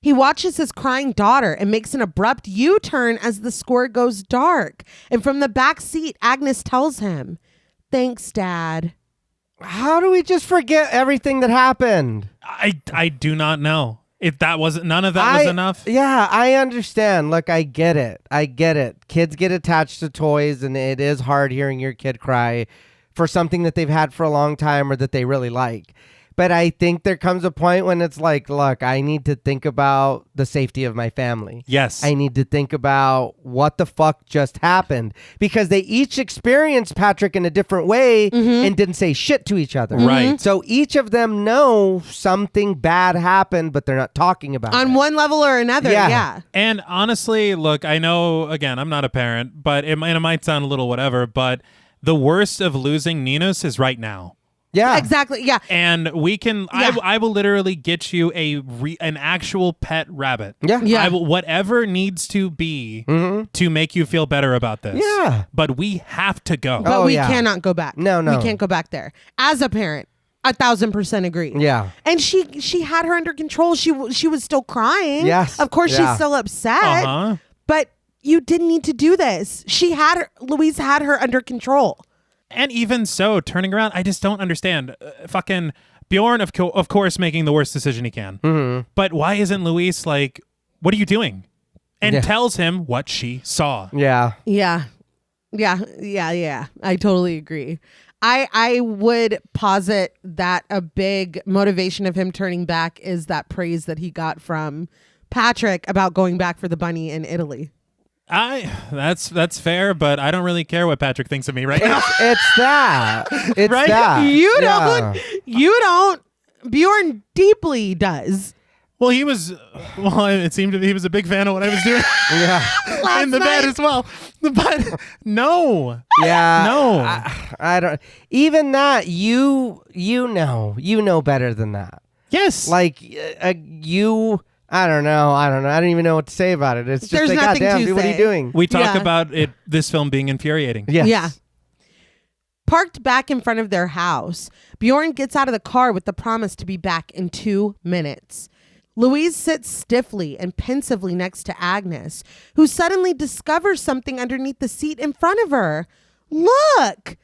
He watches his crying daughter and makes an abrupt U-turn as the score goes dark. And from the back seat, Agnes tells him, "Thanks, Dad." How do we just forget everything that happened? I do not know. If that wasn't, none of that was enough. Yeah, I understand. Look, I get it. Kids get attached to toys, and it is hard hearing your kid cry for something that they've had for a long time or that they really like. But I think there comes a point when it's like, look, I need to think about the safety of my family. Yes. I need to think about what the fuck just happened, because they each experienced Patrick in a different way and didn't say shit to each other. Right. So each of them know something bad happened, but they're not talking about it. On one level or another, yeah. And honestly, look, I know, again, I'm not a parent, but it might sound a little whatever, but the worst of losing Ninos is right now. Yeah. Exactly, yeah. And we can, I will literally get you an actual pet rabbit. Yeah. Yeah. I will, whatever needs to be to make you feel better about this. Yeah. But we have to go. But Oh, we yeah. cannot go back. No. We can't go back there. As a parent, 1,000% agree. Yeah. And she had her under control. She was still crying. Yes. Of course, Yeah. she's still upset. Uh-huh. But you didn't need to do this. Louise had her under control. And even so, turning around, I just don't understand. Fucking Bjorn, of course, making the worst decision he can. But why isn't Louise like, what are you doing? And tells him what she saw. Yeah. Yeah. I totally agree. I would posit that a big motivation of him turning back is that praise that he got from Patrick about going back for the bunny in Italy. That's fair, but I don't really care what Patrick thinks of me right now. It's that. It's Right? that. You Yeah. don't. Bjorn deeply does. Well, it seemed he was a big fan of what I was doing Yeah. in the bed as well. But no. Yeah. No. I don't. Even that, you know better than that. Yes. Like you. I don't know. I don't even know what to say about it. It's just There's like, nothing goddamn, to dude, what are you say. doing? we talk Yeah. about this film being infuriating. Yes. Yeah. Parked back in front of their house, Bjorn gets out of the car with the promise to be back in 2 minutes. Louise sits stiffly and pensively next to Agnes, who suddenly discovers something underneath the seat in front of her. Look!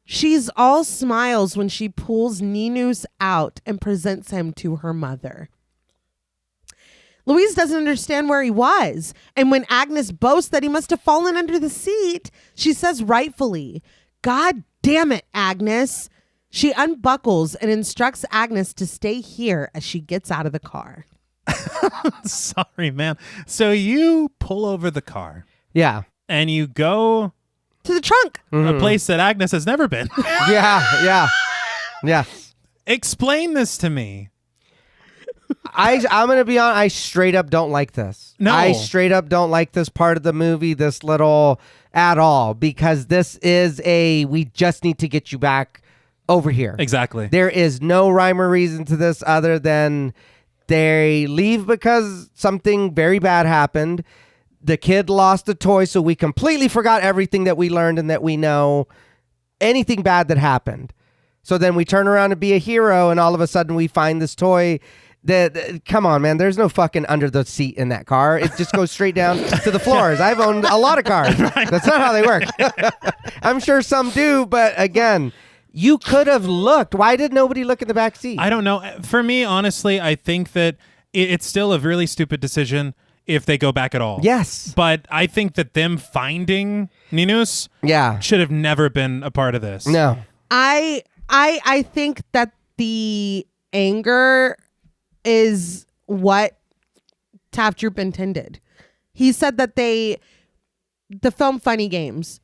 She's all smiles when she pulls Ninus out and presents him to her mother. Louise doesn't understand where he was, and when Agnes boasts that he must have fallen under the seat, she says rightfully, "God damn it, Agnes." She unbuckles and instructs Agnes to stay here as she gets out of the car. Sorry, man. So you pull over the car Yeah. and you go To the trunk. a place that Agnes has never been. Yeah. Explain this to me. I'm gonna be honest. I straight up don't like this. No. I straight up don't like this part of the movie. This little at all, because this is we just need to get you back over here. Exactly. There is no rhyme or reason to this other than they leave because something very bad happened. The kid lost a toy, so we completely forgot everything that we learned and that we know, anything bad that happened. So then we turn around to be a hero, and all of a sudden we find this toy. Come on, man. There's no fucking under the seat in that car. It just goes straight down to the floors. I've owned a lot of cars. That's not how they work. I'm sure some do, but again, you could have looked. Why did nobody look in the back seat? I don't know. For me, honestly, I think that it's still a really stupid decision if they go back at all. Yes. But I think that them finding Ninus Yeah. should have never been a part of this. No. I think that the anger is what Tafdrup intended. He said that the film Funny Games,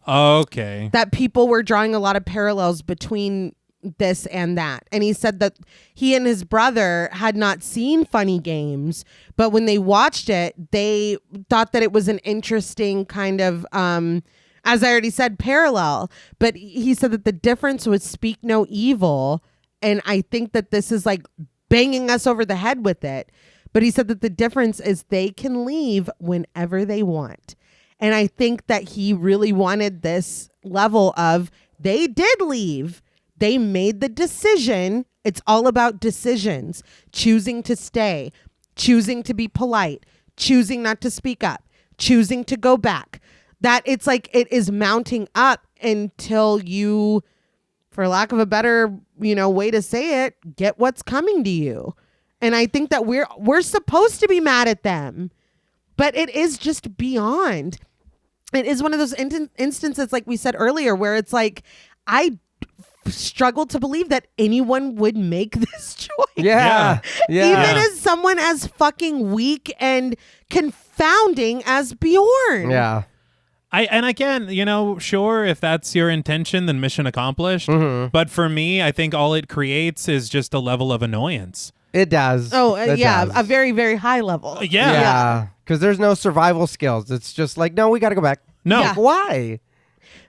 Okay. that people were drawing a lot of parallels between this and that. And he said that he and his brother had not seen Funny Games, but when they watched it, they thought that it was an interesting kind of, as I already said, parallel. But he said that the difference was Speak No Evil. And I think that this is like banging us over the head with it. But he said that the difference is they can leave whenever they want. And I think that he really wanted this level of, they did leave. They made the decision. It's all about decisions, choosing to stay, choosing to be polite, choosing not to speak up, choosing to go back. That it's like it is mounting up until you, for lack of a better, way to say it, get what's coming to you. And I think that we're supposed to be mad at them, but it is just beyond. It is one of those instances, like we said earlier, where it's like, I struggle to believe that anyone would make this choice. Yeah. Even as someone as fucking weak and confounding as Bjorn. Yeah. And again, sure, if that's your intention, then mission accomplished. Mm-hmm. But for me, I think all it creates is just a level of annoyance. It does. Oh, It yeah. does. A very, very high level. Yeah. Because there's no survival skills. It's just like, no, we got to go back. No. Yeah. Why?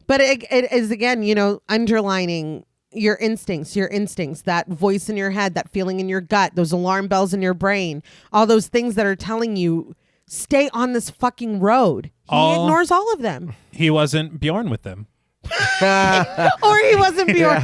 But it is, again, underlining your instincts, that voice in your head, that feeling in your gut, those alarm bells in your brain, all those things that are telling you, stay on this fucking road. He ignores all of them. He wasn't Bjorn with them. Or he wasn't Bjorn.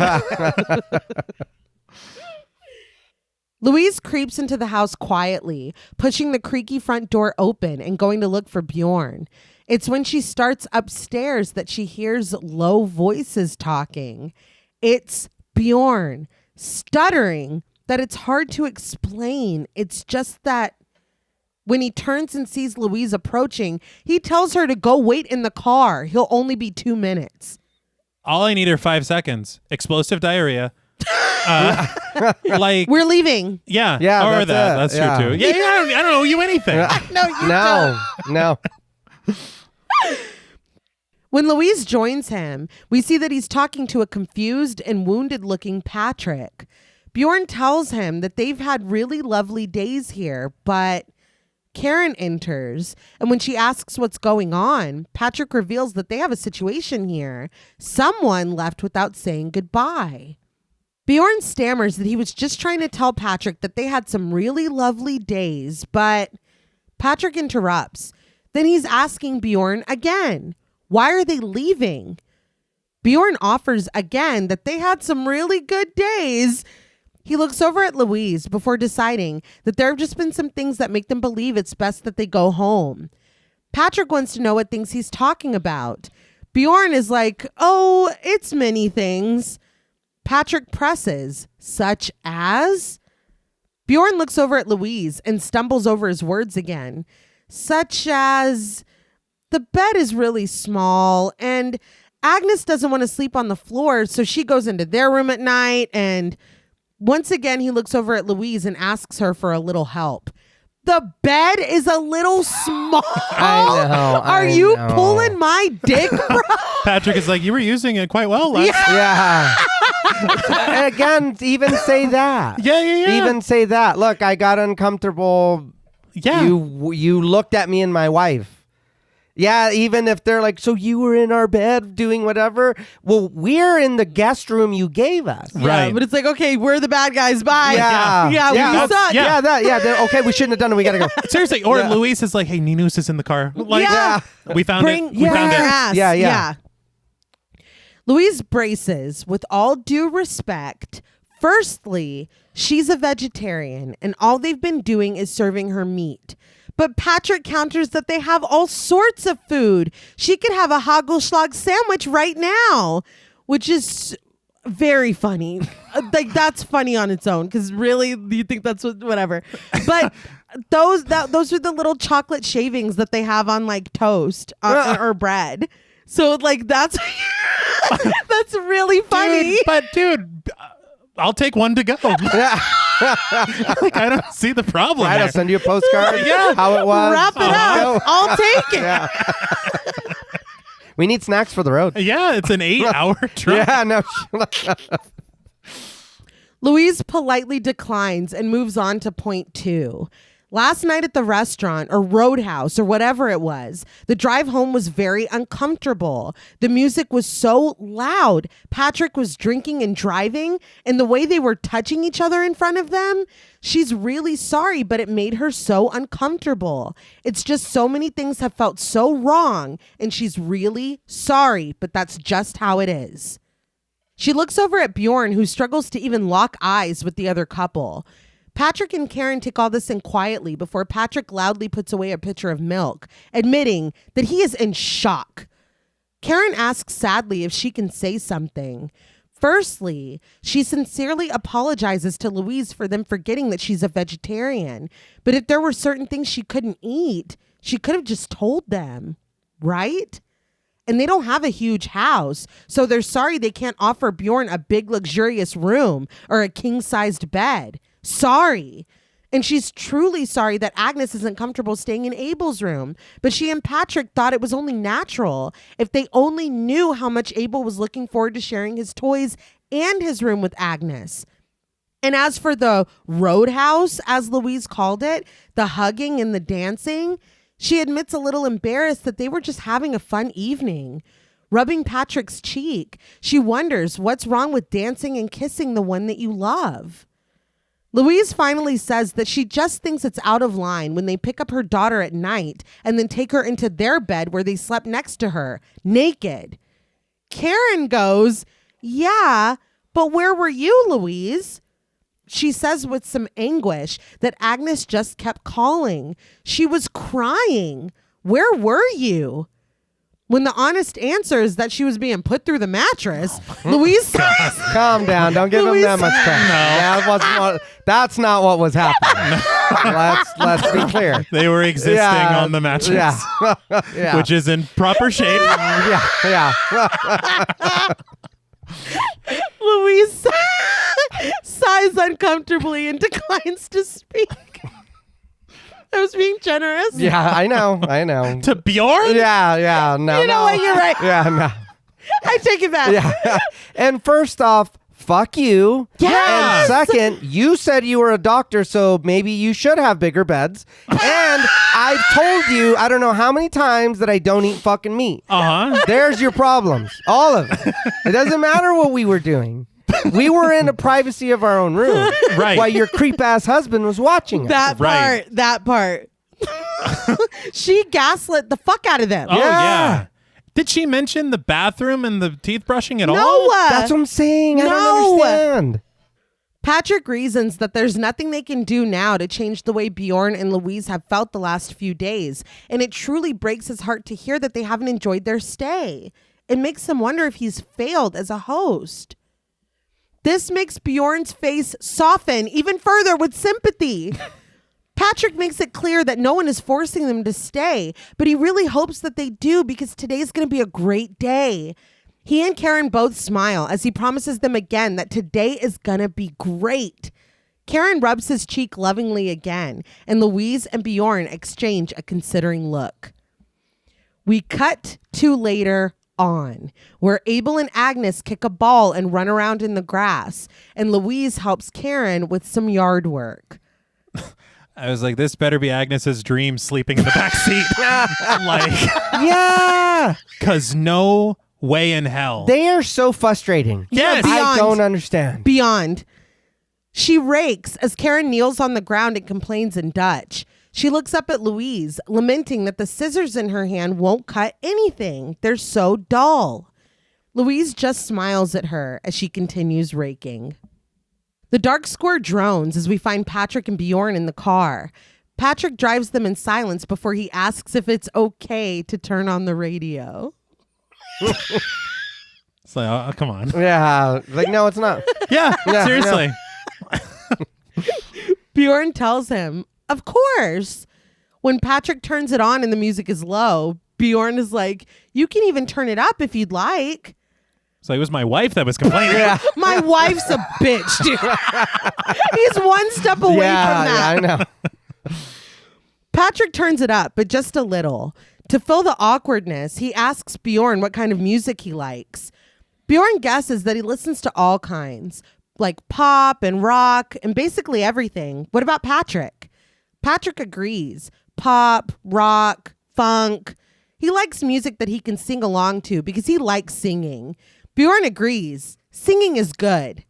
Louise creeps into the house quietly, pushing the creaky front door open and going to look for Bjorn. It's when she starts upstairs that she hears low voices talking. It's Bjorn, stuttering, that it's hard to explain. It's just that when he turns and sees Louise approaching, he tells her to go wait in the car. He'll only be 2 minutes. All I need are 5 seconds. Explosive diarrhea. We're leaving. Yeah. Yeah, Or that's it. That's true too. Yeah, I don't owe you anything. No. When Louise joins him, we see that he's talking to a confused and wounded looking Patrick. Bjorn tells him that they've had really lovely days here, but Karen enters, and when she asks what's going on, Patrick reveals that they have a situation here. Someone left without saying goodbye. Bjorn stammers that he was just trying to tell Patrick that they had some really lovely days, but Patrick interrupts. Then he's asking Bjorn again, why are they leaving? Bjorn offers again that they had some really good days. He looks over at Louise before deciding that there have just been some things that make them believe it's best that they go home. Patrick wants to know what things he's talking about. Bjorn is like, oh, it's many things. Patrick presses, such as? Bjorn looks over at Louise and stumbles over his words again. Such as, the bed is really small and Agnes doesn't want to sleep on the floor, so she goes into their room at night. And once again, he looks over at Louise and asks her for a little help. The bed is a little small. Are you pulling my dick, bro? Patrick is like, you were using it quite well last Yeah. Again, even say that. Yeah. Even say that. Look, I got uncomfortable. Yeah. You looked at me and my wife. Yeah, even if they're like, so you were in our bed doing whatever. Well, we're in the guest room you gave us. Right. But it's like, okay, we're the bad guys. Bye. Yeah. We suck. Yeah. Okay, we shouldn't have done it. We gotta go. Seriously. Or Louise is like, hey, Ninus is in the car. Like, Yeah. We found it. We Bring found your it. ass. Yeah. Louise braces with all due respect. Firstly, she's a vegetarian and all they've been doing is serving her meat. But Patrick counters that they have all sorts of food. She could have a Hagelschlag sandwich right now, which is very funny. Like, that's funny on its own, because really, you think that's whatever. But those are the little chocolate shavings that they have on like toast or bread. So like that's that's really funny. Dude, I'll take one to go. Like, I don't see the problem. Right, I'll send you a postcard. Yeah. How it was. Wrap it up. I'll take it. Yeah. We need snacks for the road. Yeah, it's an 8-hour drive. Yeah, no. Louise politely declines and moves on to point 2. Last night at the restaurant or Roadhouse or whatever it was, the drive home was very uncomfortable. The music was so loud. Patrick was drinking and driving, and the way they were touching each other in front of them, she's really sorry, but it made her so uncomfortable. It's just so many things have felt so wrong, and she's really sorry, but that's just how it is. She looks over at Bjorn, who struggles to even lock eyes with the other couple. Patrick and Karen take all this in quietly before Patrick loudly puts away a pitcher of milk, admitting that he is in shock. Karen asks sadly if she can say something. Firstly, she sincerely apologizes to Louise for them forgetting that she's a vegetarian. But if there were certain things she couldn't eat, she could have just told them, right? And they don't have a huge house, so they're sorry they can't offer Bjorn a big luxurious room or a king-sized bed. Sorry. And she's truly sorry that Agnes isn't comfortable staying in Abel's room. But she and Patrick thought it was only natural. If they only knew how much Abel was looking forward to sharing his toys and his room with Agnes. And as for the roadhouse, as Louise called it, the hugging and the dancing, she admits a little embarrassed that they were just having a fun evening. Rubbing Patrick's cheek, she wonders what's wrong with dancing and kissing the one that you love. Louise finally says that she just thinks it's out of line when they pick up her daughter at night and then take her into their bed where they slept next to her, naked. Karen goes, yeah, but where were you, Louise? She says with some anguish that Agnes just kept calling. She was crying. Where were you? When the honest answer is that she was being put through the mattress, Louise says... Calm down. Don't give him that much credit. That's not what was happening. Let's be clear. They were existing on the mattress, which is in proper shape. Louise sighs uncomfortably and declines to speak. I was being generous. Yeah, I know. To Bjorn? Yeah, no. You know what? You're right. Yeah, no. I take it back. Yeah. And first off, fuck you. Yeah. And second, you said you were a doctor, so maybe you should have bigger beds. And I've told you, I don't know how many times, that I don't eat fucking meat. Uh-huh. There's your problems. All of it. It doesn't matter what we were doing. We were in the privacy of our own room. Right. While your creep-ass husband was watching us. That part. She gaslit the fuck out of them. Oh, yeah. Did she mention the bathroom and the teeth brushing at all? No. That's what I'm saying. I don't understand. Patrick reasons that there's nothing they can do now to change the way Bjorn and Louise have felt the last few days. And it truly breaks his heart to hear that they haven't enjoyed their stay. It makes him wonder if he's failed as a host. This makes Bjorn's face soften even further with sympathy. Patrick makes it clear that no one is forcing them to stay, but he really hopes that they do because today's going to be a great day. He and Karen both smile as he promises them again that today is going to be great. Karen rubs his cheek lovingly again, and Louise and Bjorn exchange a considering look. We cut to later on, where Abel and Agnes kick a ball and run around in the grass, and Louise helps Karen with some yard work. I was like, this better be Agnes's dream sleeping in the back seat. Yeah. Because no way in hell. They are so frustrating. Yes. I don't understand. Beyond. She rakes as Karen kneels on the ground and complains in Dutch. She looks up at Louise, lamenting that the scissors in her hand won't cut anything. They're so dull. Louise just smiles at her as she continues raking. The dark square drones as we find Patrick and Bjorn in the car. Patrick drives them in silence before he asks if it's okay to turn on the radio. It's like, oh, come on. Yeah. Like, no, it's not. Yeah, seriously. Bjorn tells him, of course. When Patrick turns it on and the music is low, Bjorn is like, you can even turn it up if you'd like. So it was my wife that was complaining. Yeah. My wife's a bitch, dude. He's one step away from that. Yeah, I know. Patrick turns it up, but just a little. To fill the awkwardness, he asks Bjorn what kind of music he likes. Bjorn guesses that he listens to all kinds, like pop and rock and basically everything. What about Patrick? Patrick agrees. Pop, rock, funk. He likes music that he can sing along to because he likes singing. Bjorn agrees. Singing is good.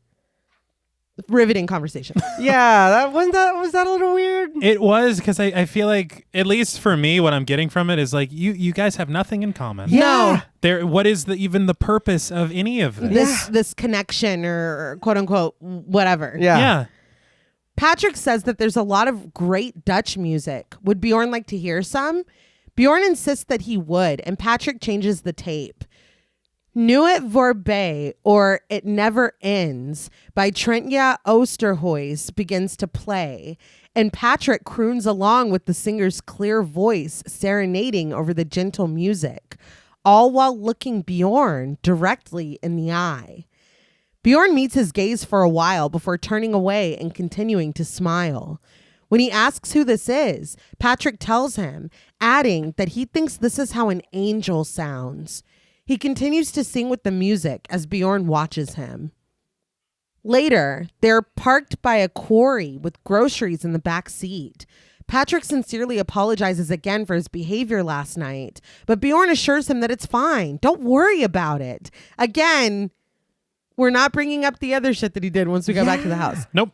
Riveting conversation. Yeah, was that a little weird? It was, because I feel like, at least for me, what I'm getting from it is like, you guys have nothing in common. No. What is even the purpose of any of this? This connection or quote unquote whatever. Yeah. Patrick says that there's a lot of great Dutch music. Would Bjorn like to hear some? Bjorn insists that he would, and Patrick changes the tape. Nooit Voorbij, or It Never Ends, by Trentje Oosterhuis begins to play, and Patrick croons along with the singer's clear voice, serenading over the gentle music, all while looking Bjorn directly in the eye. Bjorn meets his gaze for a while before turning away and continuing to smile. When he asks who this is, Patrick tells him, adding that he thinks this is how an angel sounds. He continues to sing with the music as Bjorn watches him. Later, they're parked by a quarry with groceries in the back seat. Patrick sincerely apologizes again for his behavior last night, but Bjorn assures him that it's fine. Don't worry about it. Again, we're not bringing up the other shit that he did once we got back to the house. Nope.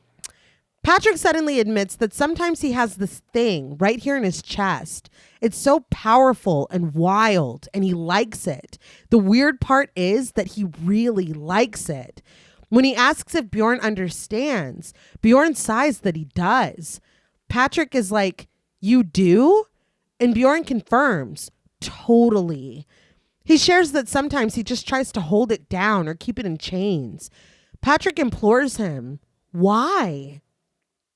Patrick suddenly admits that sometimes he has this thing right here in his chest. It's so powerful and wild, and he likes it. The weird part is that he really likes it. When he asks if Bjorn understands, Bjorn sighs that he does. Patrick is like, "You do?" And Bjorn confirms, "Totally." He shares that sometimes he just tries to hold it down or keep it in chains. Patrick implores him, "Why?"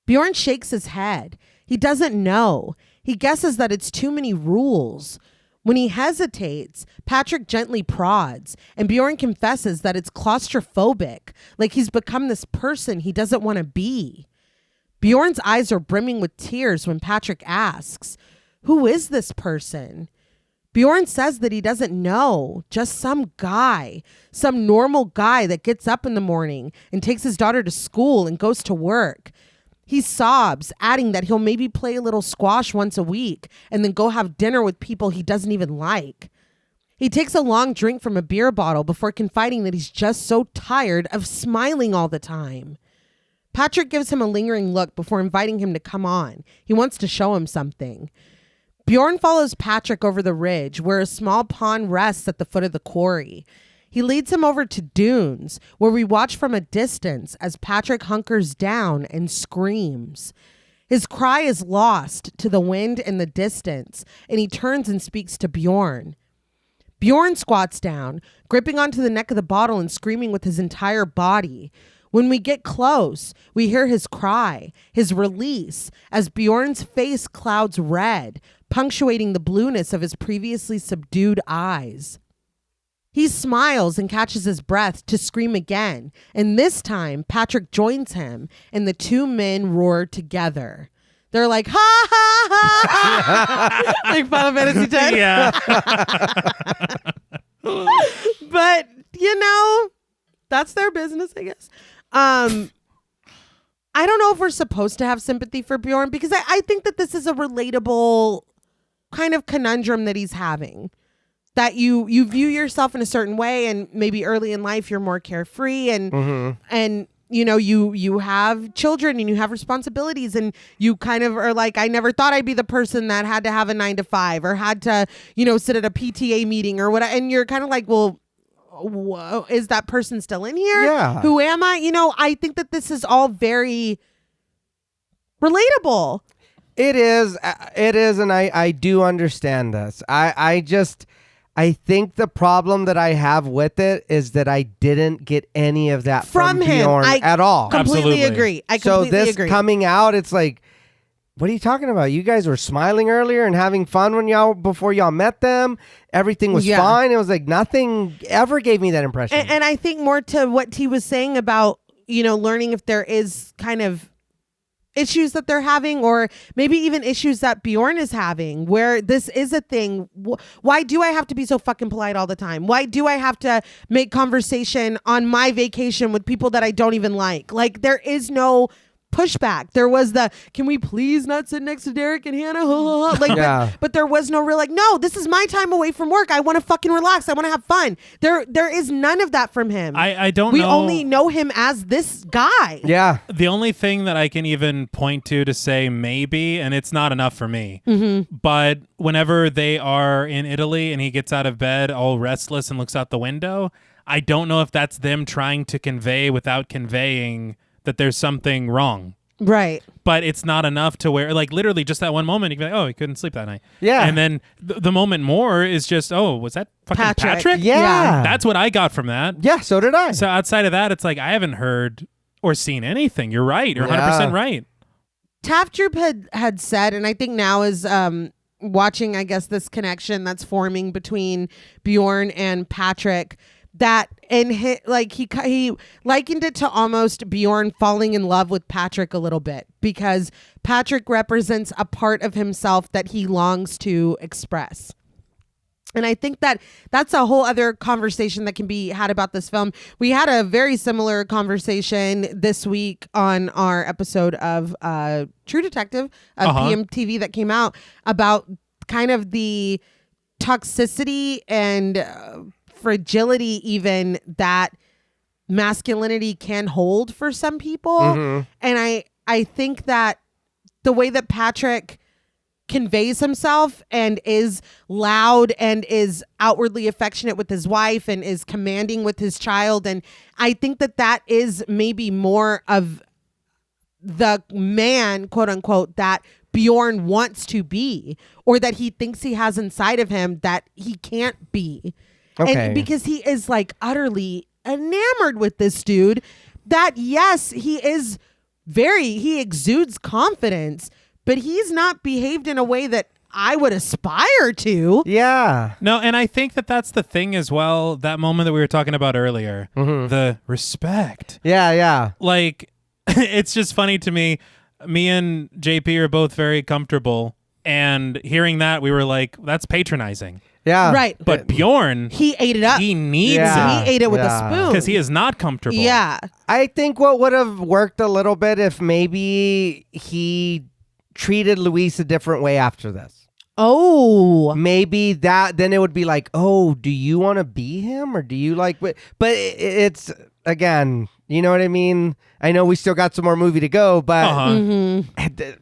Bjorn shakes his head. He doesn't know. He guesses that it's too many rules. When he hesitates, Patrick gently prods, and Bjorn confesses that it's claustrophobic, like he's become this person he doesn't want to be. Bjorn's eyes are brimming with tears when Patrick asks, "Who is this person?" Bjorn says that he doesn't know, just some guy, some normal guy that gets up in the morning and takes his daughter to school and goes to work. He sobs, adding that he'll maybe play a little squash once a week and then go have dinner with people he doesn't even like. He takes a long drink from a beer bottle before confiding that he's just so tired of smiling all the time. Patrick gives him a lingering look before inviting him to come on. He wants to show him something. Bjorn follows Patrick over the ridge where a small pond rests at the foot of the quarry. He leads him over to dunes, where we watch from a distance as Patrick hunkers down and screams. His cry is lost to the wind in the distance, and he turns and speaks to Bjorn. Bjorn squats down, gripping onto the neck of the bottle and screaming with his entire body. When we get close, we hear his cry, his release, as Bjorn's face clouds red, punctuating the blueness of his previously subdued eyes. He smiles and catches his breath to scream again, and this time Patrick joins him, and the two men roar together. They're like, "Ha ha ha!" Like Final Fantasy X. Yeah. But that's their business, I guess. I don't know if we're supposed to have sympathy for Bjorn, because I think that this is a relatable kind of conundrum that he's having. That you view yourself in a certain way, and maybe early in life you're more carefree, and you have children and you have responsibilities, and you kind of are like, I never thought I'd be the person that had to have a 9 to 5 or had to sit at a PTA meeting or whatever, and you're kind of like, well, is that person still in here? Yeah. Who am I? I think that this is all very relatable. It is, and I do understand this. I think the problem that I have with it is that I didn't get any of that from him Bjorn at all. Completely agree. I completely agree. So this coming out, it's like, what are you talking about? You guys were smiling earlier and having fun before y'all met them. Everything was fine. It was like nothing ever gave me that impression. And I think more to what T was saying about, learning if there is kind of issues that they're having, or maybe even issues that Bjorn is having, where this is a thing. Why do I have to be so fucking polite all the time? Why do I have to make conversation on my vacation with people that I don't even like? Like, there is no pushback. There was the, can we please not sit next to Derek and Hannah? But there was no real no, this is my time away from work. I want to fucking relax. I want to have fun. There is none of that from him. I don't know. We only know him as this guy. Yeah. The only thing that I can even point to say maybe, and it's not enough for me, but whenever they are in Italy and he gets out of bed all restless and looks out the window, I don't know if that's them trying to convey without conveying that there's something wrong. Right. But it's not enough to where, literally just that one moment, you can be like, oh, he couldn't sleep that night. Yeah. And then the moment more is just, oh, was that fucking Patrick? Yeah. That's what I got from that. Yeah, so did I. So outside of that, it's I haven't heard or seen anything. You're right. You're 100% right. Tafdrup had said, and I think now is watching, I guess, this connection that's forming between Bjorn and Patrick, that he likened it to almost Bjorn falling in love with Patrick a little bit, because Patrick represents a part of himself that he longs to express. And I think that that's a whole other conversation that can be had about this film. We had a very similar conversation this week on our episode of True Detective, of PMTV, that came out about kind of the toxicity and fragility even that masculinity can hold for some people. And I think that the way that Patrick conveys himself and is loud and is outwardly affectionate with his wife and is commanding with his child, and I think that is maybe more of the man, quote unquote, that Bjorn wants to be, or that he thinks he has inside of him that he can't be. Okay. And because he is utterly enamored with this dude, that yes, he exudes confidence, but he's not behaved in a way that I would aspire to. Yeah. No, and I think that's the thing as well, that moment that we were talking about earlier, the respect. Yeah. It's just funny to me. Me and JP are both very comfortable, and hearing that, we were like, that's patronizing. Yeah. Right. But Bjorn, he ate it up. He needs Yeah. it. He ate it with a spoon. Because he is not comfortable. Yeah. I think what would have worked a little bit if maybe he treated Luis a different way after this. Oh. Maybe then it would be oh, do you want to be him, or do you but it's, again, you know what I mean? I know we still got some more movie to go, but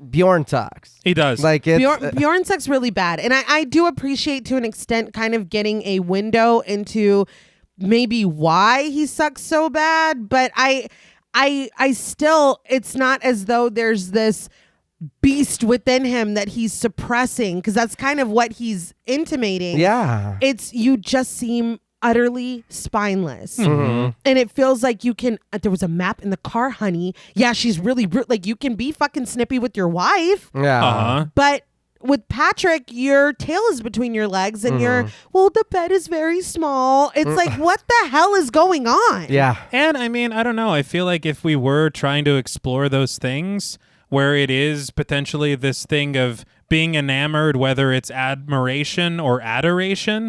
Bjorn sucks. He does. Bjorn sucks really bad. And I do appreciate, to an extent, kind of getting a window into maybe why he sucks so bad. But I still, it's not as though there's this beast within him that he's suppressing, because that's kind of what he's intimating. Yeah. It's, you just seem utterly spineless. Mm-hmm. And it feels like you can, there was a map in the car, honey. Yeah, she's really you can be fucking snippy with your wife. Yeah. But with Patrick, your tail is between your legs and the bed is very small. It's what the hell is going on? Yeah. And I mean, I don't know. I feel like if we were trying to explore those things where it is potentially this thing of being enamored, whether it's admiration or adoration,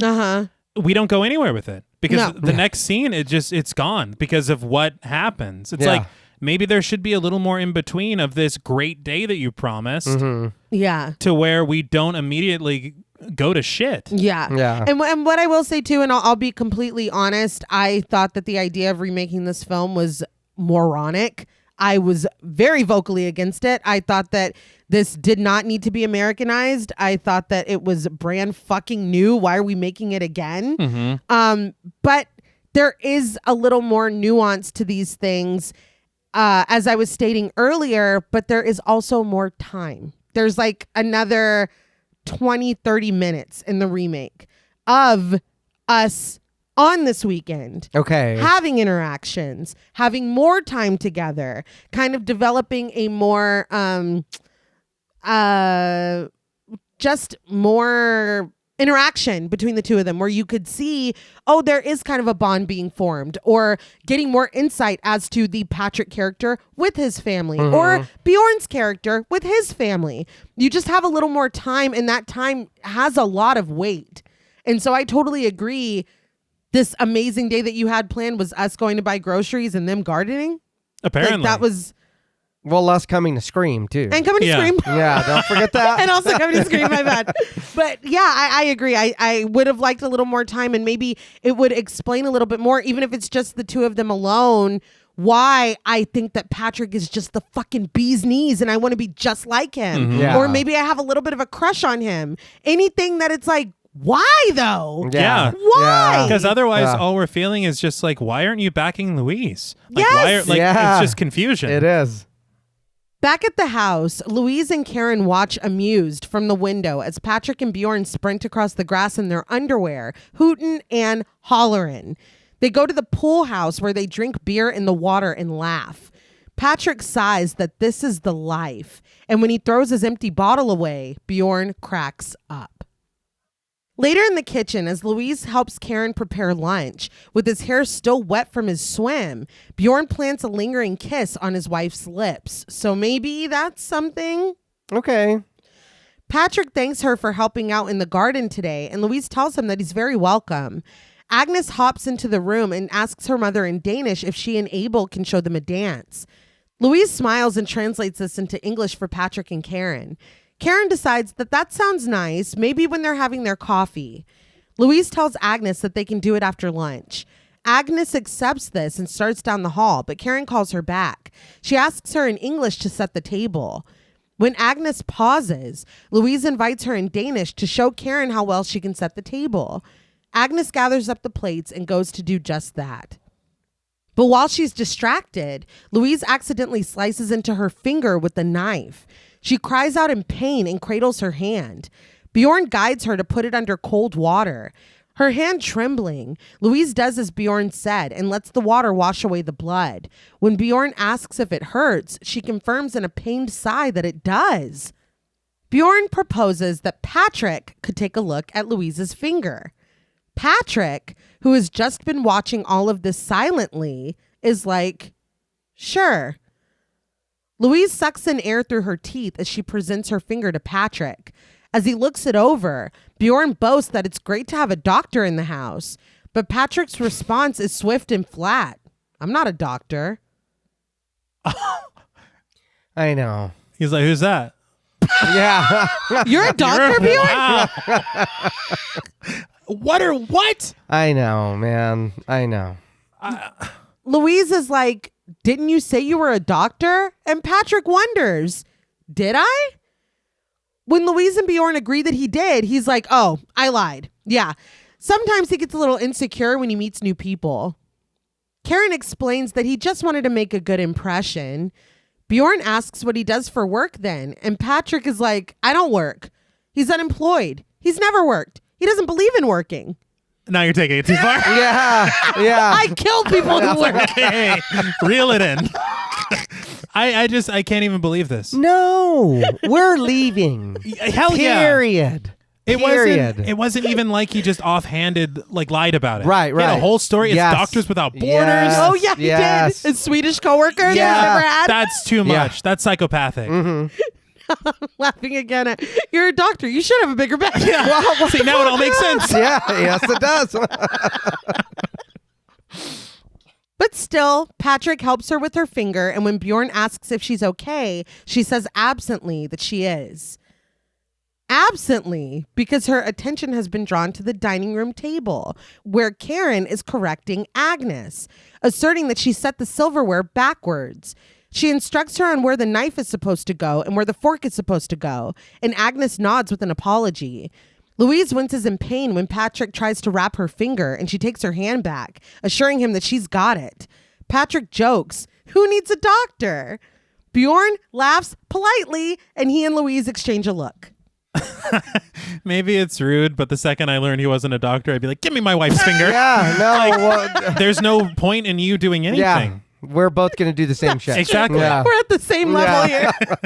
we don't go anywhere with it, because the next scene, it's gone because of what happens. It's maybe there should be a little more in between of this great day that you promised, to where we don't immediately go to shit. Yeah. And what I will say too, and I'll be completely honest, I thought that the idea of remaking this film was moronic. I was very vocally against it. I thought that this did not need to be Americanized. I thought that it was brand fucking new. Why are we making it again? But there is a little more nuance to these things, as I was stating earlier, but there is also more time. There's another 20, 30 minutes in the remake of us on this weekend. Okay. Having interactions, having more time together, kind of developing a more, just more interaction between the two of them, where you could see, oh, there is kind of a bond being formed, or getting more insight as to the Patrick character with his family, or Bjorn's character with his family. You just have a little more time, and that time has a lot of weight. And so I totally agree. This amazing day that you had planned was us going to buy groceries and them gardening. Apparently. That was Well, less coming to Scream, too. And Coming to Yeah. Scream. Yeah, don't forget that. And also Coming to Scream, my bad. But yeah, I agree. I would have liked a little more time, and maybe it would explain a little bit more, even if it's just the two of them alone, why I think that Patrick is just the fucking bee's knees and I want to be just like him. Mhm. Yeah. Or maybe I have a little bit of a crush on him. Anything that it's like, why though? Yeah. Why? Because otherwise, Yeah. all we're feeling is just like, why aren't you backing Louise? Like, Yes! why are, like, Yeah. it's just confusion. It is. Back at the house, Louise and Karen watch amused from the window as Patrick and Bjorn sprint across the grass in their underwear, hootin' and hollerin'. They go to the pool house where they drink beer in the water and laugh. Patrick sighs that this is the life, and when he throws his empty bottle away, Bjorn cracks up. Later in the kitchen, as Louise helps Karen prepare lunch, with his hair still wet from his swim, Bjorn plants a lingering kiss on his wife's lips. So maybe that's something? Okay. Patrick thanks her for helping out in the garden today, and Louise tells him that he's very welcome. Agnes hops into the room and asks her mother in Danish if she and Abel can show them a dance. Louise smiles and translates this into English for Patrick and Karen. Karen decides that sounds nice, maybe when they're having their coffee. Louise tells Agnes that they can do it after lunch. Agnes accepts this and starts down the hall, but Karen calls her back. She asks her in English to set the table. When Agnes pauses, Louise invites her in Danish to show Karen how well she can set the table. Agnes gathers up the plates and goes to do just that. But while she's distracted, Louise accidentally slices into her finger with the knife. She cries out in pain and cradles her hand. Bjorn guides her to put it under cold water. Her hand trembling, Louise does as Bjorn said and lets the water wash away the blood. When Bjorn asks if it hurts, she confirms in a pained sigh that it does. Bjorn proposes that Patrick could take a look at Louise's finger. Patrick, who has just been watching all of this silently, is like, sure. Louise sucks in air through her teeth as she presents her finger to Patrick. As he looks it over, Bjorn boasts that it's great to have a doctor in the house, but Patrick's response is swift and flat. I'm not a doctor. I know. He's like, who's that? Yeah. You're a doctor, Bjorn? Wow. What? I know, man. I know. Louise is like, didn't you say you were a doctor? And Patrick wonders, did I? When Louise and Bjorn agree that he did, he's like, oh, I lied. Yeah. Sometimes he gets a little insecure when he meets new people. Karen explains that he just wanted to make a good impression. Bjorn asks what he does for work then, and Patrick is like, I don't work. He's unemployed. He's never worked. He doesn't believe in working. Now you're taking it too far. Yeah. Yeah. I killed people who work. Okay, reel it in. I can't even believe this. No, we're leaving. Hell yeah. Period. It wasn't even like he just offhanded, like, lied about it. Right, He had right. a whole story. Yes. It's Doctors Without Borders. Yes. Oh, yeah, he Yes. did. His Swedish coworker that Yeah. I never had. That's too much. That's psychopathic. Laughing again at, you're a doctor. You should have a bigger back. Yeah. See, now it all makes sense. Yeah. Yes, it does. But still, Patrick helps her with her finger, and when Bjorn asks if she's okay, she says absently that she is. Absently, because her attention has been drawn to the dining room table, where Karen is correcting Agnes, asserting that she set the silverware backwards. She instructs her on where the knife is supposed to go and where the fork is supposed to go, and Agnes nods with an apology. Louise winces in pain when Patrick tries to wrap her finger, and she takes her hand back, assuring him that she's got it. Patrick jokes, "Who needs a doctor?" Bjorn laughs politely, and he and Louise exchange a look. Maybe it's rude, but the second I learned he wasn't a doctor, I'd be like, give me my wife's finger. Yeah. No. Well, There's no point in you doing anything. yeah. We're both going to do the same shit. Exactly. Yeah. We're at the same level Yeah. here.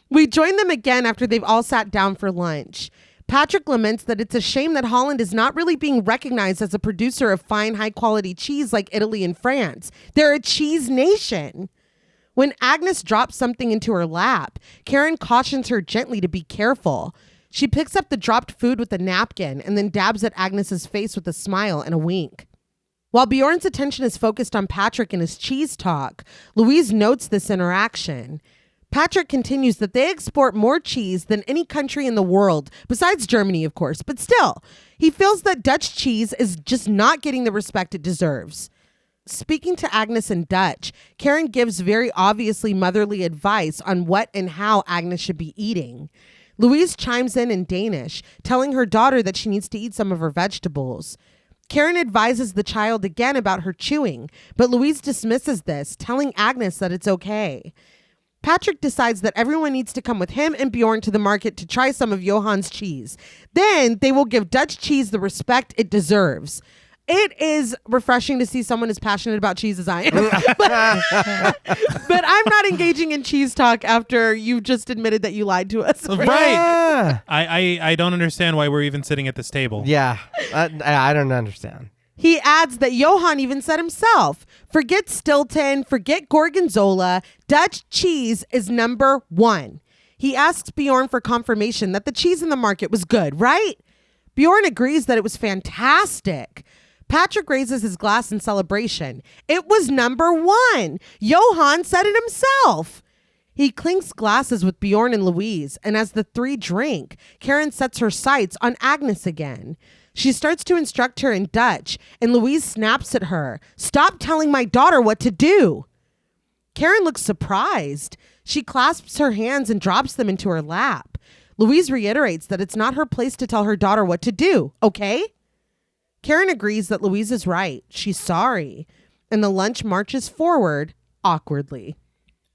We join them again after they've all sat down for lunch. Patrick laments that it's a shame that Holland is not really being recognized as a producer of fine, high-quality cheese like Italy and France. They're a cheese nation. When Agnes drops something into her lap, Karen cautions her gently to be careful. She picks up the dropped food with a napkin and then dabs at Agnes's face with a smile and a wink. While Bjorn's attention is focused on Patrick and his cheese talk, Louise notes this interaction. Patrick continues that they export more cheese than any country in the world, besides Germany, of course, but still, he feels that Dutch cheese is just not getting the respect it deserves. Speaking to Agnes in Dutch, Karen gives very obviously motherly advice on what and how Agnes should be eating. Louise chimes in Danish, telling her daughter that she needs to eat some of her vegetables. Karen advises the child again about her chewing, but Louise dismisses this, telling Agnes that it's okay. Patrick decides that everyone needs to come with him and Bjorn to the market to try some of Johann's cheese. Then they will give Dutch cheese the respect it deserves. It is refreshing to see someone as passionate about cheese as I am. but I'm not engaging in cheese talk after you've just admitted that you lied to us. Right. Yeah. I don't understand why we're even sitting at this table. Yeah. I don't understand. He adds that Johann even said himself, forget Stilton, forget Gorgonzola, Dutch cheese is number one. He asks Bjorn for confirmation that the cheese in the market was good, right? Bjorn agrees that it was fantastic. Patrick raises his glass in celebration. It was number one. Johann said it himself. He clinks glasses with Bjorn and Louise, and as the three drink, Karen sets her sights on Agnes again. She starts to instruct her in Dutch, and Louise snaps at her. Stop telling my daughter what to do. Karen looks surprised. She clasps her hands and drops them into her lap. Louise reiterates that it's not her place to tell her daughter what to do, okay? Karen agrees that Louise is right. She's sorry. And the lunch marches forward awkwardly.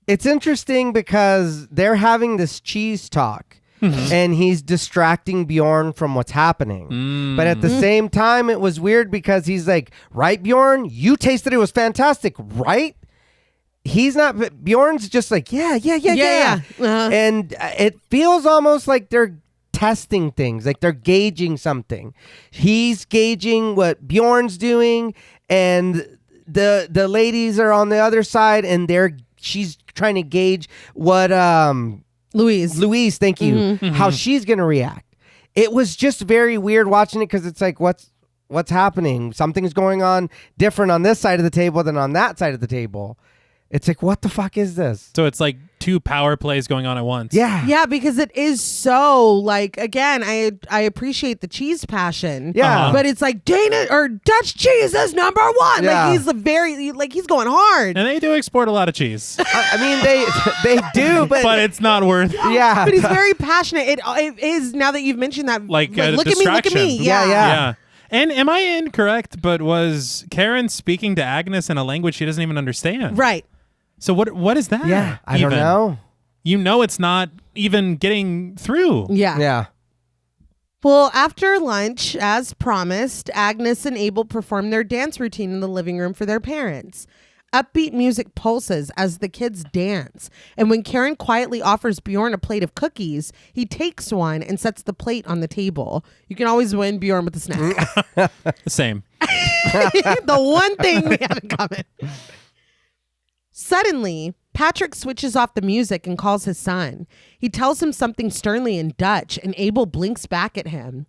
It's interesting because they're having this cheese talk and he's distracting Bjorn from what's happening. But at the same time, it was weird because he's like, right, Bjorn? You tasted it was fantastic, right? He's not, Bjorn's just like, yeah. Uh-huh. And it feels almost like they're testing things, like they're gauging something. He's gauging what Bjorn's doing, and the ladies are on the other side, and she's trying to gauge what Louise, thank you, how she's gonna react. It was just very weird watching it because it's like, what's happening? Something's going on different on this side of the table than on that side of the table. It's like, what the fuck is this? So it's like two power plays going on at once. Yeah. Yeah, because it is so, like, again, I appreciate the cheese passion. Yeah. But it's like Dutch cheese is number one. Yeah. Like he's going hard. And they do export a lot of cheese. I mean, they do, but it's not worth yeah. But he's very passionate. It is, now that you've mentioned that. like a look distraction. at me. Yeah. Yeah. And am I incorrect, but was Karen speaking to Agnes in a language she doesn't even understand? Right. So what is that? Yeah, I don't even? know. You know it's not even getting through. Yeah. Yeah. Well, after lunch, as promised, Agnes and Abel perform their dance routine in the living room for their parents. Upbeat music pulses as the kids dance, and when Karen quietly offers Bjorn a plate of cookies, he takes one and sets the plate on the table. You can always win Bjorn with a snack. Same. The one thing we have in common. Suddenly, Patrick switches off the music and calls his son. He tells him something sternly in Dutch, and Abel blinks back at him.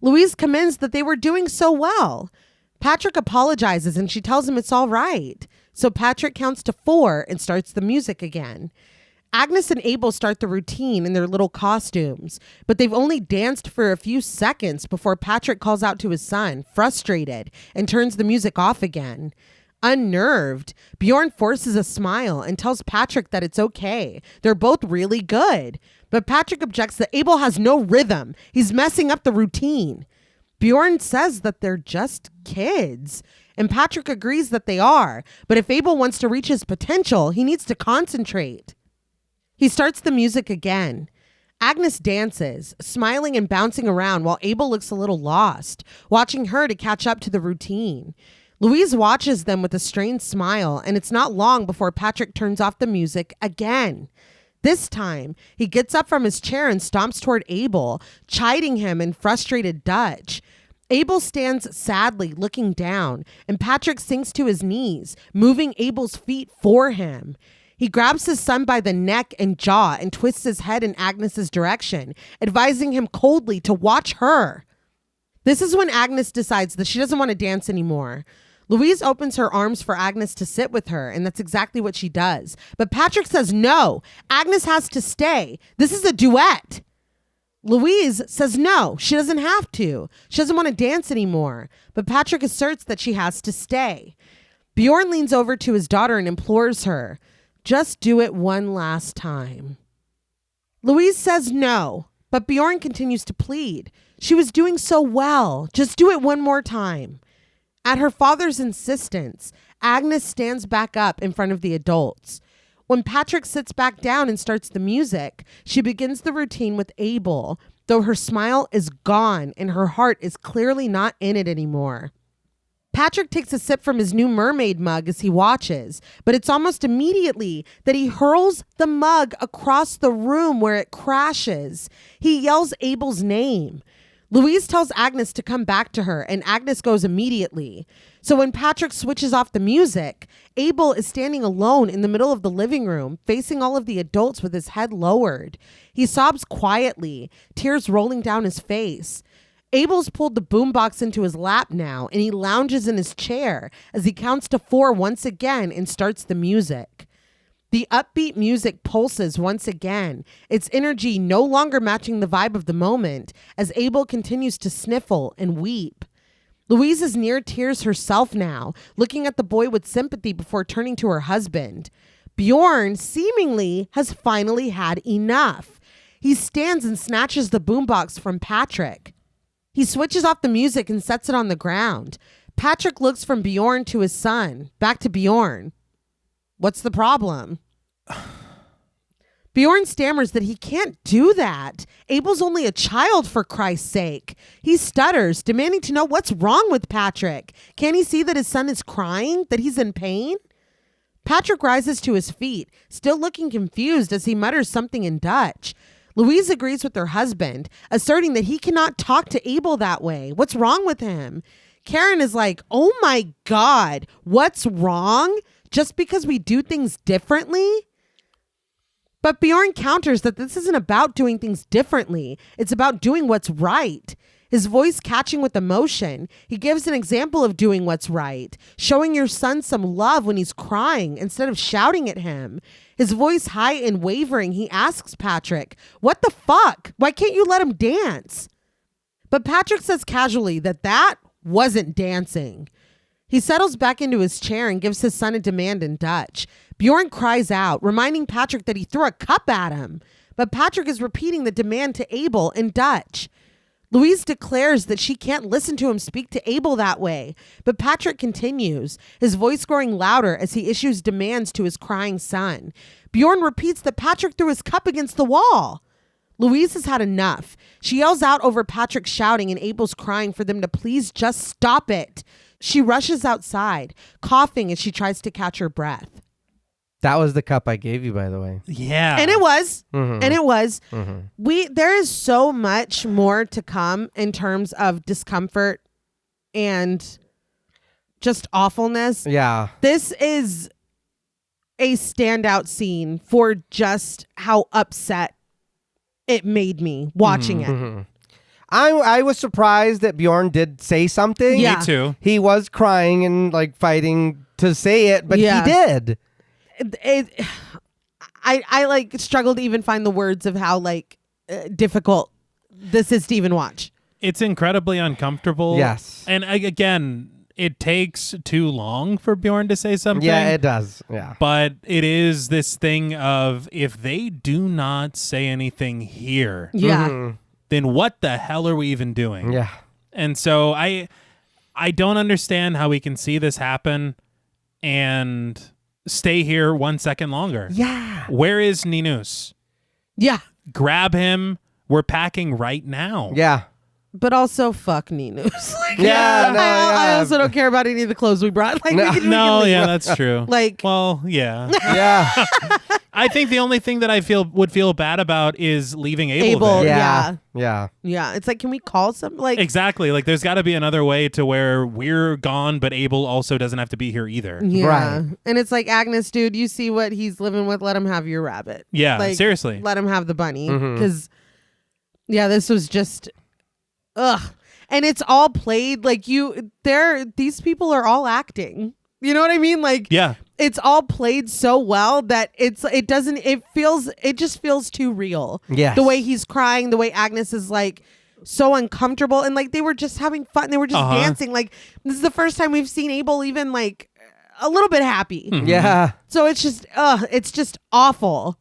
Louise commends that they were doing so well. Patrick apologizes and she tells him it's all right. So Patrick counts to 4 and starts the music again. Agnes and Abel start the routine in their little costumes, but they've only danced for a few seconds before Patrick calls out to his son, frustrated, and turns the music off again. Unnerved, Bjorn forces a smile and tells Patrick that it's okay. They're both really good. But Patrick objects that Abel has no rhythm. He's messing up the routine. Bjorn says that they're just kids. And Patrick agrees that they are. But if Abel wants to reach his potential, he needs to concentrate. He starts the music again. Agnes dances, smiling and bouncing around while Abel looks a little lost, watching her to catch up to the routine. Louise watches them with a strained smile, and it's not long before Patrick turns off the music again. This time, he gets up from his chair and stomps toward Abel, chiding him in frustrated Dutch. Abel stands sadly, looking down, and Patrick sinks to his knees, moving Abel's feet for him. He grabs his son by the neck and jaw and twists his head in Agnes's direction, advising him coldly to watch her. This is when Agnes decides that she doesn't want to dance anymore. Louise opens her arms for Agnes to sit with her, and that's exactly what she does. But Patrick says no. Agnes has to stay. This is a duet. Louise says no, she doesn't have to. She doesn't want to dance anymore. But Patrick asserts that she has to stay. Bjorn leans over to his daughter and implores her, just do it one last time. Louise says no, but Bjorn continues to plead. She was doing so well. Just do it one more time. At her father's insistence, Agnes stands back up in front of the adults. When Patrick sits back down and starts the music, she begins the routine with Abel, though her smile is gone and her heart is clearly not in it anymore. Patrick takes a sip from his new mermaid mug as he watches, but it's almost immediately that he hurls the mug across the room where it crashes. He yells Abel's name. Louise tells Agnes to come back to her, and Agnes goes immediately. So when Patrick switches off the music, Abel is standing alone in the middle of the living room, facing all of the adults with his head lowered. He sobs quietly, tears rolling down his face. Abel's pulled the boombox into his lap now, and he lounges in his chair as he counts to 4 once again and starts the music. The upbeat music pulses once again, its energy no longer matching the vibe of the moment as Abel continues to sniffle and weep. Louise is near tears herself now, looking at the boy with sympathy before turning to her husband. Bjorn seemingly has finally had enough. He stands and snatches the boombox from Patrick. He switches off the music and sets it on the ground. Patrick looks from Bjorn to his son, back to Bjorn. What's the problem? Bjorn stammers that he can't do that. Abel's only a child, for Christ's sake. He stutters, demanding to know what's wrong with Patrick. Can't he see that his son is crying, that he's in pain? Patrick rises to his feet, still looking confused as he mutters something in Dutch. Louise agrees with her husband, asserting that he cannot talk to Abel that way. What's wrong with him? Karen is like, oh my God, what's wrong? Just because we do things differently? But Bjorn counters that this isn't about doing things differently. It's about doing what's right. His voice catching with emotion, he gives an example of doing what's right, showing your son some love when he's crying instead of shouting at him. His voice high and wavering, he asks Patrick, what the fuck? Why can't you let him dance? But Patrick says casually that wasn't dancing. He settles back into his chair and gives his son a demand in Dutch. Bjorn cries out, reminding Patrick that he threw a cup at him. But Patrick is repeating the demand to Abel in Dutch. Louise declares that she can't listen to him speak to Abel that way. But Patrick continues, his voice growing louder as he issues demands to his crying son. Bjorn repeats that Patrick threw his cup against the wall. Louise has had enough. She yells out over Patrick shouting and Abel's crying for them to please just stop it. She rushes outside, coughing as she tries to catch her breath. That was the cup I gave you, by the way. Yeah. And it was. Mm-hmm. And it was. Mm-hmm. There is so much more to come in terms of discomfort and just awfulness. Yeah. This is a standout scene for just how upset it made me watching it. Mm-hmm. I was surprised that Bjorn did say something. Yeah. Me too. He was crying and like fighting to say it, but Yeah. he did. I like struggle to even find the words of how difficult this is to even watch. It's incredibly uncomfortable. Yes. And again, it takes too long for Bjorn to say something. Yeah, it does. Yeah. But it is this thing of if they do not say anything here, Yeah. Mhm. then what the hell are we even doing? Yeah. And so I don't understand how we can see this happen and stay here 1 second longer. Yeah. Where is Ninus? Yeah. Grab him. We're packing right now. Yeah. But also, fuck Ninus. Yeah, no, I yeah. also don't care about any of the clothes we brought. Like, No. we can No, leave. yeah, that's true. Like, well, yeah. Yeah. I think the only thing that I would feel bad about is leaving Abel there. Yeah. Yeah. Yeah. It's like, can we call some? Like, Exactly. Like, there's got to be another way to where we're gone, but Abel also doesn't have to be here either. yeah. Right. And it's like, Agnes, dude, you see what he's living with. Let him have your rabbit. Yeah, Like, seriously. Let him have the bunny. Mhm. Because, yeah, this was just, ugh. And it's all played like these people are all acting. You know what I mean? Like, Yeah. it's all played so well that it just feels too real. Yes. The way he's crying, the way Agnes is like so uncomfortable, and like they were just having fun. They were just dancing. Like, this is the first time we've seen Abel even like a little bit happy. Yeah. So it's just awful.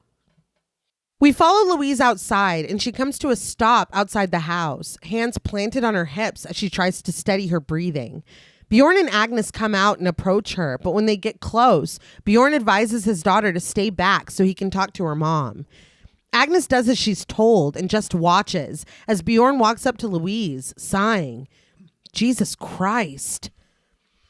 We follow Louise outside, and she comes to a stop outside the house, hands planted on her hips as she tries to steady her breathing. Bjorn and Agnes come out and approach her, but when they get close, Bjorn advises his daughter to stay back so he can talk to her mom. Agnes does as she's told and just watches as Bjorn walks up to Louise, sighing, Jesus Christ.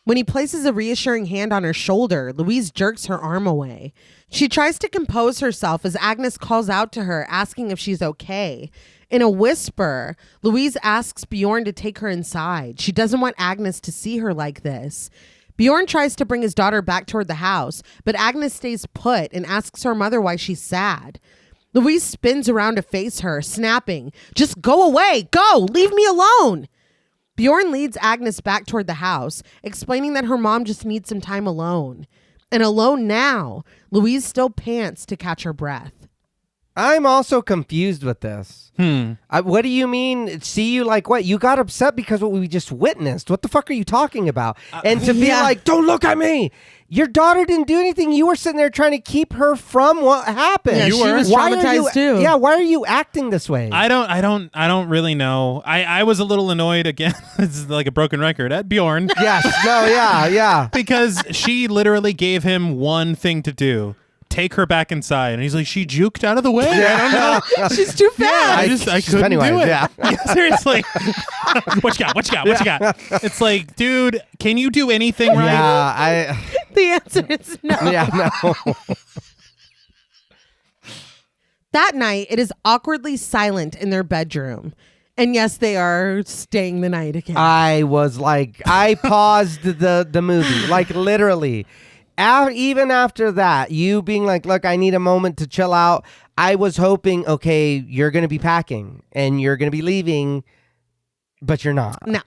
When he places a reassuring hand on her shoulder, Louise jerks her arm away. She tries to compose herself as Agnes calls out to her, asking if she's okay. In a whisper, Louise asks Bjorn to take her inside. She doesn't want Agnes to see her like this. Bjorn tries to bring his daughter back toward the house, but Agnes stays put and asks her mother why she's sad. Louise spins around to face her, snapping, "Just go away! Go! Leave me alone!" Bjorn leads Agnes back toward the house, explaining that her mom just needs some time alone. And alone now, Louise still pants to catch her breath. I'm also confused with this. What do you mean? See you like what? You got upset because what we just witnessed. What the fuck are you talking about? And to be like, don't look at me. Your daughter didn't do anything. You were sitting there trying to keep her from what happened. Yeah, You she were. was Why are traumatized you, too. Yeah, why are you acting this way? I don't really know. I was a little annoyed again. It's like a broken record at Bjorn. Yes. No. Yeah. Because she literally gave him one thing to do. Take her back inside. And he's like, she juked out of the way. I don't know. She's too fast. I couldn't Pennywise, do it. yeah. Seriously. What you got? It's like, dude, can you do anything right? Yeah. The answer is no. Yeah. No. That night, it is awkwardly silent in their bedroom. And yes, they are staying the night again. I was like, I paused the movie, like literally. Even after that, you being like, look, I need a moment to chill out. I was hoping, okay, you're going to be packing and you're going to be leaving, but you're not. No.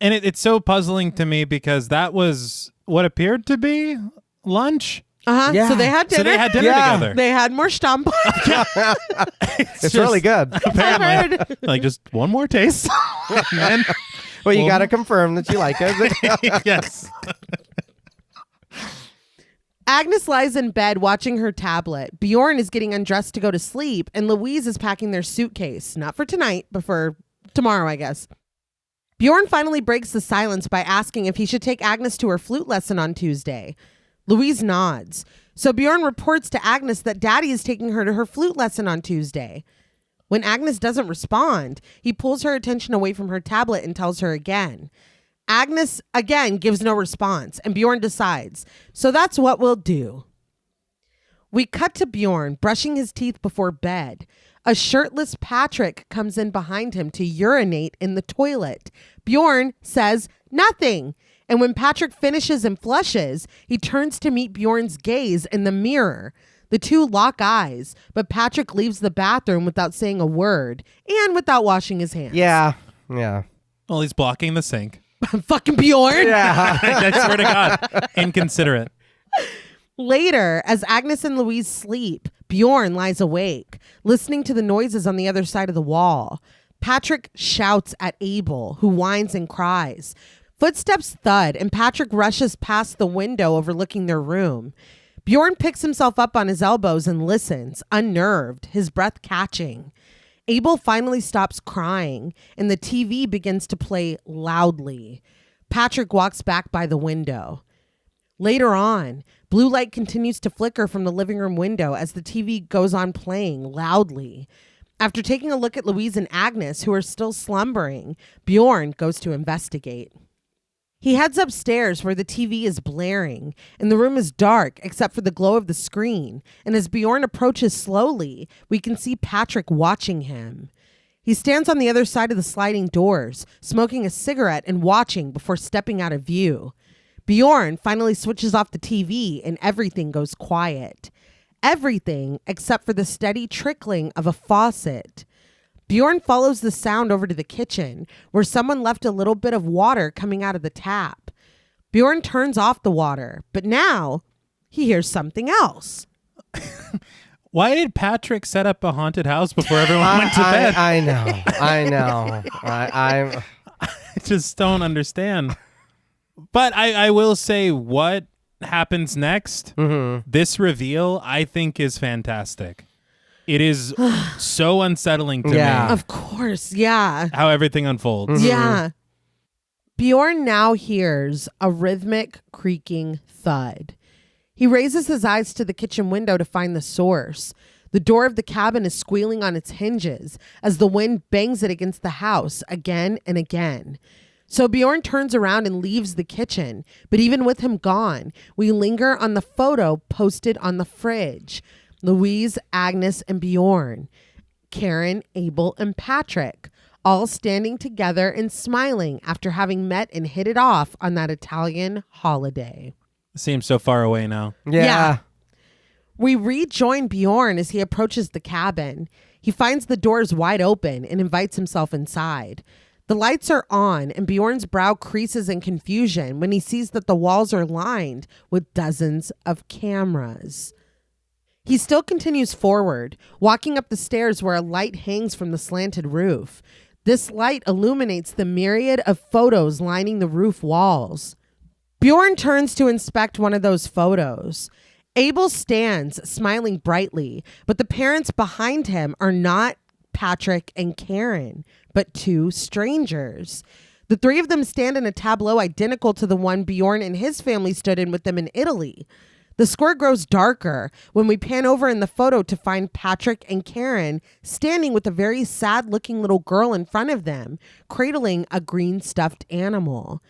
And it's so puzzling to me because that was what appeared to be lunch. Yeah. So they had dinner. Yeah. together. They had more stamp. It's really good. Apparently, like just one more taste. And then, Well, you got to confirm that you like it. yes. Agnes lies in bed watching her tablet. Bjorn is getting undressed to go to sleep, and Louise is packing their suitcase. Not for tonight, but for tomorrow, I guess. Bjorn finally breaks the silence by asking if he should take Agnes to her flute lesson on Tuesday. Louise nods. So Bjorn reports to Agnes that Daddy is taking her to her flute lesson on Tuesday. When Agnes doesn't respond, he pulls her attention away from her tablet and tells her again. Agnes, again, gives no response, and Bjorn decides, so that's what we'll do. We cut to Bjorn brushing his teeth before bed. A shirtless Patrick comes in behind him to urinate in the toilet. Bjorn says nothing, and when Patrick finishes and flushes, he turns to meet Bjorn's gaze in the mirror. The two lock eyes, but Patrick leaves the bathroom without saying a word and without washing his hands. Yeah. Well, he's blocking the sink. Fucking Bjorn. Yeah. I swear to God. Inconsiderate. Later, as Agnes and Louise sleep, Bjorn lies awake, listening to the noises on the other side of the wall. Patrick shouts at Abel, who whines and cries. Footsteps thud, and Patrick rushes past the window overlooking their room. Bjorn picks himself up on his elbows and listens, unnerved, his breath catching. Abel finally stops crying, and the TV begins to play loudly. Patrick walks back by the window. Later on, blue light continues to flicker from the living room window as the TV goes on playing loudly. After taking a look at Louise and Agnes, who are still slumbering, Bjorn goes to investigate. He heads upstairs where the TV is blaring, and the room is dark except for the glow of the screen. And as Bjorn approaches slowly, we can see Patrick watching him. He stands on the other side of the sliding doors, smoking a cigarette and watching before stepping out of view. Bjorn finally switches off the TV and everything goes quiet. Everything except for the steady trickling of a faucet. Bjorn follows the sound over to the kitchen, where someone left a little bit of water coming out of the tap. Bjorn turns off the water, but now he hears something else. Why did Patrick set up a haunted house before everyone went to bed? I know. I just don't understand. But I will say what happens next, this reveal, I think is fantastic. It is so unsettling to me. Of course, yeah. How everything unfolds. Yeah. Bjorn now hears a rhythmic creaking thud. He raises his eyes to the kitchen window to find the source. The door of the cabin is squealing on its hinges as the wind bangs it against the house again and again. So Bjorn turns around and leaves the kitchen. But even with him gone, we linger on the photo posted on the fridge. Louise, Agnes, and Bjorn. Karen, Abel, and Patrick. All standing together and smiling after having met and hit it off on that Italian holiday. Seems so far away now. Yeah. We rejoin Bjorn as he approaches the cabin. He finds the doors wide open and invites himself inside. The lights are on and Bjorn's brow creases in confusion when he sees that the walls are lined with dozens of cameras. He still continues forward, walking up the stairs where a light hangs from the slanted roof. This light illuminates the myriad of photos lining the roof walls. Bjorn turns to inspect one of those photos. Abel stands, smiling brightly, but the parents behind him are not Patrick and Karen, but two strangers. The three of them stand in a tableau identical to the one Bjorn and his family stood in with them in Italy. The square grows darker when we pan over in the photo to find Patrick and Karen standing with a very sad-looking little girl in front of them, cradling a green stuffed animal.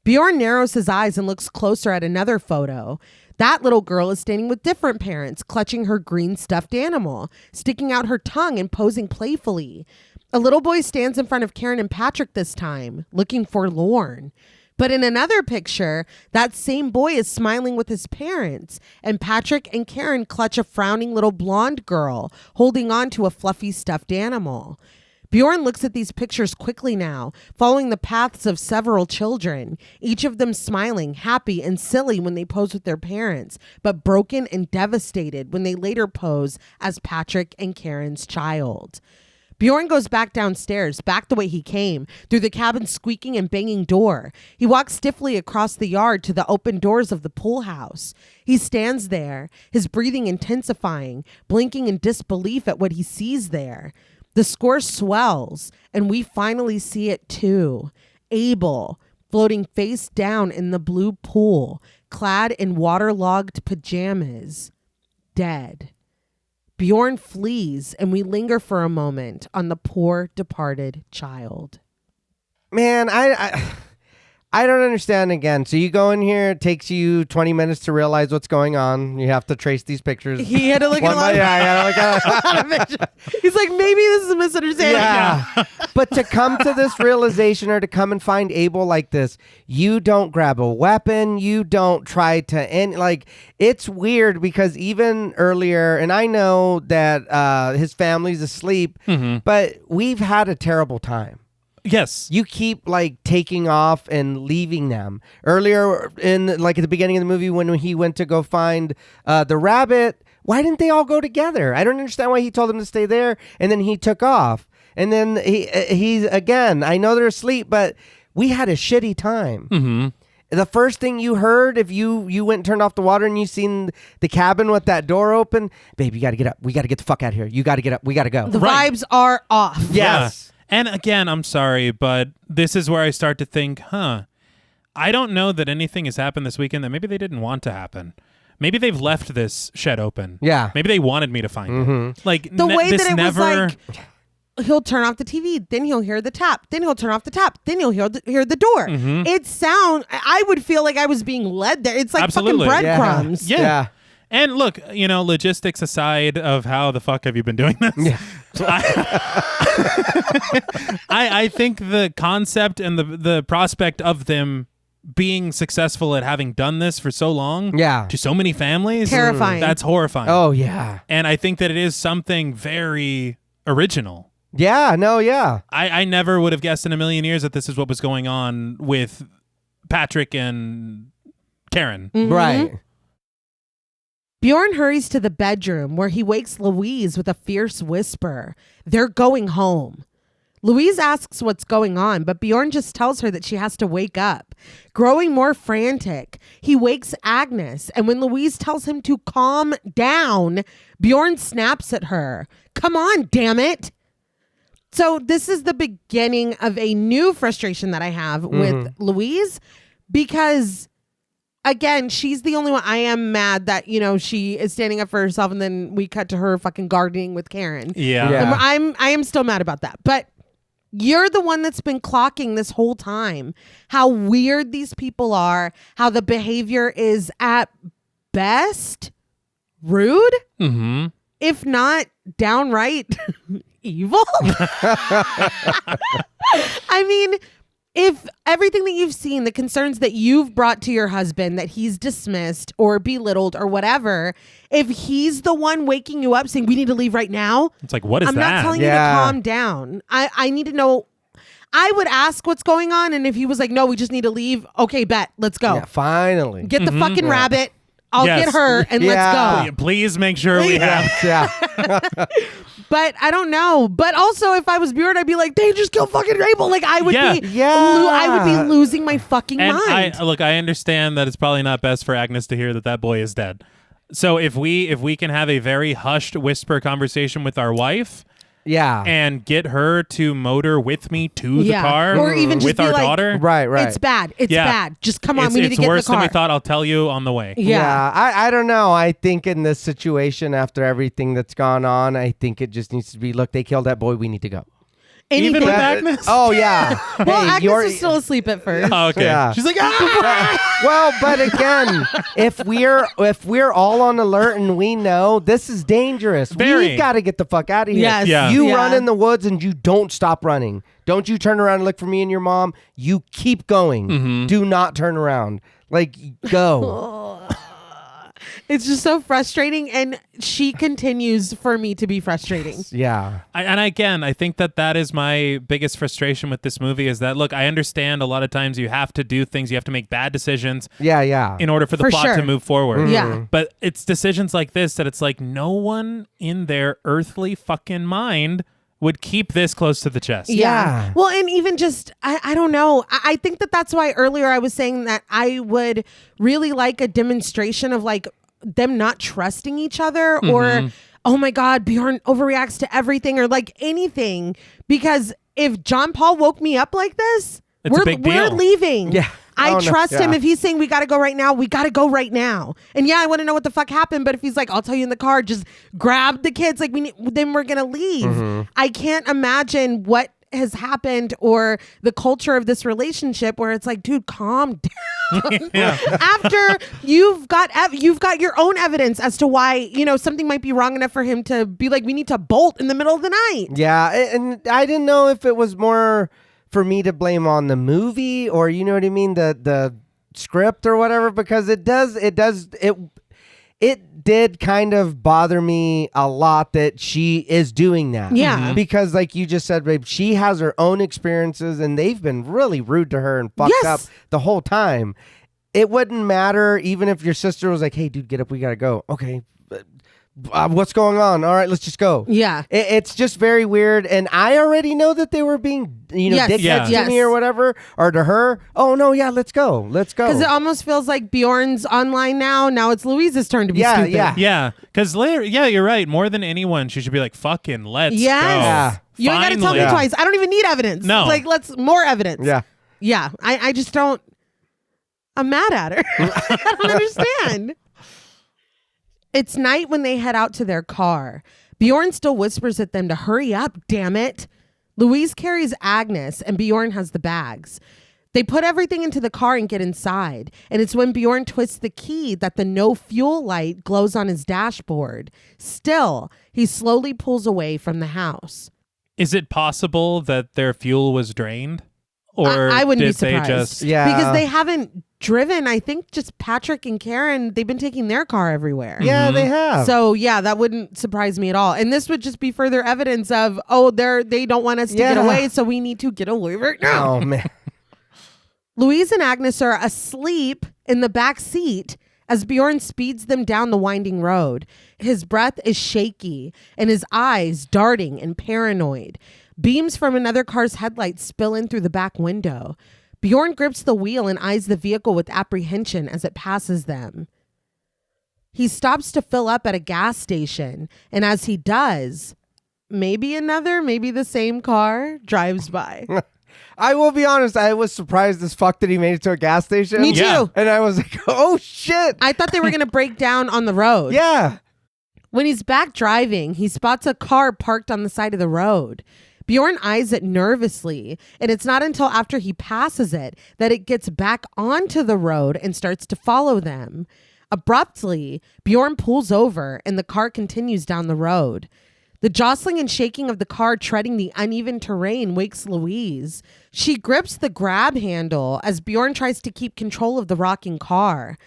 Bjorn narrows his eyes and looks closer at another photo. That little girl is standing with different parents, clutching her green stuffed animal, sticking out her tongue and posing playfully. A little boy stands in front of Karen and Patrick this time, looking forlorn. But in another picture, that same boy is smiling with his parents, and Patrick and Karen clutch a frowning little blonde girl, holding on to a fluffy stuffed animal. Bjorn looks at these pictures quickly now, following the paths of several children, each of them smiling, happy, and silly when they pose with their parents, but broken and devastated when they later pose as Patrick and Karen's child. Bjorn goes back downstairs, back the way he came, through the cabin's squeaking and banging door. He walks stiffly across the yard to the open doors of the pool house. He stands there, his breathing intensifying, blinking in disbelief at what he sees there. The score swells, and we finally see it too. Abel, floating face down in the blue pool, clad in waterlogged pajamas, dead. Bjorn flees, and we linger for a moment on the poor departed child. Man, I don't understand again. So you go in here, it takes you 20 minutes to realize what's going on. You have to trace these pictures. He had to look at a lot of pictures. He's like, maybe this is a misunderstanding. Yeah. But to come to this realization or to come and find Abel like this, you don't grab a weapon. You don't try to end. Like, it's weird because even earlier, and I know that his family's asleep, but we've had a terrible time. Yes. You keep like taking off and leaving them. Earlier in like at the beginning of the movie when he went to go find the rabbit, why didn't they all go together? I don't understand why he told them to stay there and then he took off. And then he's again, I know they're asleep, but we had a shitty time. The first thing you heard, if you went and turned off the water and you seen the cabin with that door open, babe, you got to get up. We got to get the fuck out of here. You got to get up. We got to go. The vibes are off. Yes. Yeah. And again, I'm sorry, but this is where I start to think, I don't know that anything has happened this weekend that maybe they didn't want to happen. Maybe they've left this shed open. Yeah. Maybe they wanted me to find it. Like The way this that it never... was like, he'll turn off the TV, then he'll hear the tap, then he'll turn off the tap, then he'll hear the door. I would feel like I was being led there. It's like Absolutely. fucking breadcrumbs. Yeah. And look, logistics aside of how the fuck have you been doing this? Yeah. I think the concept and the prospect of them being successful at having done this for so long to so many families, terrifying. That's horrifying. Oh, yeah. And I think that it is something very original Yeah, no, yeah. I never would have guessed in a million years that this is what was going on with Patrick and Karen. Mhm. Right. Bjorn hurries to the bedroom where he wakes Louise with a fierce whisper. They're going home. Louise asks what's going on, but Bjorn just tells her that she has to wake up. Growing more frantic, he wakes Agnes, and when Louise tells him to calm down, Bjorn snaps at her. Come on, damn it. So this is the beginning of a new frustration that I have with Louise, because again, she's the only one. I am mad that, she is standing up for herself, and then we cut to her fucking gardening with Karen. Yeah. And I am still mad about that. But you're the one that's been clocking this whole time how weird these people are, how the behavior is at best rude, if not downright evil. I mean, if everything that you've seen, the concerns that you've brought to your husband that he's dismissed or belittled or whatever, if he's the one waking you up saying, we need to leave right now. It's like, what is I'm that? not telling you to calm down. I need to know. I would ask what's going on. And if he was like, no, we just need to leave. Okay, bet. Let's go. Yeah, finally. Get the fucking rabbit. I'll Yes. get her and let's go. Please make sure we have. Yeah. But I don't know. But also, if I was Bjorn, I'd be like, they just kill fucking Rabel. Like, I would be, I would be losing my fucking And mind. I understand that it's probably not best for Agnes to hear that boy is dead. So if we can have a very hushed whisper conversation with our wife, Yeah. and get her to motor with me to the car, or even just with be our like, daughter. Right. It's bad. It's bad. Just come on. We need to It's get in the worse car. than we thought. I'll tell you on the way. Yeah. I don't know. I think in this situation, after everything that's gone on, I think it just needs to be, look, they killed that boy. We need to go. Anything. Even with Agnes? Oh, yeah. Well, Hey, Agnes was still asleep at first. Oh, okay. Yeah. She's like, ah! Well, but again, if we're all on alert and we know this is dangerous, Very. we've got to get the fuck out of here. Yes. Yeah. You Yeah. run in the woods and you don't stop running. Don't you turn around and look for me and your mom. You keep going. Do not turn around. Like, go. It's just so frustrating, and she continues for me to be frustrating. Yeah. And again, I think that is my biggest frustration with this movie is that, look, I understand a lot of times you have to do things, you have to make bad decisions Yeah. in order for the For plot sure. to move forward. Yeah. But it's decisions like this that it's like no one in their earthly fucking mind would keep this close to the chest. Yeah. Well, and even just, I don't know. I think that's why earlier I was saying that I would really like a demonstration of like them not trusting each other or, oh my God, Bjorn overreacts to everything or like anything. Because if John Paul woke me up like this, It's a big we're deal. leaving. Yeah. I Oh, no. trust him. Yeah. If he's saying we got to go right now, we got to go right now. And yeah, I want to know what the fuck happened. But if he's like, I'll tell you in the car, just grab the kids. Like then we're gonna leave. I can't imagine what has happened or the culture of this relationship where it's like, dude, calm down. After you've got your own evidence as to why something might be wrong enough for him to be like, we need to bolt in the middle of the night. Yeah. And I didn't know if it was more for me to blame on the movie or, you know what I mean? The script or whatever, because it did kind of bother me a lot that she is doing that. Yeah. Because like you just said, babe, she has her own experiences and they've been really rude to her and fucked up the whole time. It wouldn't matter even if your sister was like, hey, dude, get up. We got to go. Okay. What's going on? All right, let's just go. Yeah. It's just very weird. And I already know that they were being, dickheads to me or whatever, or to her. Oh, no, yeah, let's go. Let's go. Because it almost feels like Bjorn's online now. Now it's Louise's turn to be stupid. Yeah. Because later, you're right. More than anyone, she should be like, fucking let's go. Yeah. You ain't got to tell me twice. I don't even need evidence. No. Like, more evidence. Yeah. Yeah. I just don't. I'm mad at her. I don't understand. It's night when they head out to their car. Bjorn still whispers at them to hurry up, damn it. Louise carries Agnes and Bjorn has the bags. They put everything into the car and get inside. And it's when Bjorn twists the key that the no fuel light glows on his dashboard. Still, he slowly pulls away from the house. Is it possible that their fuel was drained? Or I wouldn't be did they surprised. just... Yeah. Because they haven't driven. I think just Patrick and Karen, they've been taking their car everywhere. Yeah, they have. So yeah, that wouldn't surprise me at all. And this would just be further evidence of, they don't want us to get away, so we need to get away right now. Oh, man. Louise and Agnes are asleep in the back seat as Bjorn speeds them down the winding road. His breath is shaky and his eyes darting and paranoid. Beams from another car's headlights spill in through the back window. Bjorn grips the wheel and eyes the vehicle with apprehension as it passes them. He stops to fill up at a gas station, and as he does, maybe the same car drives by. I will be honest, I was surprised as fuck that he made it to a gas station. Me too. Yeah. And I was like, oh, shit. I thought they were going to break down on the road. Yeah. When he's back driving, he spots a car parked on the side of the road. Bjorn eyes it nervously, and it's not until after he passes it that it gets back onto the road and starts to follow them. Abruptly, Bjorn pulls over and the car continues down the road. The jostling and shaking of the car treading the uneven terrain wakes Louise. She grips the grab handle as Bjorn tries to keep control of the rocking car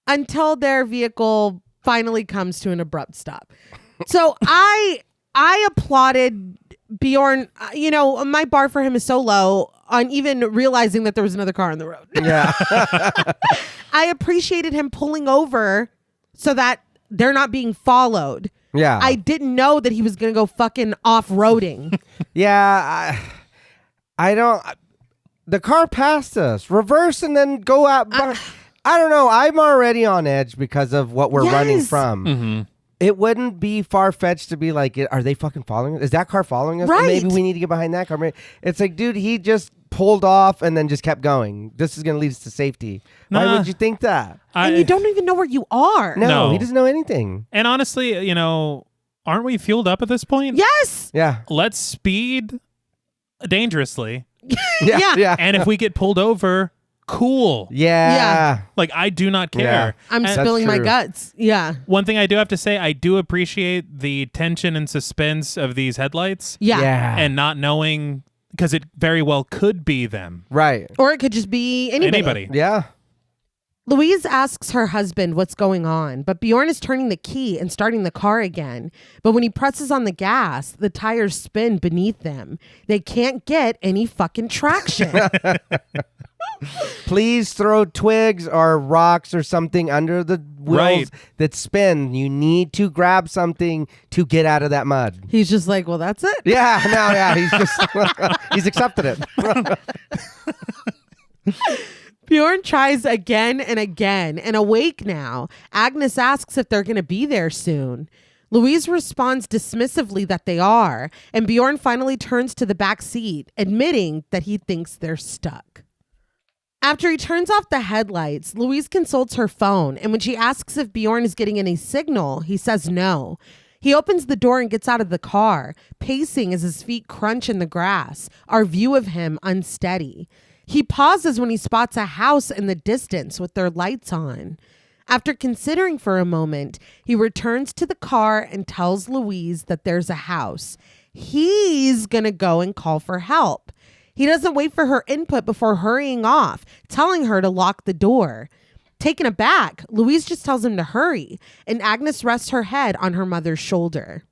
until their vehicle finally comes to an abrupt stop. So I applauded Bjorn. My bar for him is so low on even realizing that there was another car on the road. Yeah. I appreciated him pulling over so that they're not being followed. Yeah. I didn't know that he was going to go fucking off-roading. Yeah. I don't. The car passed us. Reverse and then go out. I don't know. I'm already on edge because of what we're running from. Mm-hmm. It wouldn't be far-fetched to be like, are they fucking following us? Is that car following us? Right. Or maybe we need to get behind that car. It's like, dude, he just pulled off and then just kept going. This is going to lead us to safety. Why would you think that? And you don't even know where you are. No, he doesn't know anything. And honestly, aren't we fueled up at this point? Yes. Yeah. Let's speed dangerously. Yeah. And if we get pulled over, cool. Yeah. Like, I do not care. Yeah. I'm And spilling my true. guts. Yeah. one thing I do have to say, I do appreciate the tension and suspense of these headlights. Yeah. And not knowing, because it very well could be them. Right. Or it could just be anybody. Yeah. Louise asks her husband what's going on, but Bjorn is turning the key and starting the car again. But when he presses on the gas, the tires spin beneath them. They can't get any fucking traction. Please throw twigs or rocks or something under the wheels that spin. You need to grab something to get out of that mud. He's just like, well, that's it. Yeah, no, yeah. He's just, he's accepted it. Bjorn tries again and again, and awake now, Agnes asks if they're going to be there soon. Louise responds dismissively that they are, and Bjorn finally turns to the back seat, admitting that he thinks they're stuck. After he turns off the headlights, Louise consults her phone, and when she asks if Bjorn is getting any signal, he says no. He opens the door and gets out of the car, pacing as his feet crunch in the grass, our view of him unsteady. He pauses when he spots a house in the distance with their lights on. After considering for a moment, he returns to the car and tells Louise that there's a house. He's going to go and call for help. He doesn't wait for her input before hurrying off, telling her to lock the door. Taken aback, Louise just tells him to hurry, and Agnes rests her head on her mother's shoulder.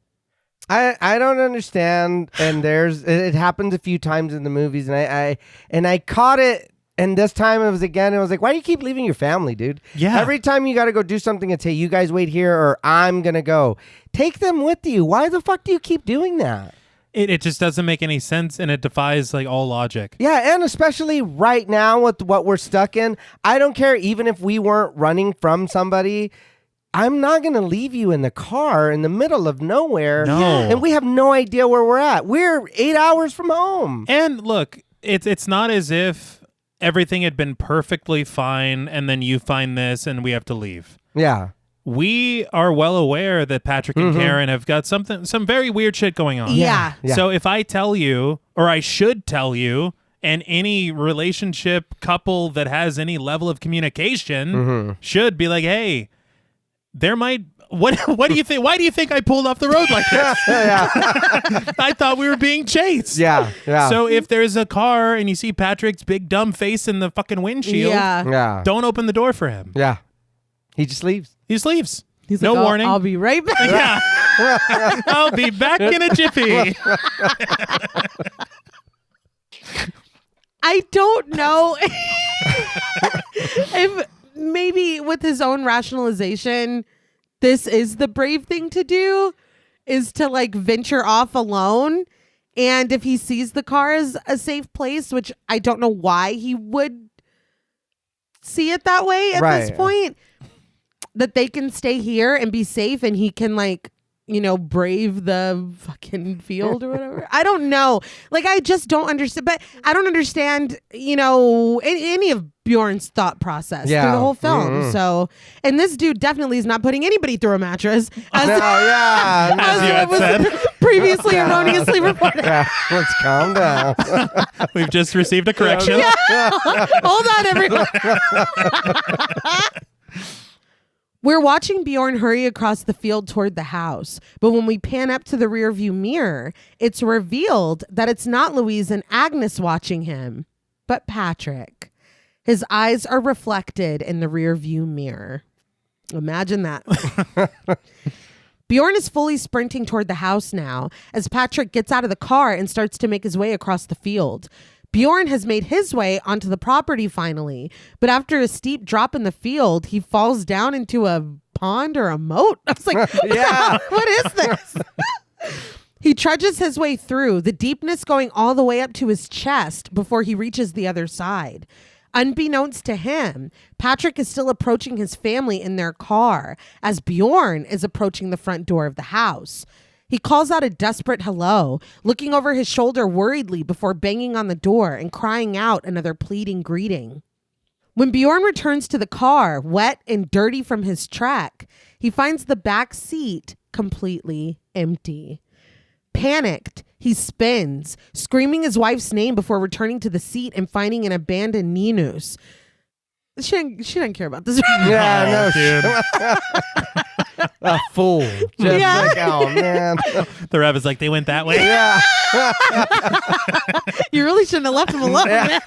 I don't understand, and it happens a few times in the movies, and I caught it, and this time it was like, why do you keep leaving your family, dude? Yeah. Every time you got to go do something and say, you guys wait here or I'm gonna go. Take them with you. Why the fuck do you keep doing that? It just doesn't make any sense, and it defies like all logic. Yeah, and especially right now with what we're stuck in, I don't care even if we weren't running from somebody. I'm not going to leave you in the car in the middle of nowhere. No. And we have no idea where we're at. We're 8 hours from home. And look, it's not as if everything had been perfectly fine and then you find this and we have to leave. Yeah. We are well aware that Patrick and Karen have got some very weird shit going on. Yeah. So if I tell you, or I should tell you, and any relationship couple that has any level of communication should be like, hey, there might what do you think? Why do you think I pulled off the road like this? I thought we were being chased. Yeah. So if there's a car and you see Patrick's big dumb face in the fucking windshield, don't open the door for him. Yeah. He just leaves. He just leaves. He's no like, warning. I'll be right back. Yeah. I'll be back in a jiffy. I don't know if maybe with his own rationalization, this is the brave thing to do, is to like venture off alone. And if he sees the car as a safe place, which I don't know why he would see it that way at this point, that they can stay here and be safe and he can like, you know, brave the fucking field or whatever. I don't know. Like, I just don't understand. But I don't understand, you know, any of Bjorn's thought process through the whole film. So, and this dude definitely is not putting anybody through a mattress. As you had said. Previously erroneously reported. Yeah, let's calm down. We've just received a correction. Hold on, everyone. We're watching Bjorn hurry across the field toward the house, but when we pan up to the rearview mirror, it's revealed that it's not Louise and Agnes watching him, but Patrick. His eyes are reflected in the rearview mirror. Imagine that. Bjorn is fully sprinting toward the house now as Patrick gets out of the car and starts to make his way across the field. Bjorn has made his way onto the property finally, but after a steep drop in the field, he falls down into a pond or a moat. I was like, what is this? He trudges his way through, the deepness going all the way up to his chest before he reaches the other side. Unbeknownst to him, Patrick is still approaching his family in their car as Bjorn is approaching the front door of the house. He calls out a desperate hello, looking over his shoulder worriedly before banging on the door and crying out another pleading greeting. When Bjorn returns to the car, wet and dirty from his trek, he finds the back seat completely empty. Panicked, he spins, screaming his wife's name before returning to the seat and finding an abandoned Ninus. She didn't care about this. Yeah, no, dude. A fool. Just like, oh, man. The Rev is like, they went that way? Yeah. You really shouldn't have left him alone, man.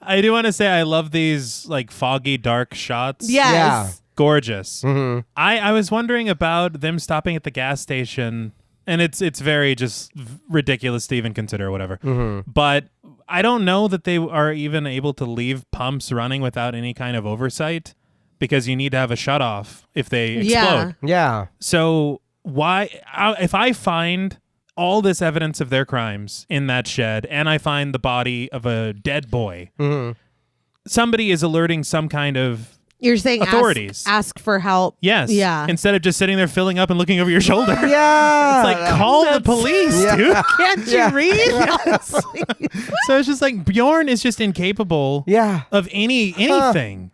I do want to say I love these like foggy, dark shots. Yes. Yeah. Gorgeous. Mm-hmm. I was wondering about them stopping at the gas station, and it's very just ridiculous to even consider, whatever. Mm-hmm. But I don't know that they are even able to leave pumps running without any kind of oversight, because you need to have a shutoff if they explode. Yeah. So why, if I find all this evidence of their crimes in that shed and I find the body of a dead boy, somebody is alerting some kind of You're saying authorities. Ask for help. Yes. Yeah. Instead of just sitting there filling up and looking over your shoulder. Yeah. It's like, call the police, dude. Can't you read? So it's just like Bjorn is just incapable of anything.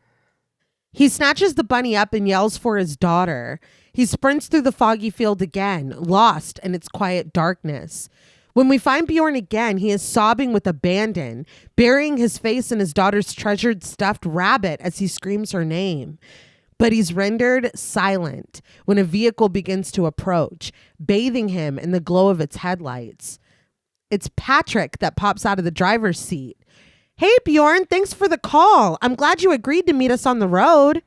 He snatches the bunny up and yells for his daughter. He sprints through the foggy field again, lost in its quiet darkness. When we find Bjorn again, he is sobbing with abandon, burying his face in his daughter's treasured stuffed rabbit as he screams her name. But he's rendered silent when a vehicle begins to approach, bathing him in the glow of its headlights. It's Patrick that pops out of the driver's seat. Hey, Bjorn, thanks for the call. I'm glad you agreed to meet us on the road.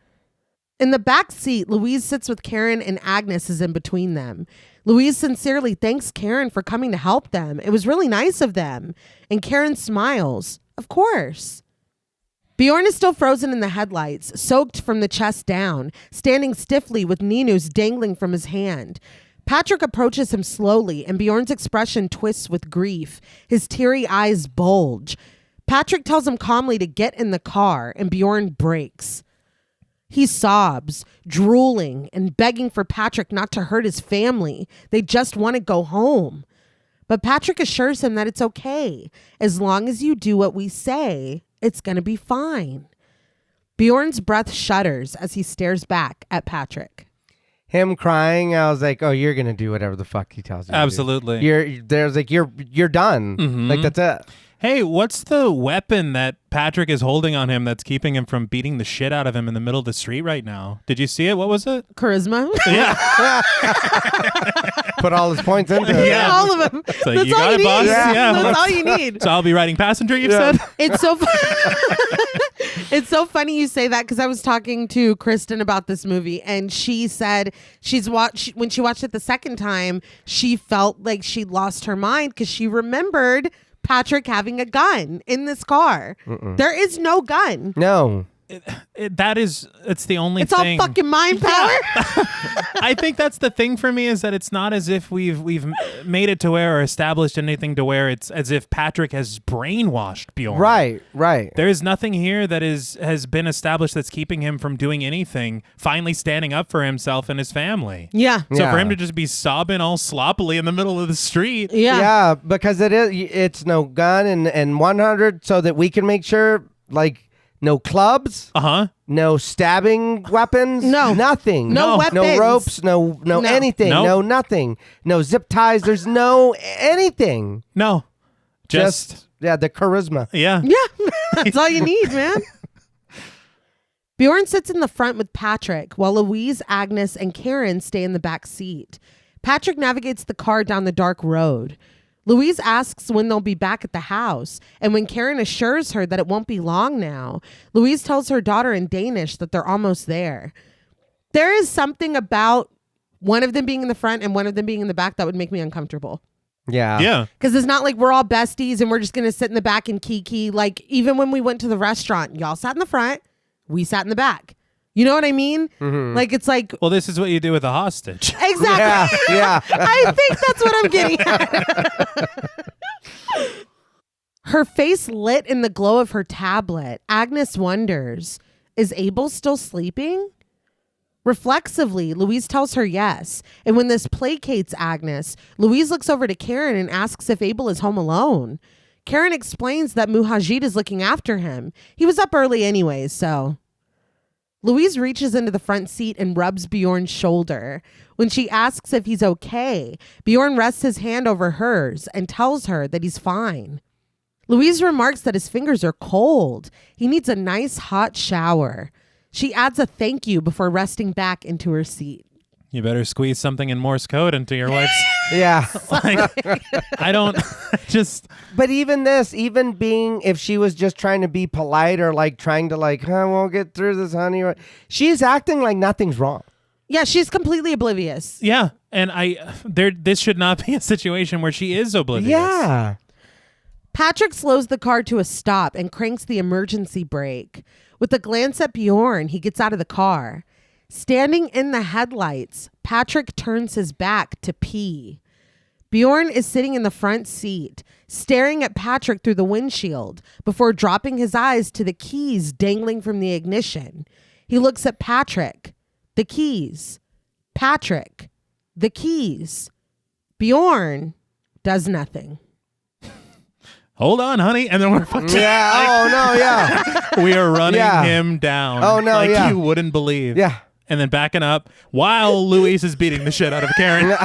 In the back seat, Louise sits with Karen and Agnes is in between them. Louise sincerely thanks Karen for coming to help them. It was really nice of them. And Karen smiles. Of course. Bjorn is still frozen in the headlights, soaked from the chest down, standing stiffly with Ninus dangling from his hand. Patrick approaches him slowly, and Bjorn's expression twists with grief. His teary eyes bulge. Patrick tells him calmly to get in the car, and Bjorn breaks. He sobs, drooling and begging for Patrick not to hurt his family. They just want to go home. But Patrick assures him that it's okay. As long as you do what we say, it's going to be fine. Bjorn's breath shudders as he stares back at Patrick. Him crying, I was like, oh, you're going to do whatever the fuck he tells you. Absolutely. You're done. Mm-hmm. Like, that's it. Hey, what's the weapon that Patrick is holding on him that's keeping him from beating the shit out of him in the middle of the street right now? Did you see it? What was it? Charisma. Yeah. Put all his points into it. Yeah. All of them. So That's you all got you it, need. boss. Yeah. That's all you need. So I'll be riding passenger, you've said? It's so it's so funny you say that because I was talking to Kristen about this movie and she said when she watched it the second time, she felt like she lost her mind because she remembered Patrick having a gun in this car. There is no gun. No. It's the only It's thing. all fucking mind power. I think that's the thing for me is that it's not as if we've made it to where or established anything to where it's as if Patrick has brainwashed Bjorn. Right. There is nothing here that has been established that's keeping him from doing anything, finally standing up for himself and his family. Yeah. So for him to just be sobbing all sloppily in the middle of the street. Yeah. Because it's no gun and 100 so that we can make sure like no clubs, no stabbing weapons, nothing, no weapons, no ropes, no anything, no nothing, no zip ties. There's no anything. No, just the charisma. Yeah. That's all you need, man. Bjorn sits in the front with Patrick while Louise, Agnes, and Karen stay in the back seat. Patrick navigates the car down the dark road. Louise asks when they'll be back at the house, and when Karen assures her that it won't be long now, Louise tells her daughter in Danish that they're almost there. There is something about one of them being in the front and one of them being in the back that would make me uncomfortable. Yeah. Because it's not like we're all besties and we're just going to sit in the back and kiki. Like, even when we went to the restaurant, y'all sat in the front, we sat in the back. You know what I mean? Mm-hmm. Like, it's like... Well, this is what you do with a hostage. Exactly. Yeah. I think that's what I'm getting at. Her face lit in the glow of her tablet. Agnes wonders, is Abel still sleeping? Reflexively, Louise tells her yes. And when this placates Agnes, Louise looks over to Karen and asks if Abel is home alone. Karen explains that Muhajid is looking after him. He was up early anyways, so... Louise reaches into the front seat and rubs Bjorn's shoulder. When she asks if he's okay, Bjorn rests his hand over hers and tells her that he's fine. Louise remarks that his fingers are cold. He needs a nice hot shower. She adds a thank you before resting back into her seat. You better squeeze something in Morse code into your wife's... Yeah. I don't just... But even being, if she was just trying to be polite or like trying to like, we'll get through this, honey. She's acting like nothing's wrong. Yeah, she's completely oblivious. Yeah. And this should not be a situation where she is oblivious. Yeah. Patrick slows the car to a stop and cranks the emergency brake. With a glance at Bjorn, he gets out of the car. Standing in the headlights, Patrick turns his back to pee. Bjorn is sitting in the front seat, staring at Patrick through the windshield before dropping his eyes to the keys dangling from the ignition. He looks at Patrick, the keys, Patrick, the keys. Bjorn does nothing. Hold on, honey. And then we're fucking... Yeah. Oh, no, yeah. We are running him down. Oh, no, like you wouldn't believe. Yeah. And then backing up while Louise is beating the shit out of Karen.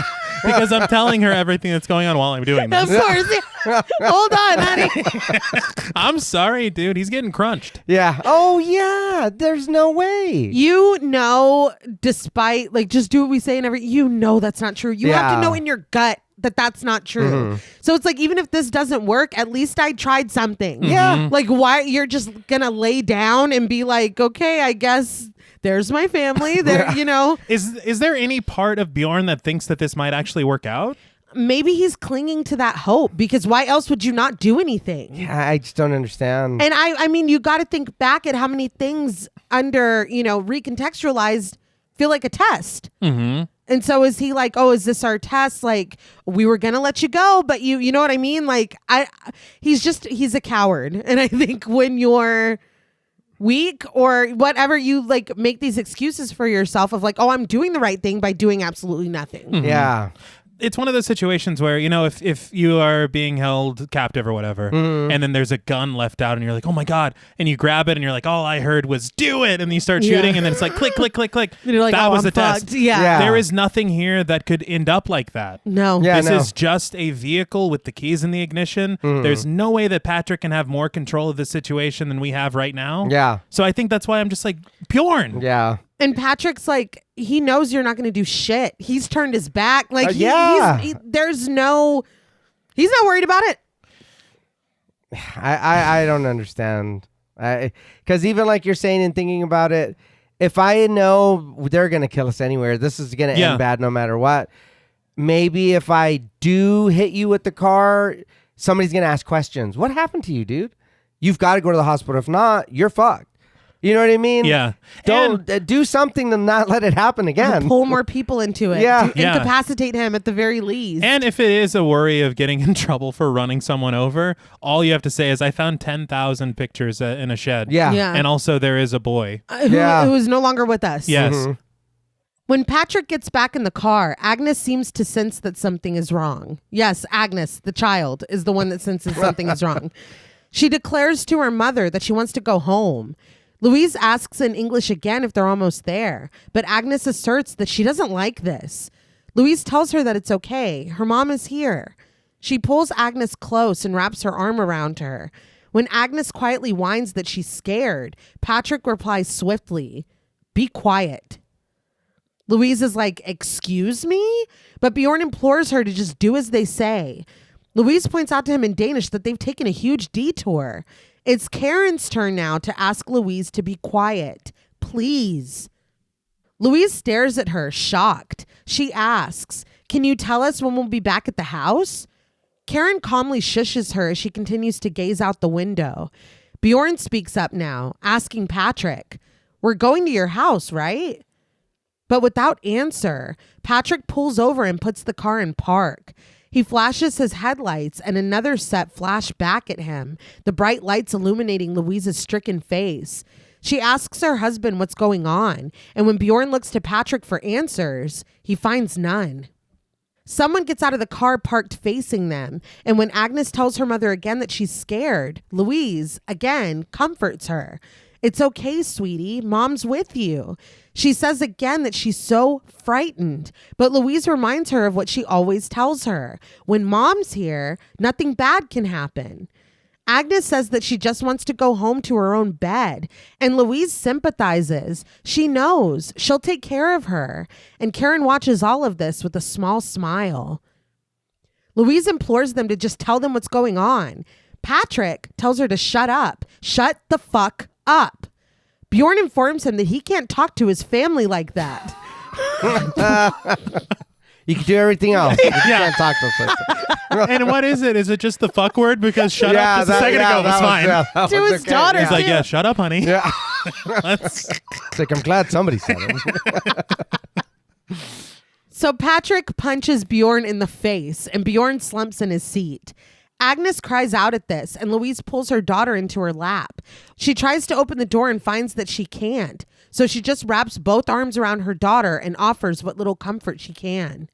Because I'm telling her everything that's going on while I'm doing this. Of course. Yeah. Hold on, honey. I'm sorry, dude. He's getting crunched. Yeah. Oh, yeah. There's no way. You know, despite, like, just do what we say and that's not true. You have to know in your gut that that's not true. Mm-hmm. So it's like, even if this doesn't work, at least I tried something. Yeah. Like, why you're just gonna lay down and be like, okay, I guess there's my family there, you know. Is there any part of Bjorn that thinks that this might actually work out? Maybe he's clinging to that hope, because why else would you not do anything? Yeah, I just don't understand. And I mean, you got to think back at how many things under, recontextualized feel like a test. Mm-hmm. And so is he like, oh, is this our test? Like, we were going to let you go, but you know what I mean? Like, he's a coward. And I think when you're weak or whatever, you like make these excuses for yourself of like, oh, I'm doing the right thing by doing absolutely nothing. Mm-hmm. Yeah. it's one of those situations where, if you are being held captive or whatever, and then there's a gun left out and you're like, oh my God, and you grab it and you're like, all I heard was do it. And you start shooting and then it's like, click, click, click, click. And you're like, that was I'm a fucked. test. Yeah. There is nothing here that could end up like that. No. Yeah, This no. is just a vehicle with the keys in the ignition. There's no way that Patrick can have more control of this situation than we have right now. Yeah. So I think that's why I'm just like, Bjorn. Yeah. And Patrick's like, he knows you're not going to do shit. He's turned his back. Like, he's not worried about it. I don't understand. Because even like you're saying and thinking about it, if I know they're going to kill us anywhere, this is going to end bad no matter what. Maybe if I do hit you with the car, somebody's going to ask questions. What happened to you, dude? You've got to go to the hospital. If not, you're fucked. You know what I mean? Yeah. Don't do something to not let it happen again. Pull more people into it. Yeah. Incapacitate him at the very least. And if it is a worry of getting in trouble for running someone over, all you have to say is, I found 10,000 pictures in a shed. Yeah. Yeah. And also there is a boy. Who is no longer with us. Yes. When Patrick gets back in the car, Agnes seems to sense that something is wrong. Yes, Agnes, the child, is the one that senses something is wrong. She declares to her mother that she wants to go home. Louise asks in English again if they're almost there, but Agnes asserts that she doesn't like this. Louise tells her that it's okay. Her mom is here. She pulls Agnes close and wraps her arm around her. When Agnes quietly whines that she's scared, Patrick replies swiftly, "Be quiet." Louise is like, "Excuse me?" But Bjorn implores her to just do as they say. Louise points out to him in Danish that they've taken a huge detour. It's Karen's turn now to ask Louise to be quiet. Please. Louise stares at her, shocked. She asks, "Can you tell us when we'll be back at the house?" Karen calmly shushes her as she continues to gaze out the window. Bjorn speaks up now, asking Patrick, "We're going to your house, right?" But without answer, Patrick pulls over and puts the car in park. He flashes his headlights and another set flash back at him, the bright lights illuminating Louise's stricken face. She asks her husband what's going on, and when Bjorn looks to Patrick for answers, he finds none. Someone gets out of the car parked facing them, and when Agnes tells her mother again that she's scared, Louise, again, comforts her. "It's okay, sweetie. Mom's with you." She says again that she's so frightened, but Louise reminds her of what she always tells her. When Mom's here, nothing bad can happen. Agnes says that she just wants to go home to her own bed, and Louise sympathizes. She knows she'll take care of her, and Karen watches all of this with a small smile. Louise implores them to just tell them what's going on. Patrick tells her to shut up. Shut the fuck up. Bjorn informs him that he can't talk to his family like that. You can do everything else. You can't talk to us. And what is it? Is it just the fuck word? Because shut up just a second ago was fine. To his daughter. He's like, yeah, shut up, honey. Yeah. Let's- It's like, I'm glad somebody said it. So Patrick punches Bjorn in the face, and Bjorn slumps in his seat. Agnes cries out at this, and Louise pulls her daughter into her lap. She tries to open the door and finds that she can't, so she just wraps both arms around her daughter and offers what little comfort she can.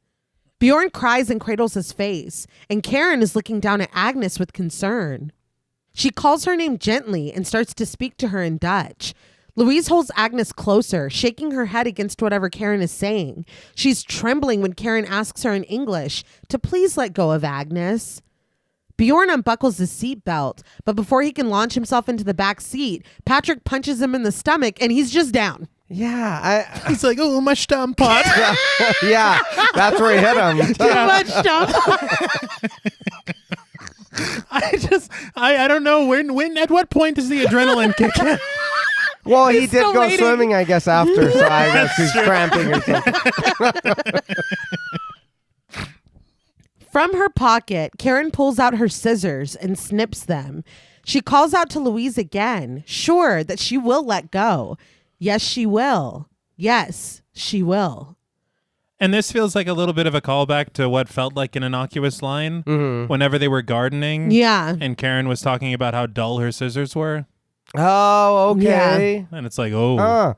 Bjorn cries and cradles his face, and Karen is looking down at Agnes with concern. She calls her name gently and starts to speak to her in Dutch. Louise holds Agnes closer, shaking her head against whatever Karen is saying. She's trembling when Karen asks her in English to please let go of Agnes. Bjorn unbuckles his seatbelt, but before he can launch himself into the back seat, Patrick punches him in the stomach and he's just down. Yeah. He's like, oh, my stomppot. Yeah. That's where he hit him. Too much dump. I don't know when at what point does the adrenaline kick in? Well, he He's did still go waiting. swimming, I guess, after, so I guess he's cramping or something. From her pocket, Karen pulls out her scissors and snips them. She calls out to Louise again, sure that she will let go. Yes, she will. Yes, she will. And this feels like a little bit of a callback to what felt like an innocuous line whenever they were gardening. Yeah. And Karen was talking about how dull her scissors were. Oh, okay. And it's like, oh.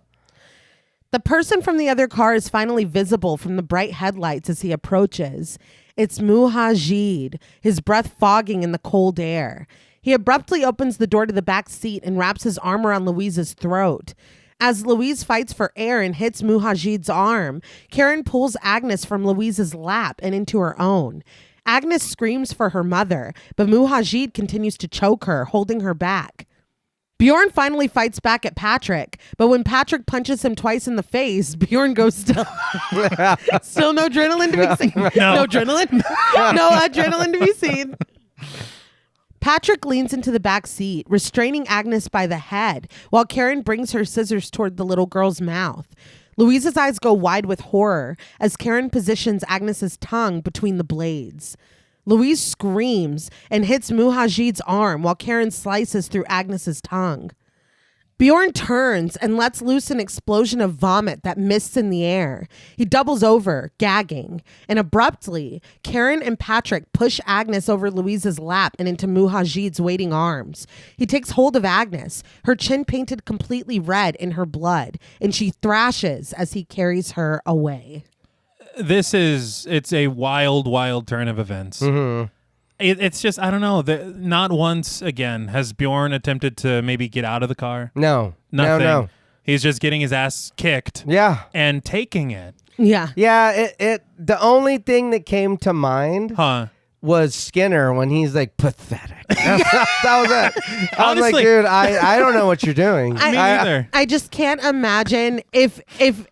The person from the other car is finally visible from the bright headlights as he approaches. It's Mujahid, his breath fogging in the cold air. He abruptly opens the door to the back seat and wraps his arm around Louise's throat. As Louise fights for air and hits Mujahid's arm, Karen pulls Agnes from Louise's lap and into her own. Agnes screams for her mother, but Mujahid continues to choke her, holding her back. Bjorn finally fights back at Patrick, but when Patrick punches him twice in the face, Bjorn goes still. Still no adrenaline to be seen. No adrenaline? No adrenaline to be seen. Patrick leans into the back seat, restraining Agnes by the head, while Karen brings her scissors toward the little girl's mouth. Louise's eyes go wide with horror as Karen positions Agnes's tongue between the blades. Louise screams and hits Mujahid's arm while Karen slices through Agnes's tongue. Bjorn turns and lets loose an explosion of vomit that mists in the air. He doubles over, gagging, and abruptly, Karen and Patrick push Agnes over Louise's lap and into Mujahid's waiting arms. He takes hold of Agnes, her chin painted completely red in her blood, and she thrashes as he carries her away. It's a wild turn of events. Mm-hmm. It's just, I don't know. Not once again has Bjorn attempted to maybe get out of the car. No. Nothing. No. He's just getting his ass kicked. Yeah. And taking it. Yeah. Yeah. The only thing that came to mind was Skinner when he's like, pathetic. That was it. I was like, dude, I don't know what you're doing. Me neither. I just can't imagine if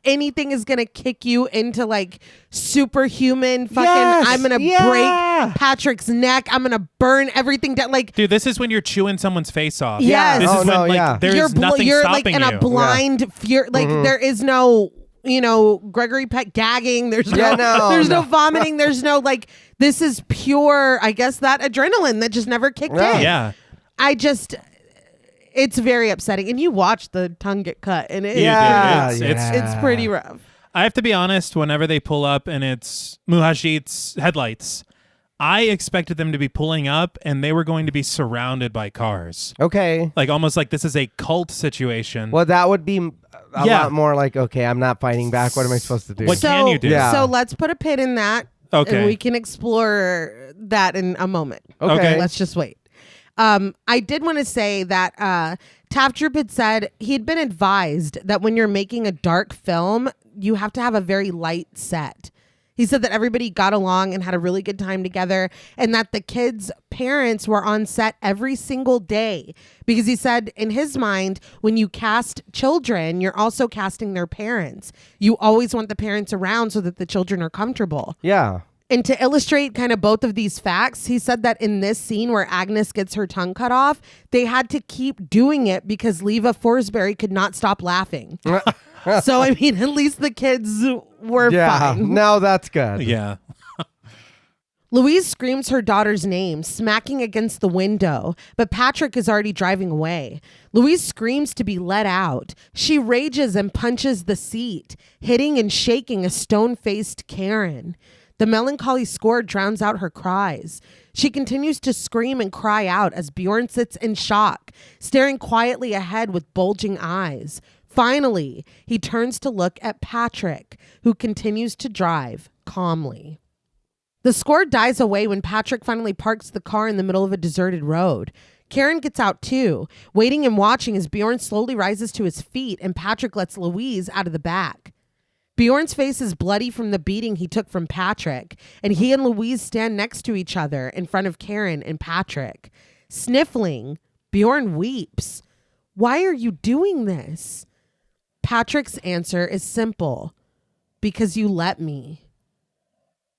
anything is going to kick you into like superhuman fucking, Yes, I'm going to break Patrick's neck. I'm going to burn everything down. Like, dude, this is when you're chewing someone's face off. Yes. This Oh, is no, when yeah. there's nothing you're stopping like in you. a blind fear. Like there is no, Gregory Peck gagging. There's no vomiting. There's no like, this is pure, I guess, that adrenaline that just never kicked in. Yeah. It's very upsetting. And you watch the tongue get cut and it's pretty rough. I have to be honest, whenever they pull up and it's Mujahid's headlights, I expected them to be pulling up and they were going to be surrounded by cars. Okay. Like almost like this is a cult situation. Well, that would be a lot more like, okay, I'm not fighting back. What am I supposed to do? What can you do? Yeah. So let's put a pin in that. Okay. And we can explore that in a moment. Okay. Let's just wait. I did want to say that Tafdrup had said he'd been advised that when you're making a dark film, you have to have a very light set. He said that everybody got along and had a really good time together and that the kids' parents were on set every single day because he said in his mind, when you cast children, you're also casting their parents. You always want the parents around so that the children are comfortable. Yeah. And to illustrate kind of both of these facts, he said that in this scene where Agnes gets her tongue cut off, they had to keep doing it because Leva Forsberry could not stop laughing. So, I mean, at least the kids were fine. No, that's good. Yeah. Louise screams her daughter's name, smacking against the window, but Patrick is already driving away. Louise screams to be let out. She rages and punches the seat, hitting and shaking a stone-faced Karen. The melancholy score drowns out her cries. She continues to scream and cry out as Bjorn sits in shock, staring quietly ahead with bulging eyes. Finally, he turns to look at Patrick, who continues to drive calmly. The score dies away when Patrick finally parks the car in the middle of a deserted road. Karen gets out too, waiting and watching as Bjorn slowly rises to his feet and Patrick lets Louise out of the back. Bjorn's face is bloody from the beating he took from Patrick, and he and Louise stand next to each other in front of Karen and Patrick. Sniffling, Bjorn weeps. Why are you doing this? Patrick's answer is simple. Because you let me.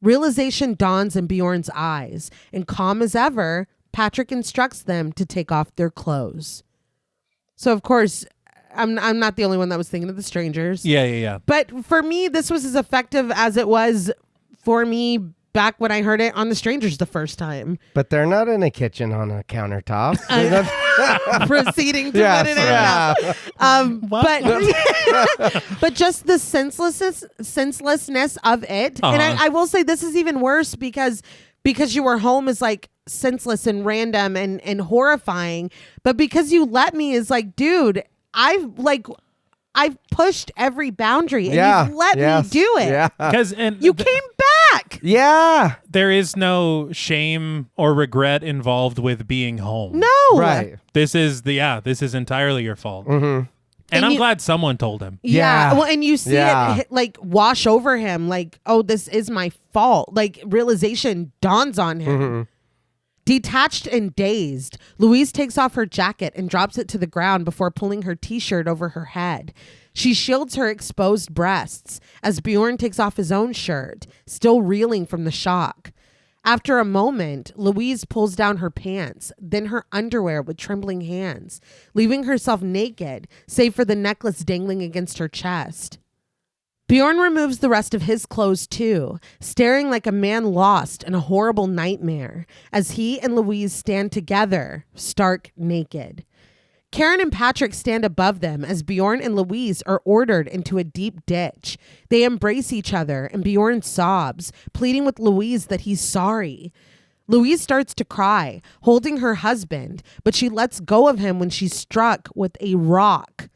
Realization dawns in Bjorn's eyes, and calm as ever, Patrick instructs them to take off their clothes. So, of course, I'm not the only one that was thinking of The Strangers. Yeah. But for me, this was as effective as it was for me back when I heard it on The Strangers the first time. But they're not in a kitchen on a countertop. Proceeding to put it in. But just the senselessness of it. And I will say this is even worse because you were home is like senseless and random and horrifying. But because you let me is like, dude, I I've pushed every boundary and Yeah. you've let me do it. Yeah. Because You came back. Yeah. there is no shame or regret involved with being home. No. Right. This is entirely your fault. Mm-hmm. And I'm you- glad someone told him. Yeah. Yeah. Well, and you see Yeah. it hit, like wash over him like, oh, this is my fault. Like realization dawns on him. Mm-hmm. Detached and dazed, Louise takes off her jacket and drops it to the ground before pulling her t-shirt over her head. She shields her exposed breasts as Bjorn takes off his own shirt, still reeling from the shock. After a moment, Louise pulls down her pants, then her underwear with trembling hands, leaving herself naked, save for the necklace dangling against her chest. Bjorn removes the rest of his clothes too, staring like a man lost in a horrible nightmare, as he and Louise stand together, stark naked. Karen and Patrick stand above them as Bjorn and Louise are ordered into a deep ditch. They embrace each other and Bjorn sobs, pleading with Louise that he's sorry. Louise starts to cry, holding her husband, but she lets go of him when she's struck with a rock.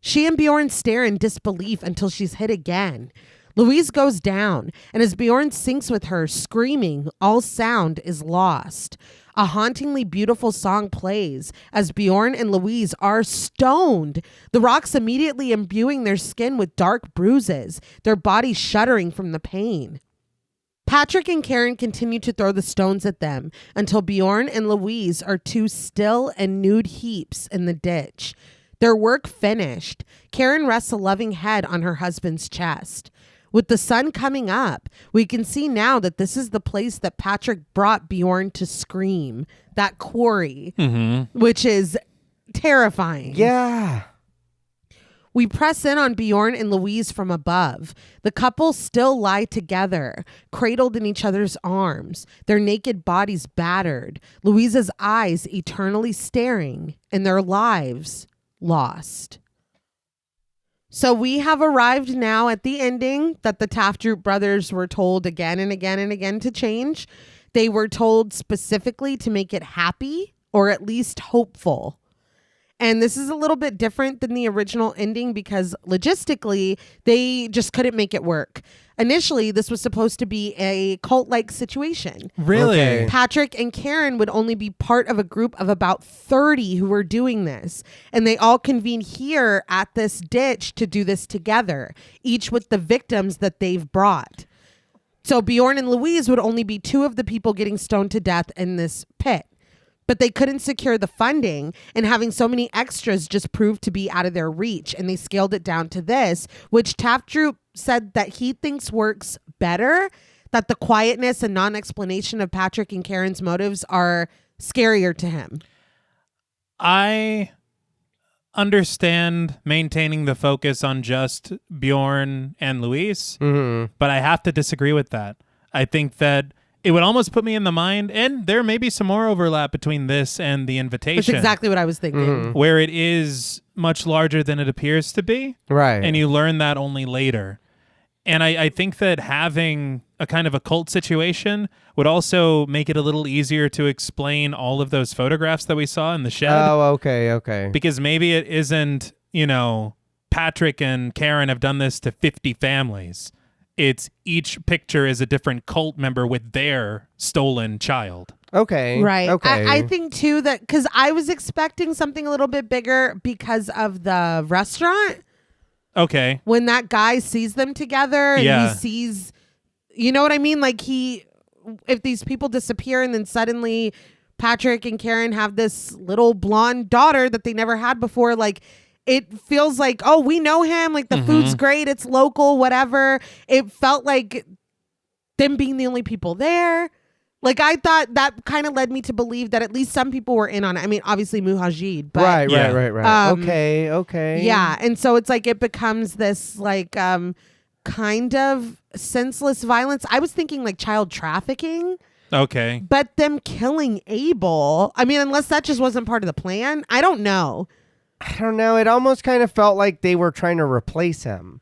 She and Bjorn stare in disbelief until she's hit again. Louise goes down, and as Bjorn sinks with her, screaming, all sound is lost. A hauntingly beautiful song plays as Bjorn and Louise are stoned, the rocks immediately imbuing their skin with dark bruises, their bodies shuddering from the pain. Patrick and Karen continue to throw the stones at them until Bjorn and Louise are two still and nude heaps in the ditch. Their work finished, Karen rests a loving head on her husband's chest. With the sun coming up, we can see now that this is the place that Patrick brought Bjorn to scream, that quarry, which is terrifying. Yeah. We press in on Bjorn and Louise from above. The couple still lie together, cradled in each other's arms, their naked bodies battered, Louise's eyes eternally staring, and their lives lost. So we have arrived now at the ending that the Tafdrup brothers were told again and again and again to change. They were told specifically to make it happy or at least hopeful. And this is a little bit different than the original ending because logistically, they just couldn't make it work. Initially, this was supposed to be a cult-like situation. Really? Okay. Patrick and Karen would only be part of a group of about 30 who were doing this. And they all convene here at this ditch to do this together, each with the victims that they've brought. So Bjorn and Louise would only be two of the people getting stoned to death in this pit. But they couldn't secure the funding, and having so many extras just proved to be out of their reach, and they scaled it down to this, which Tafdrup said that he thinks works better, that the quietness and non-explanation of Patrick and Karen's motives are scarier to him. I understand maintaining the focus on just Bjorn and Louise, but I have to disagree with that. I think that it would almost put me in the mind, and there may be some more overlap between this and The Invitation. That's exactly what I was thinking. Where it is much larger than it appears to be. Right. And you learn that only later. And I think that having a kind of a cult situation would also make it a little easier to explain all of those photographs that we saw in the shed. Oh, okay. Because maybe it isn't, Patrick and Karen have done this to 50 families. It's each picture is a different cult member with their stolen child. Okay. Right. Okay. I think too that because I was expecting something a little bit bigger because of the restaurant. Okay. When that guy sees them together and Yeah. he sees, you know what I mean? Like if these people disappear and then suddenly Patrick and Karen have this little blonde daughter that they never had before, like it feels like, oh, we know him. Like the food's great. It's local, whatever. It felt like them being the only people there. Like I thought that kind of led me to believe that at least some people were in on it. I mean, obviously Mujahid, but Right. Okay. yeah. And so it's like it becomes this like kind of senseless violence. I was thinking like child trafficking. Okay. But them killing Abel, I mean, unless that just wasn't part of the plan, I don't know. I don't know. It almost kind of felt like they were trying to replace him.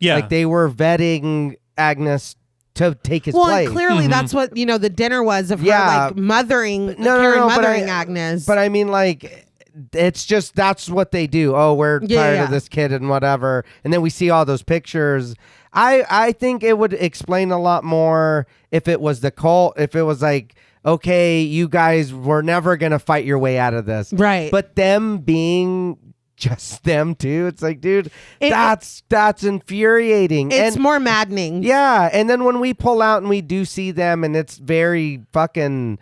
Yeah. Like they were vetting Agnes to take his place. Well, and clearly that's what, the dinner was of her like mothering, Karen mothering Agnes. But I mean, like, it's just that's what they do. Oh, we're tired of this kid and whatever. And then we see all those pictures. I think it would explain a lot more if it was the cult, if it was like, okay, you guys were never going to fight your way out of this. Right. But them being just them too, it's like, dude, that's infuriating. It's more maddening. Yeah. And then when we pull out and we do see them and it's very fucking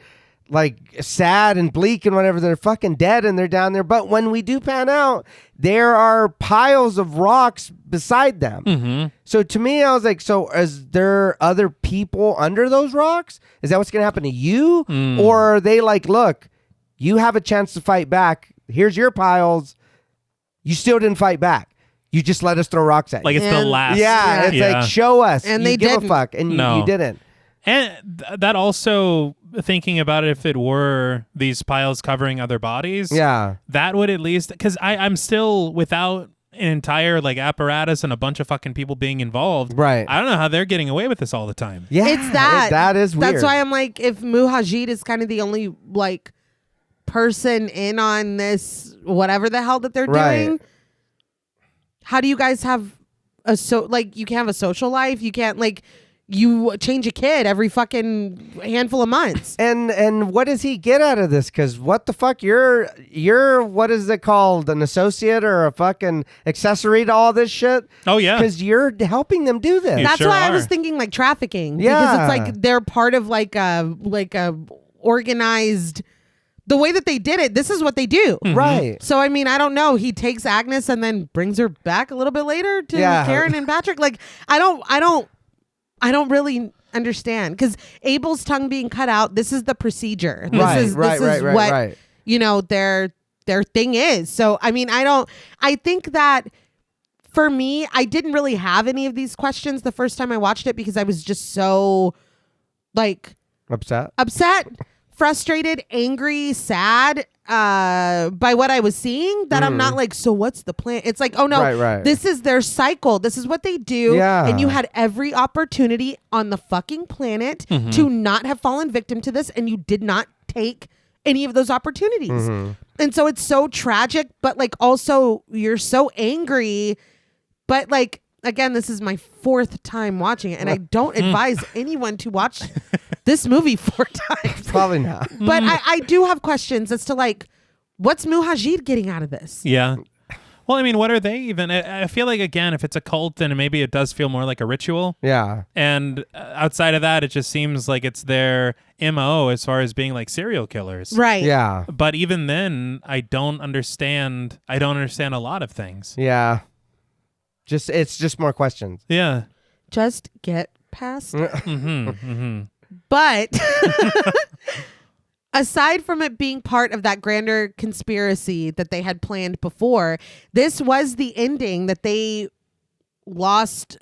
like sad and bleak and whatever, they're fucking dead and they're down there. But when we do pan out, there are piles of rocks beside them. Mm-hmm. So to me, I was like, so is there other people under those rocks? Is that what's going to happen to you? Or are they like, look, you have a chance to fight back. Here's your piles. You still didn't fight back. You just let us throw rocks at you. Like it's the last. Yeah, it's like, show us. And you they give didn't. a fuck. And you didn't. And that also, thinking about it, if it were these piles covering other bodies, that would at least, because I'm still without an entire like apparatus and a bunch of fucking people being involved. Right. I don't know how they're getting away with this all the time. Yeah, It's that. That is weird. That's why I'm like, if Mujahid is kind of the only like person in on this, whatever the hell that they're doing, how do you guys have you can't have a social life? You can't you change a kid every fucking handful of months. And what does he get out of this? Because what the fuck, you're what is it called? An associate or a fucking accessory to all this shit? Oh yeah, because you're helping them do this. That's sure why I are. was thinking like trafficking. Yeah, because it's like they're part of like a organized. The way that they did it, this is what they do. Right. So, I mean, I don't know. He takes Agnes and then brings her back a little bit later to Karen and Patrick. Like, I don't really understand. Because Abel's tongue being cut out, this is the procedure. This is what, you know, their thing is. So, I mean, I think that for me, I didn't really have any of these questions the first time I watched it because I was just so, like... Upset. Frustrated, angry, sad by what I was seeing that I'm not like, so what's the plan? It's like, oh no, this is their cycle. This is what they do. Yeah. And you had every opportunity on the fucking planet to not have fallen victim to this, and you did not take any of those opportunities. And so it's so tragic, but like also you're so angry, but like, again, this is my 4th time watching it, and I don't advise anyone to watch this movie 4 times. Probably not. But I do have questions as to like, what's Mujahid getting out of this? Yeah. Well, I mean, what are they even? I feel like, again, if it's a cult, then maybe it does feel more like a ritual. Yeah. And outside of that, it just seems like it's their MO as far as being like serial killers. Right. Yeah. But even then, I don't understand a lot of things. Yeah. It's just more questions. Yeah. Just get past it. But aside from it being part of that grander conspiracy that they had planned before, this was the ending that they lost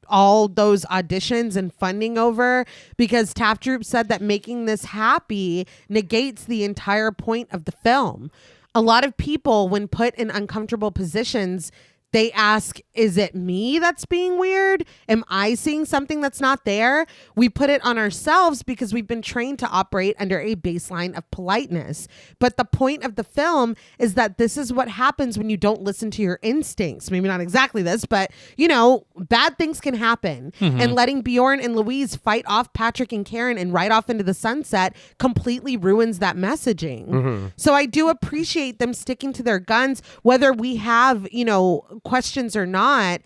all those auditions and funding over, because Tafdrup said that making this happy negates the entire point of the film. A lot of people, when put in uncomfortable positions, they ask, is it me that's being weird? Am I seeing something that's not there? We put it on ourselves because we've been trained to operate under a baseline of politeness. But the point of the film is that this is what happens when you don't listen to your instincts. Maybe not exactly this, but, you know, bad things can happen. And letting Bjorn and Louise fight off Patrick and Karen and ride off into the sunset completely ruins that messaging. So I do appreciate them sticking to their guns, whether we have, you know, questions or not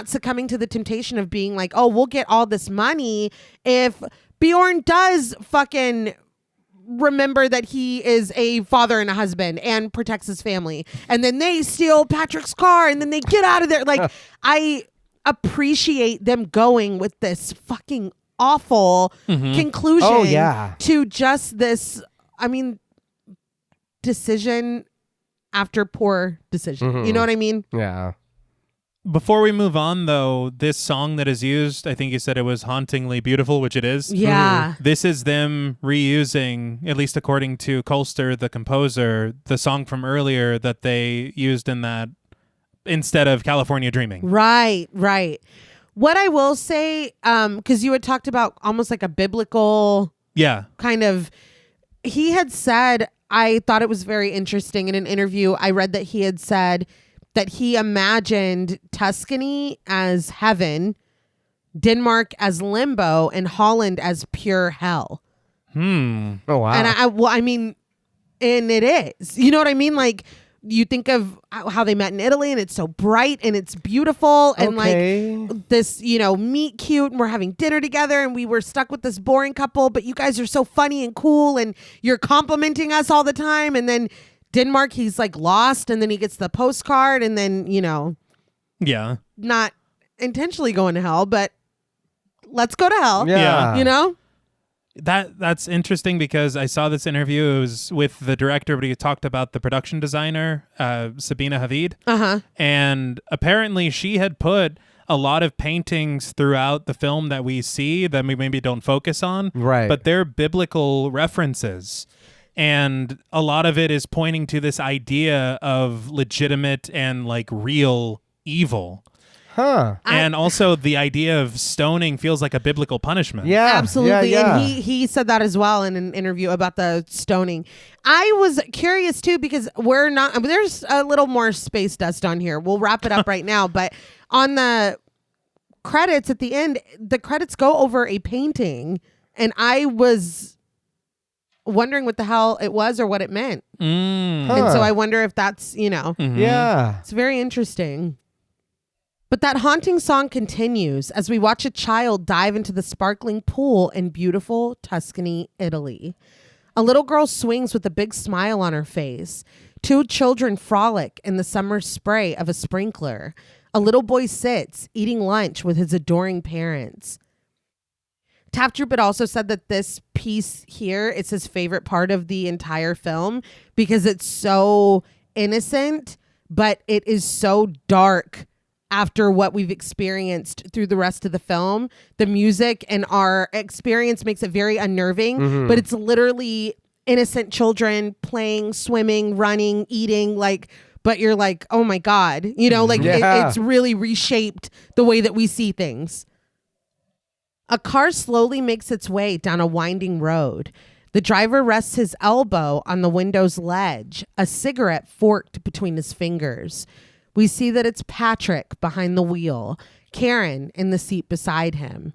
succumbing to the temptation of being like, oh, we'll get all this money if Bjorn does fucking remember that he is a father and a husband and protects his family, and then they steal Patrick's car and then they get out of there. Like, I appreciate them going with this fucking awful conclusion to just this, I mean, decision after poor decision. You know what I mean? Yeah. Before we move on, though, this song that is used, I think you said it was Hauntingly Beautiful, which it is. Yeah. This is them reusing, at least according to Colster, the composer, the song from earlier that they used in that instead of California Dreaming. Right. What I will say, because you had talked about almost like a biblical kind of, he had said, I thought it was very interesting. In an interview, I read that he had said that he imagined Tuscany as heaven, Denmark as limbo, and Holland as pure hell. Oh, wow. And and it is. You know what I mean? Like, you think of how they met in Italy, and it's so bright and it's beautiful, and like this, meet cute, and we're having dinner together, and we were stuck with this boring couple, but you guys are so funny and cool, and you're complimenting us all the time. And then Denmark, he's like lost, and then he gets the postcard, and then not intentionally going to hell, but let's go to hell. That's interesting because I saw this interview. It was with the director, but he talked about the production designer, Sabina Havid. And apparently she had put a lot of paintings throughout the film that we see that we maybe don't focus on. Right. But they're biblical references. And a lot of it is pointing to this idea of legitimate and like real evil. And also the idea of stoning feels like a biblical punishment. Yeah, absolutely. Yeah. And he said that as well in an interview about the stoning. I was curious too, because there's a little more space dust on here. We'll wrap it up right now. But on the credits at the end, the credits go over a painting, and I was wondering what the hell it was or what it meant. And so I wonder if that's, it's very interesting. But that haunting song continues as we watch a child dive into the sparkling pool in beautiful Tuscany, Italy. A little girl swings with a big smile on her face. Two children frolic in the summer spray of a sprinkler. A little boy sits, eating lunch with his adoring parents. Tafdrup also said that this piece here is his favorite part of the entire film because it's so innocent, but it is so dark. After what we've experienced through the rest of the film, the music and our experience makes it very unnerving, but it's literally innocent children playing, swimming, running, eating, but you're like, oh my God, it's really reshaped the way that we see things. A car slowly makes its way down a winding road. The driver rests his elbow on the window's ledge, a cigarette forked between his fingers. We see that it's Patrick behind the wheel, Karen in the seat beside him.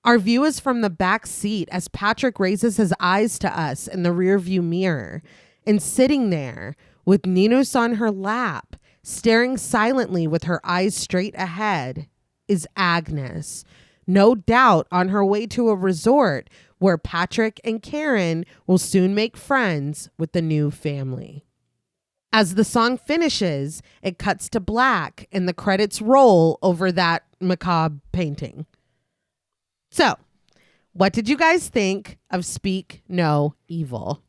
Our view is from the back seat as Patrick raises his eyes to us in the rearview mirror. And sitting there with Ninus on her lap, staring silently with her eyes straight ahead, is Agnes, no doubt on her way to a resort where Patrick and Karen will soon make friends with the new family. As the song finishes, it cuts to black and the credits roll over that macabre painting. So, what did you guys think of Speak No Evil?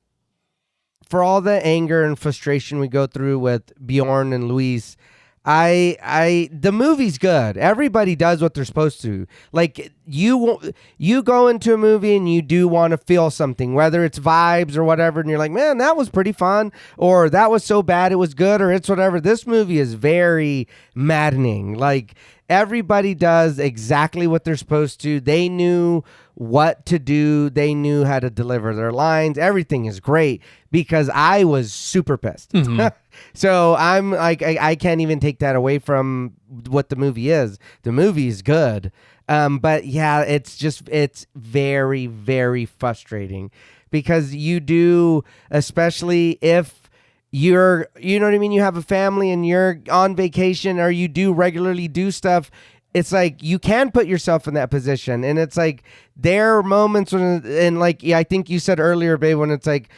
For all the anger and frustration we go through with Bjorn and Luis, the movie's good. Everybody does what they're supposed to. Like you go into a movie and you do want to feel something, whether it's vibes or whatever, and you're like, man, that was pretty fun, or that was so bad it was good, or it's whatever. This movie is very maddening. Like everybody does exactly what they're supposed to. They knew what to do. They knew how to deliver their lines. Everything is great because I was super pissed. So I'm like, I can't even take that away from what the movie is. The movie is good. But yeah, it's very, very frustrating because you do, especially if you know what I mean? You have a family and you're on vacation or you do regularly do stuff. It's like you can put yourself in that position. And it's like there are moments when, and like, yeah, I think you said earlier, babe, when it's like,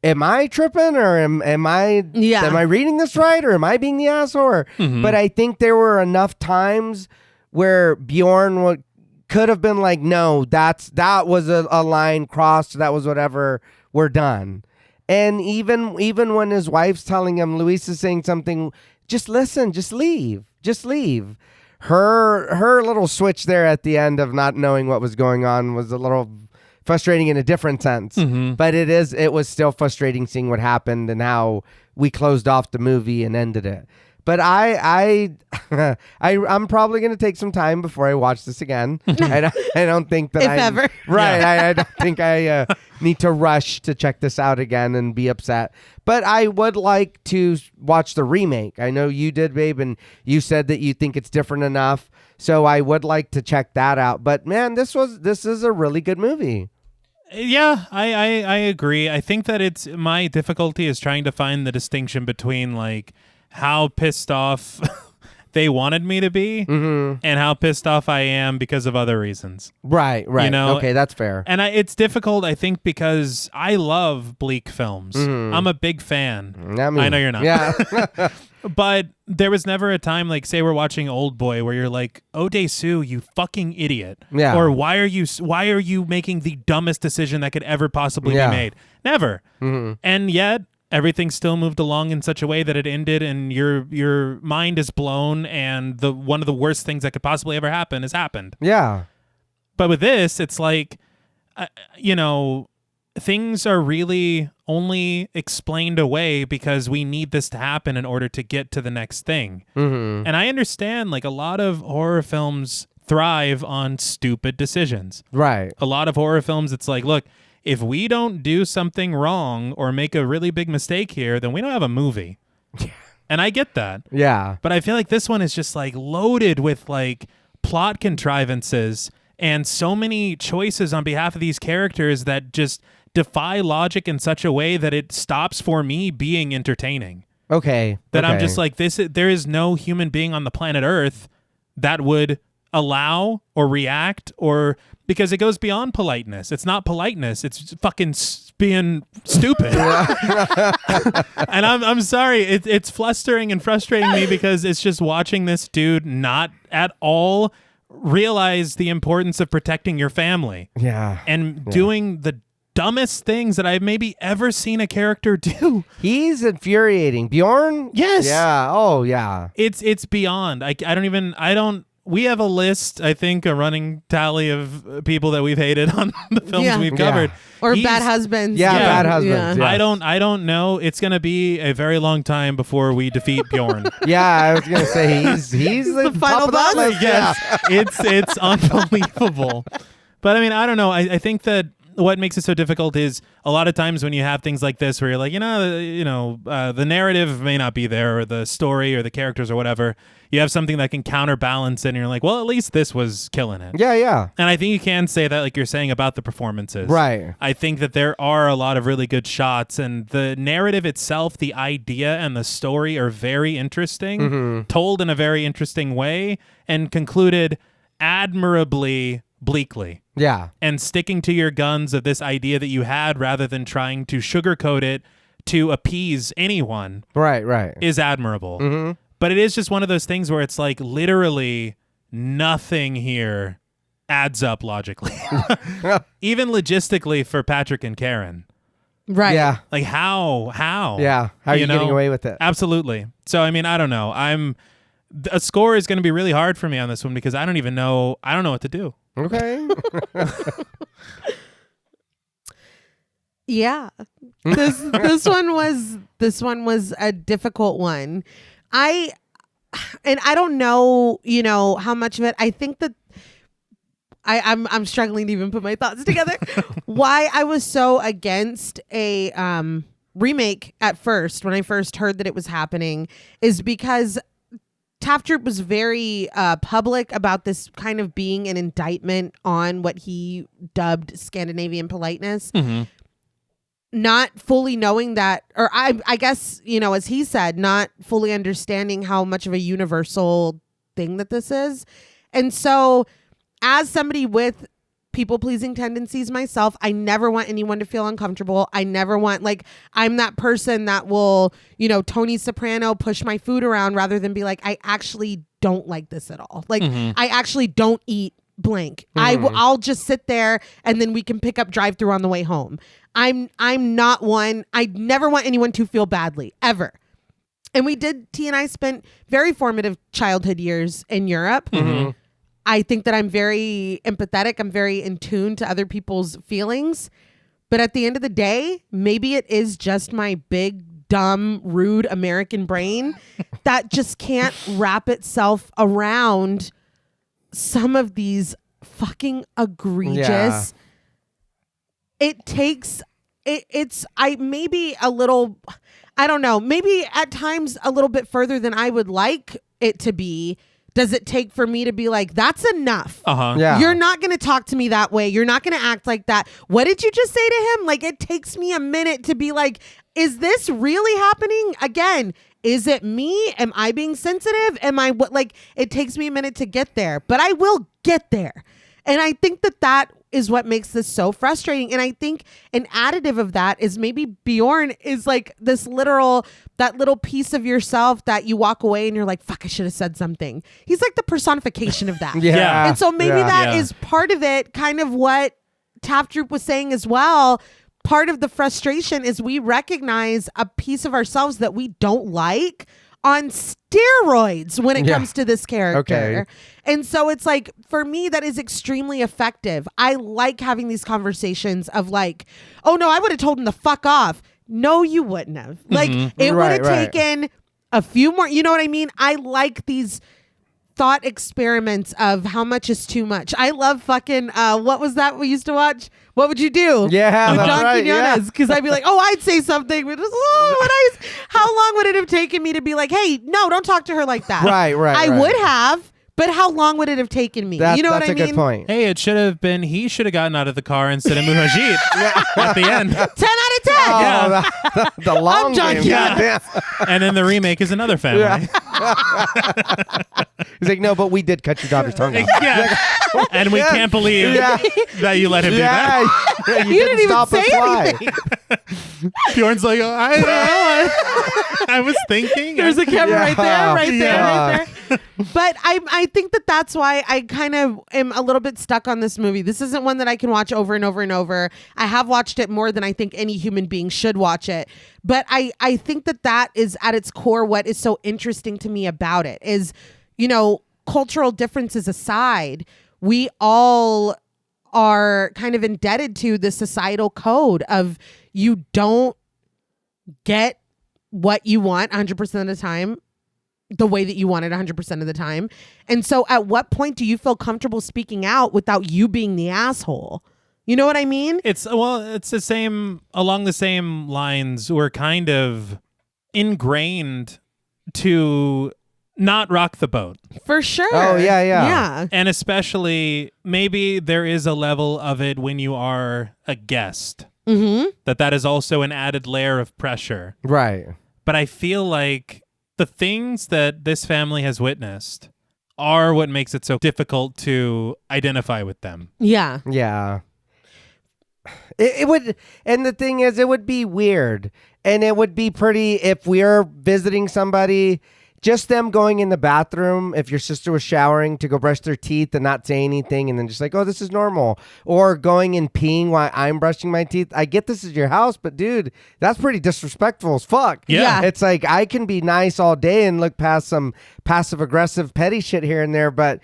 am I tripping or am I reading this right? Or am I being the asshole? But I think there were enough times where Bjorn could have been like, no, that was a line crossed. That was whatever. We're done. And even when his wife's telling him, Luis is saying something, just listen, just leave. Her little switch there at the end of not knowing what was going on was a little frustrating in a different sense. But it was still frustrating seeing what happened and how we closed off the movie and ended it. But I'm probably going to take some time before I watch this again. I don't think that if ever. Right. I don't think I need to rush to check this out again and be upset. But I would like to watch the remake. I know you did, babe, and you said that you think it's different enough. So I would like to check that out. But man, this is a really good movie. Yeah, I agree. I think that my difficulty is trying to find the distinction between like how pissed off they wanted me to be and how pissed off I am because of other reasons. Right. You know? Okay, that's fair. And it's difficult, I think, because I love bleak films. I'm a big fan. I know you're not. Yeah. But there was never a time, like, say we're watching Old Boy, where you're like, "Oh, Dae-soo, you fucking idiot!" Yeah. Or why are you making the dumbest decision that could ever possibly be made? Never. And yet everything still moved along in such a way that it ended, and your mind is blown, and one of the worst things that could possibly ever happen has happened. Yeah. But with this, it's like, things are really only explained away because we need this to happen in order to get to the next thing. And I understand, like, a lot of horror films thrive on stupid decisions. Right. A lot of horror films, it's like, look, if we don't do something wrong or make a really big mistake here, then we don't have a movie. And I get that. Yeah. But I feel like this one is just like loaded with like plot contrivances and so many choices on behalf of these characters that just defy logic in such a way that it stops for me being entertaining. Okay. I'm just like, there is no human being on the planet Earth that would allow or react, or because it goes beyond politeness. It's not politeness. It's fucking being stupid. And I'm sorry. It's flustering and frustrating me because it's just watching this dude not at all realize the importance of protecting your family. Yeah. And doing the dumbest things that I've maybe ever seen a character do. He's infuriating. Bjorn? Yes. Yeah. Oh, yeah. It's beyond. We have a list, I think, a running tally of people that we've hated on the films we've covered. Yeah. Or bad husbands. Yeah, bad husbands. Yeah. Yes. I don't know. It's going to be a very long time before we defeat Bjorn. Yeah, I was going to say he's the final top of that boss. list. Yes. It's unbelievable. But I mean, I don't know. I think that what makes it so difficult is a lot of times when you have things like this where you're like, the narrative may not be there, or the story or the characters or whatever. You have something that can counterbalance it, and you're like, well, at least this was killing it. Yeah. And I think you can say that, like you're saying about the performances. Right. I think that there are a lot of really good shots, and the narrative itself, the idea and the story are very interesting, told in a very interesting way, and concluded admirably bleakly. Yeah. And sticking to your guns of this idea that you had rather than trying to sugarcoat it to appease anyone. Right. Is admirable. But it is just one of those things where it's like literally nothing here adds up logically. Even logistically for Patrick and Karen. Right. Yeah. Like how? Yeah. How are you getting away with it? Absolutely. So, I mean, I don't know. A score is going to be really hard for me on this one because I don't know what to do. Okay. Yeah. This one was a difficult one. I don't know, how much of it. I think that I'm struggling to even put my thoughts together. Why I was so against a remake at first when I first heard that it was happening is because Tafdrup was very public about this kind of being an indictment on what he dubbed Scandinavian politeness. Not fully knowing that, or I guess, as he said, not fully understanding how much of a universal thing that this is. And so as somebody with people-pleasing tendencies myself, I never want anyone to feel uncomfortable. I never want, I'm that person that will, Tony Soprano push my food around rather than be like, I actually don't like this at all. I actually don't eat blank. I'll just sit there and then we can pick up drive-thru on the way home. I'm not one. I never want anyone to feel badly, ever. And T and I spent very formative childhood years in Europe. I think that I'm very empathetic. I'm very in tune to other people's feelings. But at the end of the day, maybe it is just my big, dumb, rude American brain that just can't wrap itself around some of these fucking egregious it takes it's I maybe a little, I don't know, maybe at times a little bit further than I would like it to be. Does it take for me to be like, that's enough? Yeah. You're not going to talk to me that way. You're not going to act like that. What did you just say to him? Like, it takes me a minute to be like, is this really happening? Again, is it me? Am I being sensitive? Am I what? Like, it takes me a minute to get there, but I will get there. And I think that is what makes this so frustrating. And I think an additive of that is maybe Bjorn is like that little piece of yourself that you walk away and you're like, fuck, I should have said something. He's like the personification of that. Yeah. And so maybe that is part of it, kind of what Tafdrup was saying as well. Part of the frustration is we recognize a piece of ourselves that we don't like on steroids when it comes to this character. Okay. And so it's like, for me, that is extremely effective. I like having these conversations of like, oh no, I would have told him to fuck off. No, you wouldn't have. Like, it would have taken a few more, you know what I mean? I like these thought experiments of how much is too much. I love fucking, what was that we used to watch? What would you do? Yeah, with that's John right, Quinones. Because I'd be like, oh, I'd say something. But how long would it have taken me to be like, hey, no, don't talk to her like that? Right. I would have, but how long would it have taken me? You know what I mean? That's a good point. Hey, it should have been he should have gotten out of the car instead of Muhajit at the end. 10 out of 10. Oh, the long I'm John game. Quinones. And then the remake is another family. He's like, no, but we did cut your daughter's tongue off. Yeah. And we can't believe that you let him do that. Yeah, You didn't even stop say us. Why? anything. Bjorn's like, oh, I don't know. I was thinking. There's a camera right there. Yeah. But I think that's why I kind of am a little bit stuck on this movie. This isn't one that I can watch over and over and over. I have watched it more than I think any human being should watch it. But I think that is at its core what is so interesting to me about it is, you know, cultural differences aside, we all are kind of indebted to the societal code of you don't get what you want 100% of the time the way that you want it 100% of the time. And so at what point do you feel comfortable speaking out without you being the asshole? You know what I mean? It's the same, along the same lines. We're kind of ingrained to not rock the boat. For sure. Oh, yeah. Yeah. And especially, maybe there is a level of it when you are a guest. Mm-hmm. That is also an added layer of pressure. Right. But I feel like the things that this family has witnessed are what makes it so difficult to identify with them. Yeah. Yeah. It would, and the thing is, it would be weird, and it would be pretty if we're visiting somebody, just them going in the bathroom, if your sister was showering, to go brush their teeth and not say anything, and then just like, oh, this is normal, or going and peeing while I'm brushing my teeth. I get this is your house, but dude, that's pretty disrespectful as fuck. Yeah. It's like, I can be nice all day and look past some passive aggressive petty shit here and there, but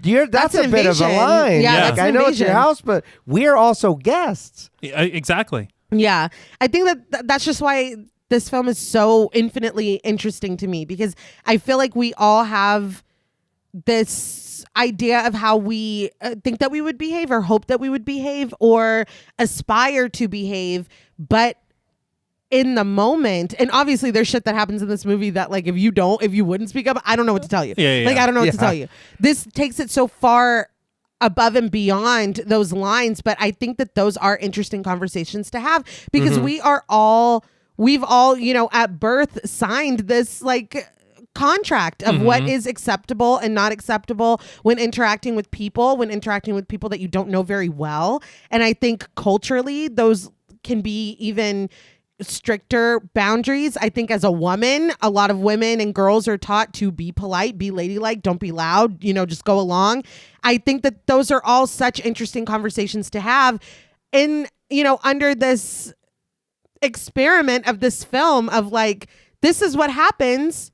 that's a bit of a line. Yeah, Like, that's I an know it's your invasion. house, but we're also guests. Exactly. Yeah. I think that's just why this film is so infinitely interesting to me, because I feel like we all have this idea of how we think that we would behave, or hope that we would behave, or aspire to behave. But in the moment, and obviously there's shit that happens in this movie that, like, if you wouldn't speak up, I don't know what to tell you. Yeah. Like, I don't know what to tell you. This takes it so far above and beyond those lines, but I think that those are interesting conversations to have, because we've all, you know, at birth signed this like contract of what is acceptable and not acceptable when interacting with people that you don't know very well. And I think culturally those can be even stricter boundaries. I think as a woman, a lot of women and girls are taught to be polite, be ladylike, don't be loud, you know, just go along. I think that those are all such interesting conversations to have in, you know, under this experiment of this film of like, this is what happens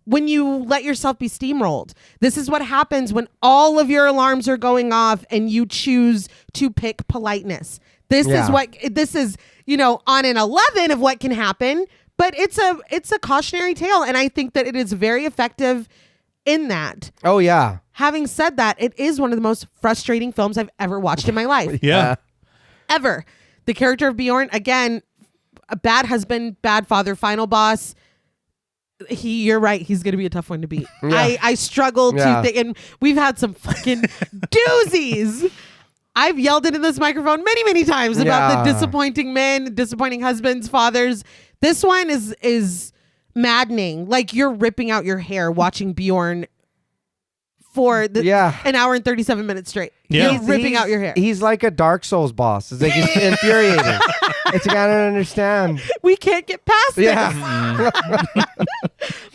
when you let yourself be steamrolled. This is what happens when all of your alarms are going off and you choose to pick politeness. This is, you know, on an 11 of what can happen, but it's a cautionary tale. And I think that it is very effective in that. Oh, yeah. Having said that, it is one of the most frustrating films I've ever watched in my life. Yeah. Ever. The character of Bjorn, again, a bad husband, bad father, final boss. You're right. He's going to be a tough one to beat. Yeah. I struggle to think, and we've had some fucking doozies. I've yelled into this microphone many, many times about the disappointing men, disappointing husbands, fathers. This one is maddening. Like, you're ripping out your hair watching Bjorn for an hour and 37 minutes straight. Yeah. You're ripping out your hair. He's like a Dark Souls boss. It's like it's infuriating. It's like, I don't understand. We can't get past this. Yeah.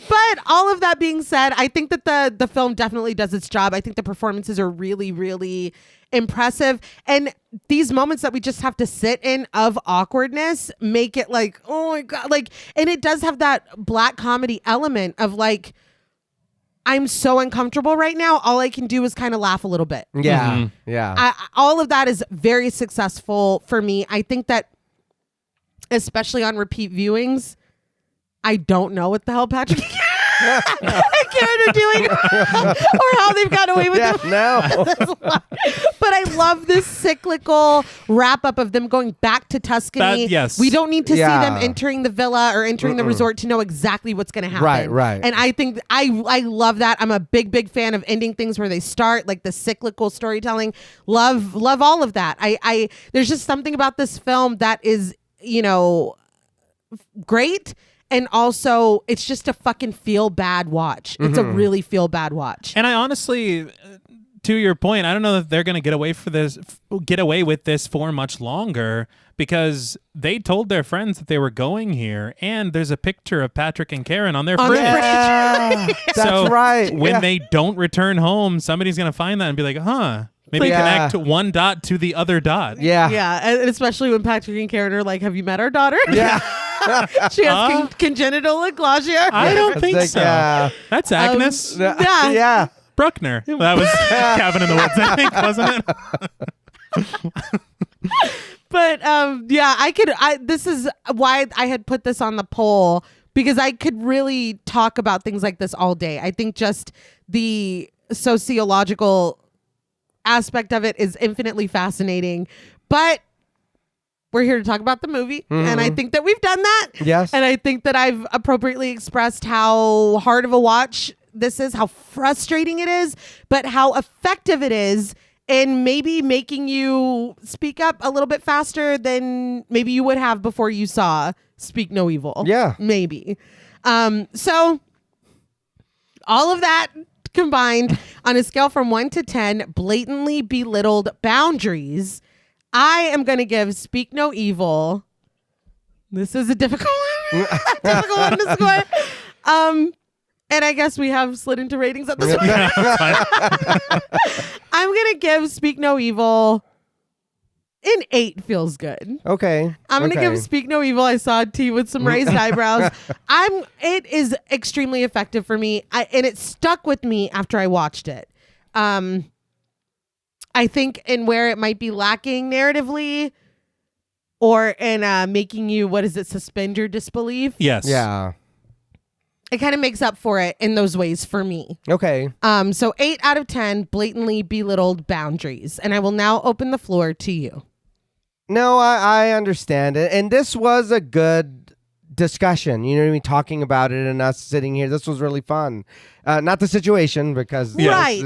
But all of that being said, I think that the film definitely does its job. I think the performances are really, really impressive. And these moments that we just have to sit in of awkwardness make it like, oh my God. Like, and it does have that black comedy element of like, I'm so uncomfortable right now. All I can do is kind of laugh a little bit. Yeah. Yeah. All of that is very successful for me. I think that, especially on repeat viewings, I don't know what the hell Patrick and Karen are doing or how they've got away with it. No. But I love this cyclical wrap up of them going back to Tuscany. Yes. We don't need to see them entering the villa or entering the resort to know exactly what's going to happen. Right. And I think I love that. I'm a big fan of ending things where they start, like the cyclical storytelling. Love all of that. I there's just something about this film that is, great. And also, it's just a fucking feel bad watch. It's a really feel bad watch. And I honestly, to your point, I don't know if they're going to get away with this for much longer, because they told their friends that they were going here, and there's a picture of Patrick and Karen on their fridge. That's right. When they don't return home, somebody's going to find that and be like, huh. Maybe connect one dot to the other dot. Yeah, and especially when Patrick and Karen are like, have you met our daughter? Yeah. She has congenital aglasia. I don't think so. That's Agnes. Yeah. Bruckner. That was Cabin in the Woods, I think, wasn't it? But this is why I had put this on the poll, because I could really talk about things like this all day. I think just the sociological aspect of it is infinitely fascinating, but we're here to talk about the movie, and I think that we've done that. Yes. And I think that I've appropriately expressed how hard of a watch this is, how frustrating it is, but how effective it is, and maybe making you speak up a little bit faster than maybe you would have before you saw Speak No Evil. Yeah. Maybe. So all of that combined, on a scale from 1 to 10, blatantly belittled boundaries, I am going to give Speak No Evil. This is a difficult one. To score. And I guess we have slid into ratings at this point. I'm going to give Speak No Evil an 8. Feels good. Okay. I'm going to give Speak No Evil. I saw T with some raised eyebrows. It is extremely effective for me. And it stuck with me after I watched it. I think in where it might be lacking narratively or in making you, suspend your disbelief. Yes. Yeah. It kind of makes up for it in those ways for me. Okay. So 8 out of 10 blatantly belittled boundaries. And I will now open the floor to you. No, I understand it. And this was a good discussion. You know what I mean? Talking about it and us sitting here. This was really fun. Not the situation, because right.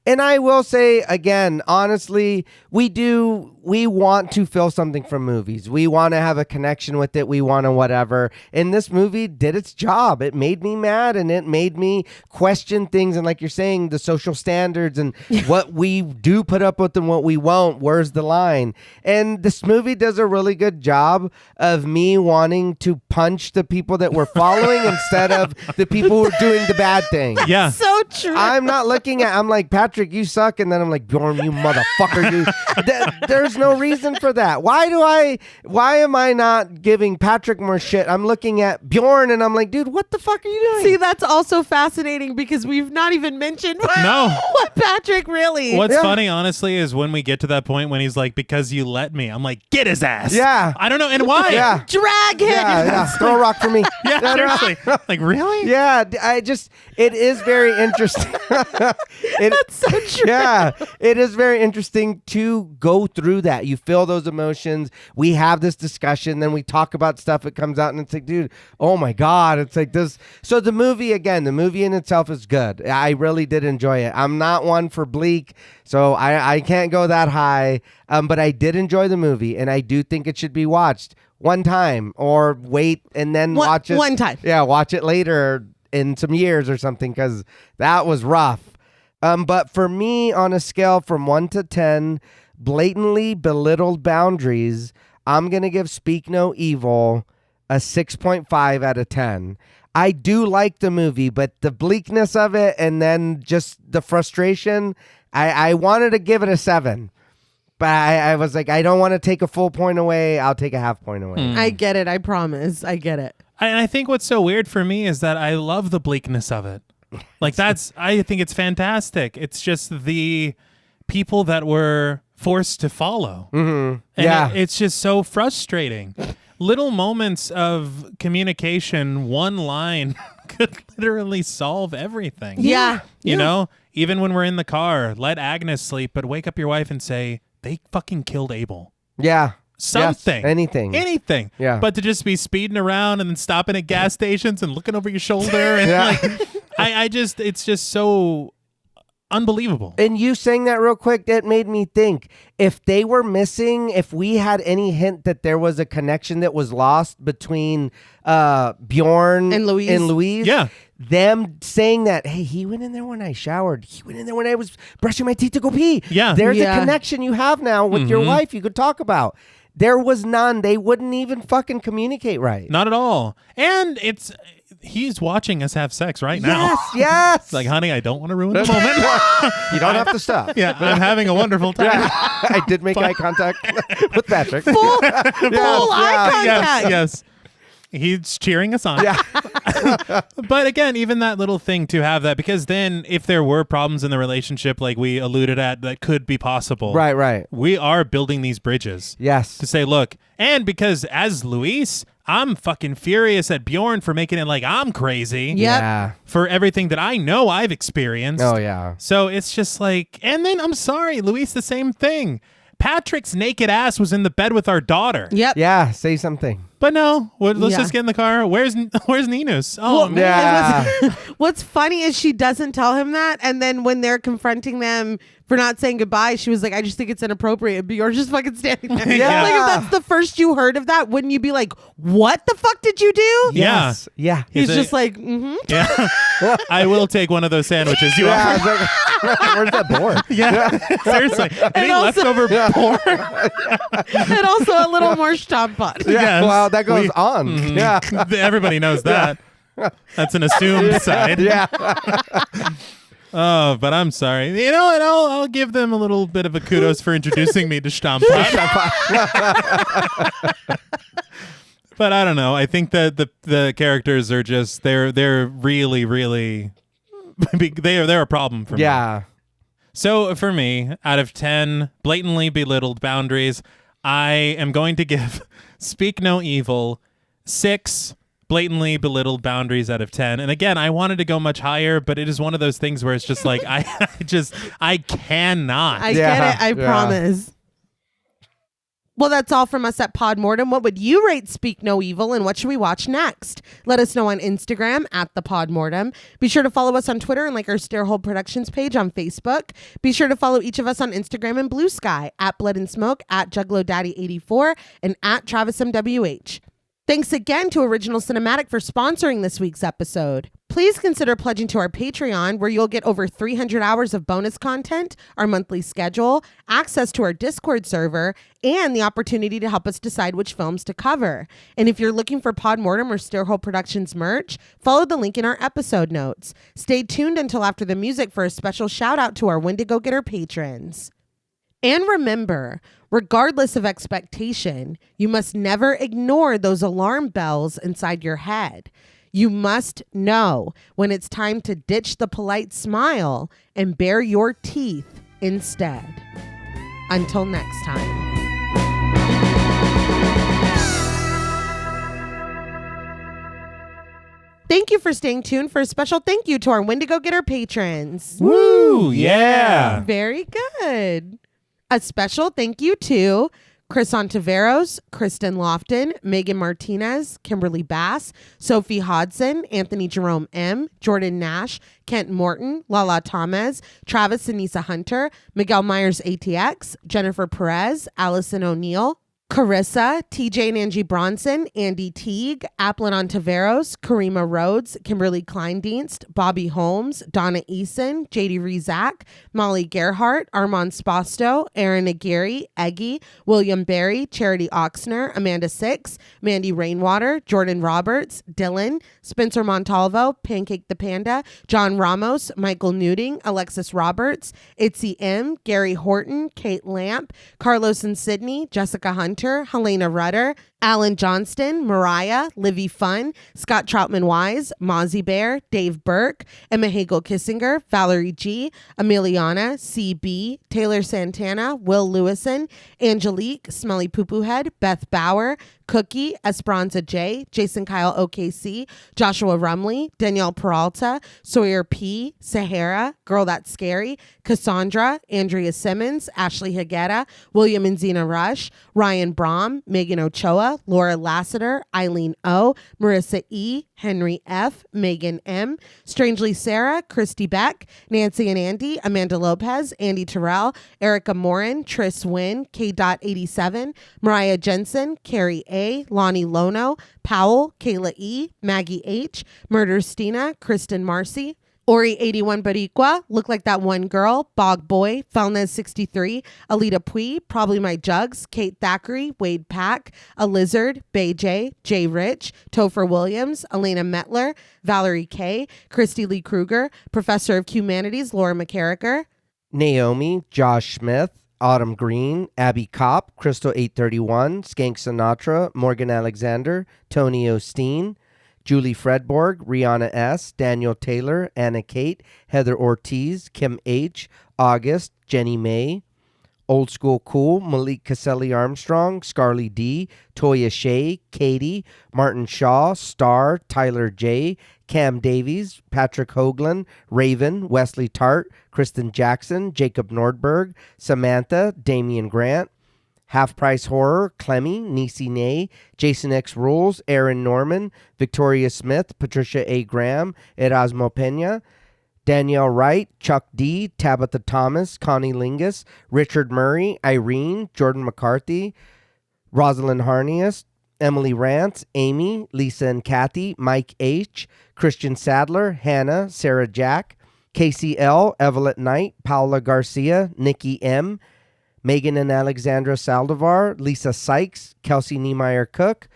And I will say again, honestly, we want to feel something from movies. We want to have a connection with it. We want to whatever. And this movie did its job. It made me mad, and it made me question things. And like you're saying, the social standards and what we do put up with and what we won't. Where's the line? And this movie does a really good job of me wanting to punch the people that we're following instead of the people who are doing the bad thing. Yeah. So true. I'm not looking at, I'm like, Patrick, you suck. And then I'm like, Bjorn, you motherfucker. There's no reason for that. Why am I not giving Patrick more shit? I'm looking at Bjorn and I'm like, dude, what the fuck are you doing? See, that's also fascinating because we've not even mentioned what Patrick really. What's funny, honestly, is when we get to that point when he's like, because you let me, I'm like, get his ass. Yeah. I don't know. And why? Yeah. Drag him. Yeah. Throw a rock for me. Yeah, seriously. Like, really? Yeah. it is very interesting. That's so true. Yeah, it is very interesting to go through that. You feel those emotions. We have this discussion, then we talk about stuff. It comes out, and it's like, dude, oh my God. It's like this. So the movie in itself is good. I really did enjoy it. I'm not one for bleak, so I can't go that high. But I did enjoy the movie, and I do think it should be watched one time or wait and then watch it. One time. Yeah, watch it later in some years or something, because that was rough. But for me, on a scale from 1 to 10, blatantly belittled boundaries, I'm going to give Speak No Evil a 6.5 out of 10. I do like the movie, but the bleakness of it and then just the frustration, I wanted to give it a 7. But I was like, I don't want to take a full point away. I'll take a half point away. I get it. I promise. I get it. And I think what's so weird for me is that I love the bleakness of it. Like I think it's fantastic. It's just the people that were forced to follow. Mm-hmm. And it's just so frustrating. Little moments of communication, one line could literally solve everything. Yeah. You know, even when we're in the car, let Agnes sleep, but wake up your wife and say, they fucking killed Abel. Yeah. Something. Yes, anything. Yeah. But to just be speeding around and then stopping at gas stations and looking over your shoulder and it's just so unbelievable. And you saying that real quick, that made me think, if they were missing, if we had any hint that there was a connection that was lost between Bjorn and Louise. Yeah. Them saying that, hey, he went in there when I showered. He went in there when I was brushing my teeth to go pee. Yeah. There's a connection you have now with your wife you could talk about. There was none. They wouldn't even fucking communicate right. Not at all. And he's watching us have sex right now. Yes. It's like, honey, I don't want to ruin the moment. You don't have to stop. Yeah, I'm having a wonderful time. Yeah. I did make eye contact with Patrick. Full eye contact. Yes. He's cheering us on. Yeah. But again, even that little thing to have that, because then if there were problems in the relationship, like we alluded at, that could be possible. Right. We are building these bridges. Yes. To say, look, and because as Luis, I'm fucking furious at Bjorn for making it like I'm crazy. Yep. Yeah. For everything that I know I've experienced. Oh, yeah. So it's just like, and then I'm sorry, Luis, the same thing. Patrick's naked ass was in the bed with our daughter. Yep. Yeah. Say something. But no, let's just get in the car. Where's Ninus? Oh, man. Yeah. What's funny is she doesn't tell him that, and then when they're confronting them for not saying goodbye, she was like, I just think it's inappropriate. But you're just fucking standing there. Yeah. Like, if that's the first you heard of that, wouldn't you be like, what the fuck did you do? Yes. Yeah. He's just like, Yeah. I will take one of those sandwiches. You Yeah. offer. I was like, where's that board? Yeah. Seriously. Any also- leftover pork? and also a little more stamppot. Yeah. Yes. Wow, that goes on. Mhm. Yeah. Everybody knows that. That's an assumed side. Yeah. Oh, but I'm sorry. You know, and I'll give them a little bit of a kudos for introducing me to Stammpot. But I don't know. I think that the characters are just they're really, really they're a problem for me. Yeah. So for me, out of 10 blatantly belittled boundaries, I am going to give Speak No Evil 6 blatantly belittled boundaries out of 10. And again, I wanted to go much higher, but it is one of those things where it's just like I cannot. I get it. I promise. Well, that's all from us at Podmortem. What would you rate Speak No Evil, and what should we watch next? Let us know on Instagram at the Podmortem. Be sure to follow us on Twitter and like our Stairhole Productions page on Facebook. Be sure to follow each of us on Instagram and Blue Sky at Blood and Smoke, at Juggalo Daddy 84, and at Travis MWH. Thanks again to Original Cinematic for sponsoring this week's episode. Please consider pledging to our Patreon, where you'll get over 300 hours of bonus content, our monthly schedule, access to our Discord server, and the opportunity to help us decide which films to cover. And if you're looking for Podmortem or Stairhole Productions merch, follow the link in our episode notes. Stay tuned until after the music for a special shout out to our Wendigo Getter patrons. And remember, regardless of expectation, you must never ignore those alarm bells inside your head. You must know when it's time to ditch the polite smile and bare your teeth instead. Until next time. Thank you for staying tuned for a special thank you to our Wendigo Getter patrons. Woo! Yeah! Very good. A special thank you to Christian Tafdrup, Kristen Lofton, Megan Martinez, Kimberly Bass, Sophie Hodson, Anthony Jerome M., Jordan Nash, Kent Morton, Lala Thomas, Travis Anissa Hunter, Miguel Myers ATX, Jennifer Perez, Allison O'Neill, Carissa, TJ and Angie Bronson, Andy Teague, Applin Taveros, Karima Rhodes, Kimberly Kleindienst, Bobby Holmes, Donna Eason, JD Rizak, Molly Gerhart, Armand Spasto, Aaron Aguirre, Eggy, William Berry, Charity Oxner, Amanda Six, Mandy Rainwater, Jordan Roberts, Dylan, Spencer Montalvo, Pancake the Panda, John Ramos, Michael Newting, Alexis Roberts, Itzy M, Gary Horton, Kate Lamp, Carlos and Sydney, Jessica Hunter, Helena Rudder, Alan Johnston, Mariah, Livy Fun, Scott Troutman Wise, Mozzie Bear, Dave Burke, Emma Hagel Kissinger, Valerie G, Emiliana, CB, Taylor Santana, Will Lewison, Angelique, Smelly Poo Poo Head, Beth Bauer, Cookie, Esperanza J, Jason Kyle OKC, Joshua Rumley, Danielle Peralta, Sawyer P, Sahara, Girl That's Scary, Cassandra, Andrea Simmons, Ashley Higuera, William and Xxena Rush, Ryan Brom, Megan Ochoa, Laura Lassiter, Eileen O, Marissa E, Henry F, Megan M, Strangely Sarah, Christy Beck, Nancy and Andy, Amanda Lopez, Andy Terrell, Erica Morin, Tris Wynn, K.87, Mariah Jensen, Carrie A, Lonnie Lono, Powell, Kayla E, Maggie H, Murder Stina, Kristen Marcy, Ori 81 Baricua, Look Like That One Girl, Bog Boy, Felnez 63, Alita Pui, Probably My Jugs, Kate Thackeray, Wade Pack, A Lizard, Bay J, Jay Rich, Topher Williams, Elena Metler, Valerie K, Christy Lee Kruger, Professor of Humanities, Laura McCarricker, Naomi, Josh Smith, Autumn Green, Abby Kopp, Crystal 831, Skank Sinatra, Morgan Alexander, Tony Osteen, Julie Fredborg, Rihanna S., Daniel Taylor, Anna Kate, Heather Ortiz, Kim H., August, Jenny May, Old School Cool, Malik Caselli Armstrong, Scarly D., Toya Shea, Katie, Martin Shaw, Star, Tyler J., Cam Davies, Patrick Hoagland, Raven, Wesley Tart, Kristen Jackson, Jacob Nordberg, Samantha, Damian Grant, Half Price Horror, Clemmy, Nisi Nay, Jason X Rules, Aaron Norman, Victoria Smith, Patricia A. Graham, Erasmo Pena, Danielle Wright, Chuck D., Tabitha Thomas, Connie Lingus, Richard Murray, Irene, Jordan McCarthy, Rosalind Harnias, Emily Rance, Amy, Lisa and Kathy, Mike H., Christian Sadler, Hannah, Sarah Jack, Casey L., Evelyn Knight, Paula Garcia, Nikki M., Megan and Alexandra Saldivar, Lisa Sykes, Kelsey Niemeyer Cook,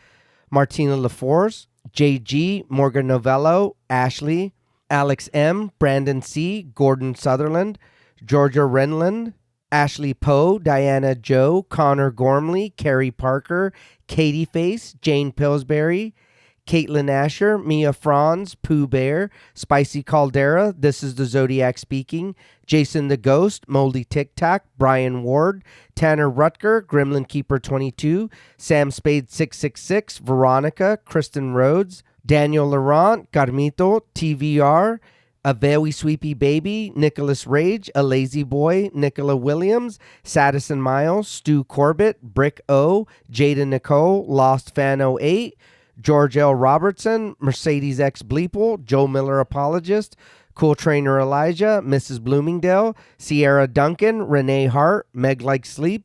Martina LaForce, JG, Morgan Novello, Ashley, Alex M., Brandon C., Gordon Sutherland, Georgia Renland, Ashley Poe, Diana Joe, Connor Gormley, Carrie Parker, Katie Face, Jane Pillsbury, Caitlin Asher, Mia Franz, Pooh Bear, Spicy Caldera, This is the Zodiac Speaking, Jason the Ghost, Moldy Tic Tac, Brian Ward, Tanner Rutger, Gremlin Keeper 22, Sam Spade 666, Veronica, Kristen Rhodes, Daniel Laurent, Carmito, TVR, A Very Sweepy Baby, Nicholas Rage, A Lazy Boy, Nicola Williams, Sadison Miles, Stu Corbett, Brick O, Jada Nicole, Lost Fan 08, George L. Robertson, Mercedes X. Bleeple, Joe Miller Apologist, Cool Trainer Elijah, Mrs. Bloomingdale, Sierra Duncan, Renee Hart, Meg Like Sleep,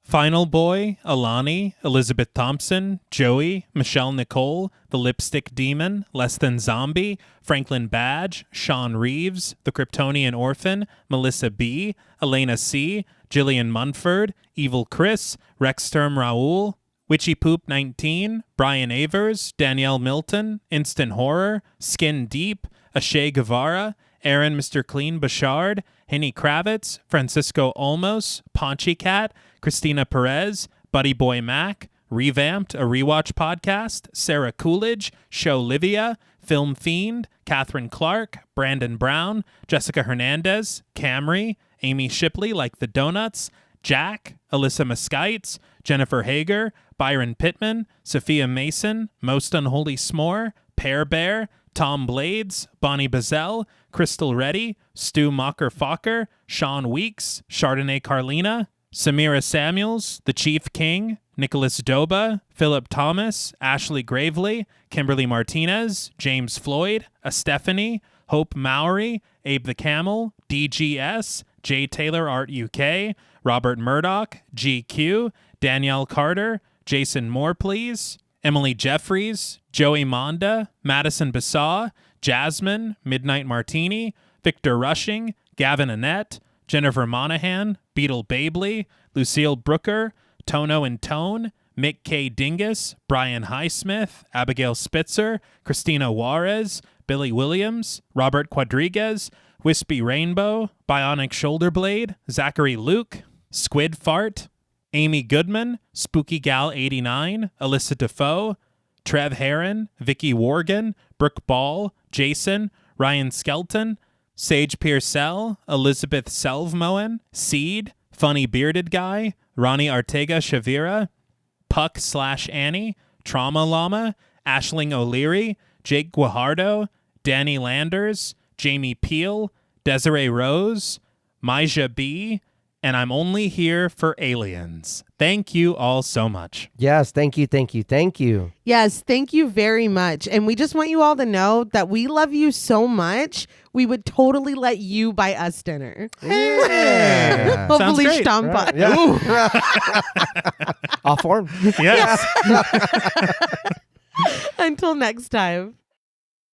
Final Boy, Alani, Elizabeth Thompson, Joey, Michelle Nicole, The Lipstick Demon, Less Than Zombie, Franklin Badge, Sean Reeves, The Kryptonian Orphan, Melissa B., Elena C., Jillian Munford, Evil Chris, Rexterm Raoul, Witchy Poop 19, Brian Avers, Danielle Milton, Instant Horror, Skin Deep, Ashay Guevara, Aaron Mr. Clean Bashard, Henny Kravitz, Francisco Olmos, Paunchy Cat, Christina Perez, Buddy Boy Mac, Revamped, a Rewatch Podcast, Sarah Coolidge, Show Livia, Film Fiend, Catherine Clark, Brandon Brown, Jessica Hernandez, Camry, Amy Shipley Like the Donuts, Jack, Alyssa Muskites, Jennifer Hager, Byron Pittman, Sophia Mason, Most Unholy S'more, Pear Bear, Tom Blades, Bonnie Bazell, Crystal Reddy, Stu Mocker-Focker, Sean Weeks, Chardonnay Carlina, Samira Samuels, The Chief King, Nicholas Doba, Philip Thomas, Ashley Gravely, Kimberly Martinez, James Floyd, Stephanie, Hope Mowry, Abe the Camel, DGS, J. Taylor Art UK, Robert Murdoch, GQ, Danielle Carter, Jason Moore Please, Emily Jeffries, Joey Monda, Madison Basaw, Jasmine, Midnight Martini, Victor Rushing, Gavin Annette, Jennifer Monahan, Beetle Babley, Lucille Brooker, Tono and Tone, Mick K. Dingus, Brian Highsmith, Abigail Spitzer, Christina Juarez, Billy Williams, Robert Quadriguez, Wispy Rainbow, Bionic Shoulder Blade, Zachary Luke, Squid Fart, Amy Goodman, Spooky Gal 89, Alyssa Defoe, Trev Heron, Vicky Worgan, Brooke Ball, Jason, Ryan Skelton, Sage Pearsell, Elizabeth Selvmoen, Seed, Funny Bearded Guy, Ronnie Artega Shavira, Puck/Annie, Trauma Llama, Ashling O'Leary, Jake Guajardo, Danny Landers, Jamie Peel, Desiree Rose, Maija B., and I'm only here for aliens. Thank you all so much. Yes, thank you. Yes, thank you very much. And we just want you all to know that we love you so much. We would totally let you buy us dinner. Yeah. Hopefully, Sounds great. Stampa. Yeah. All for 'em. Yes. Until next time.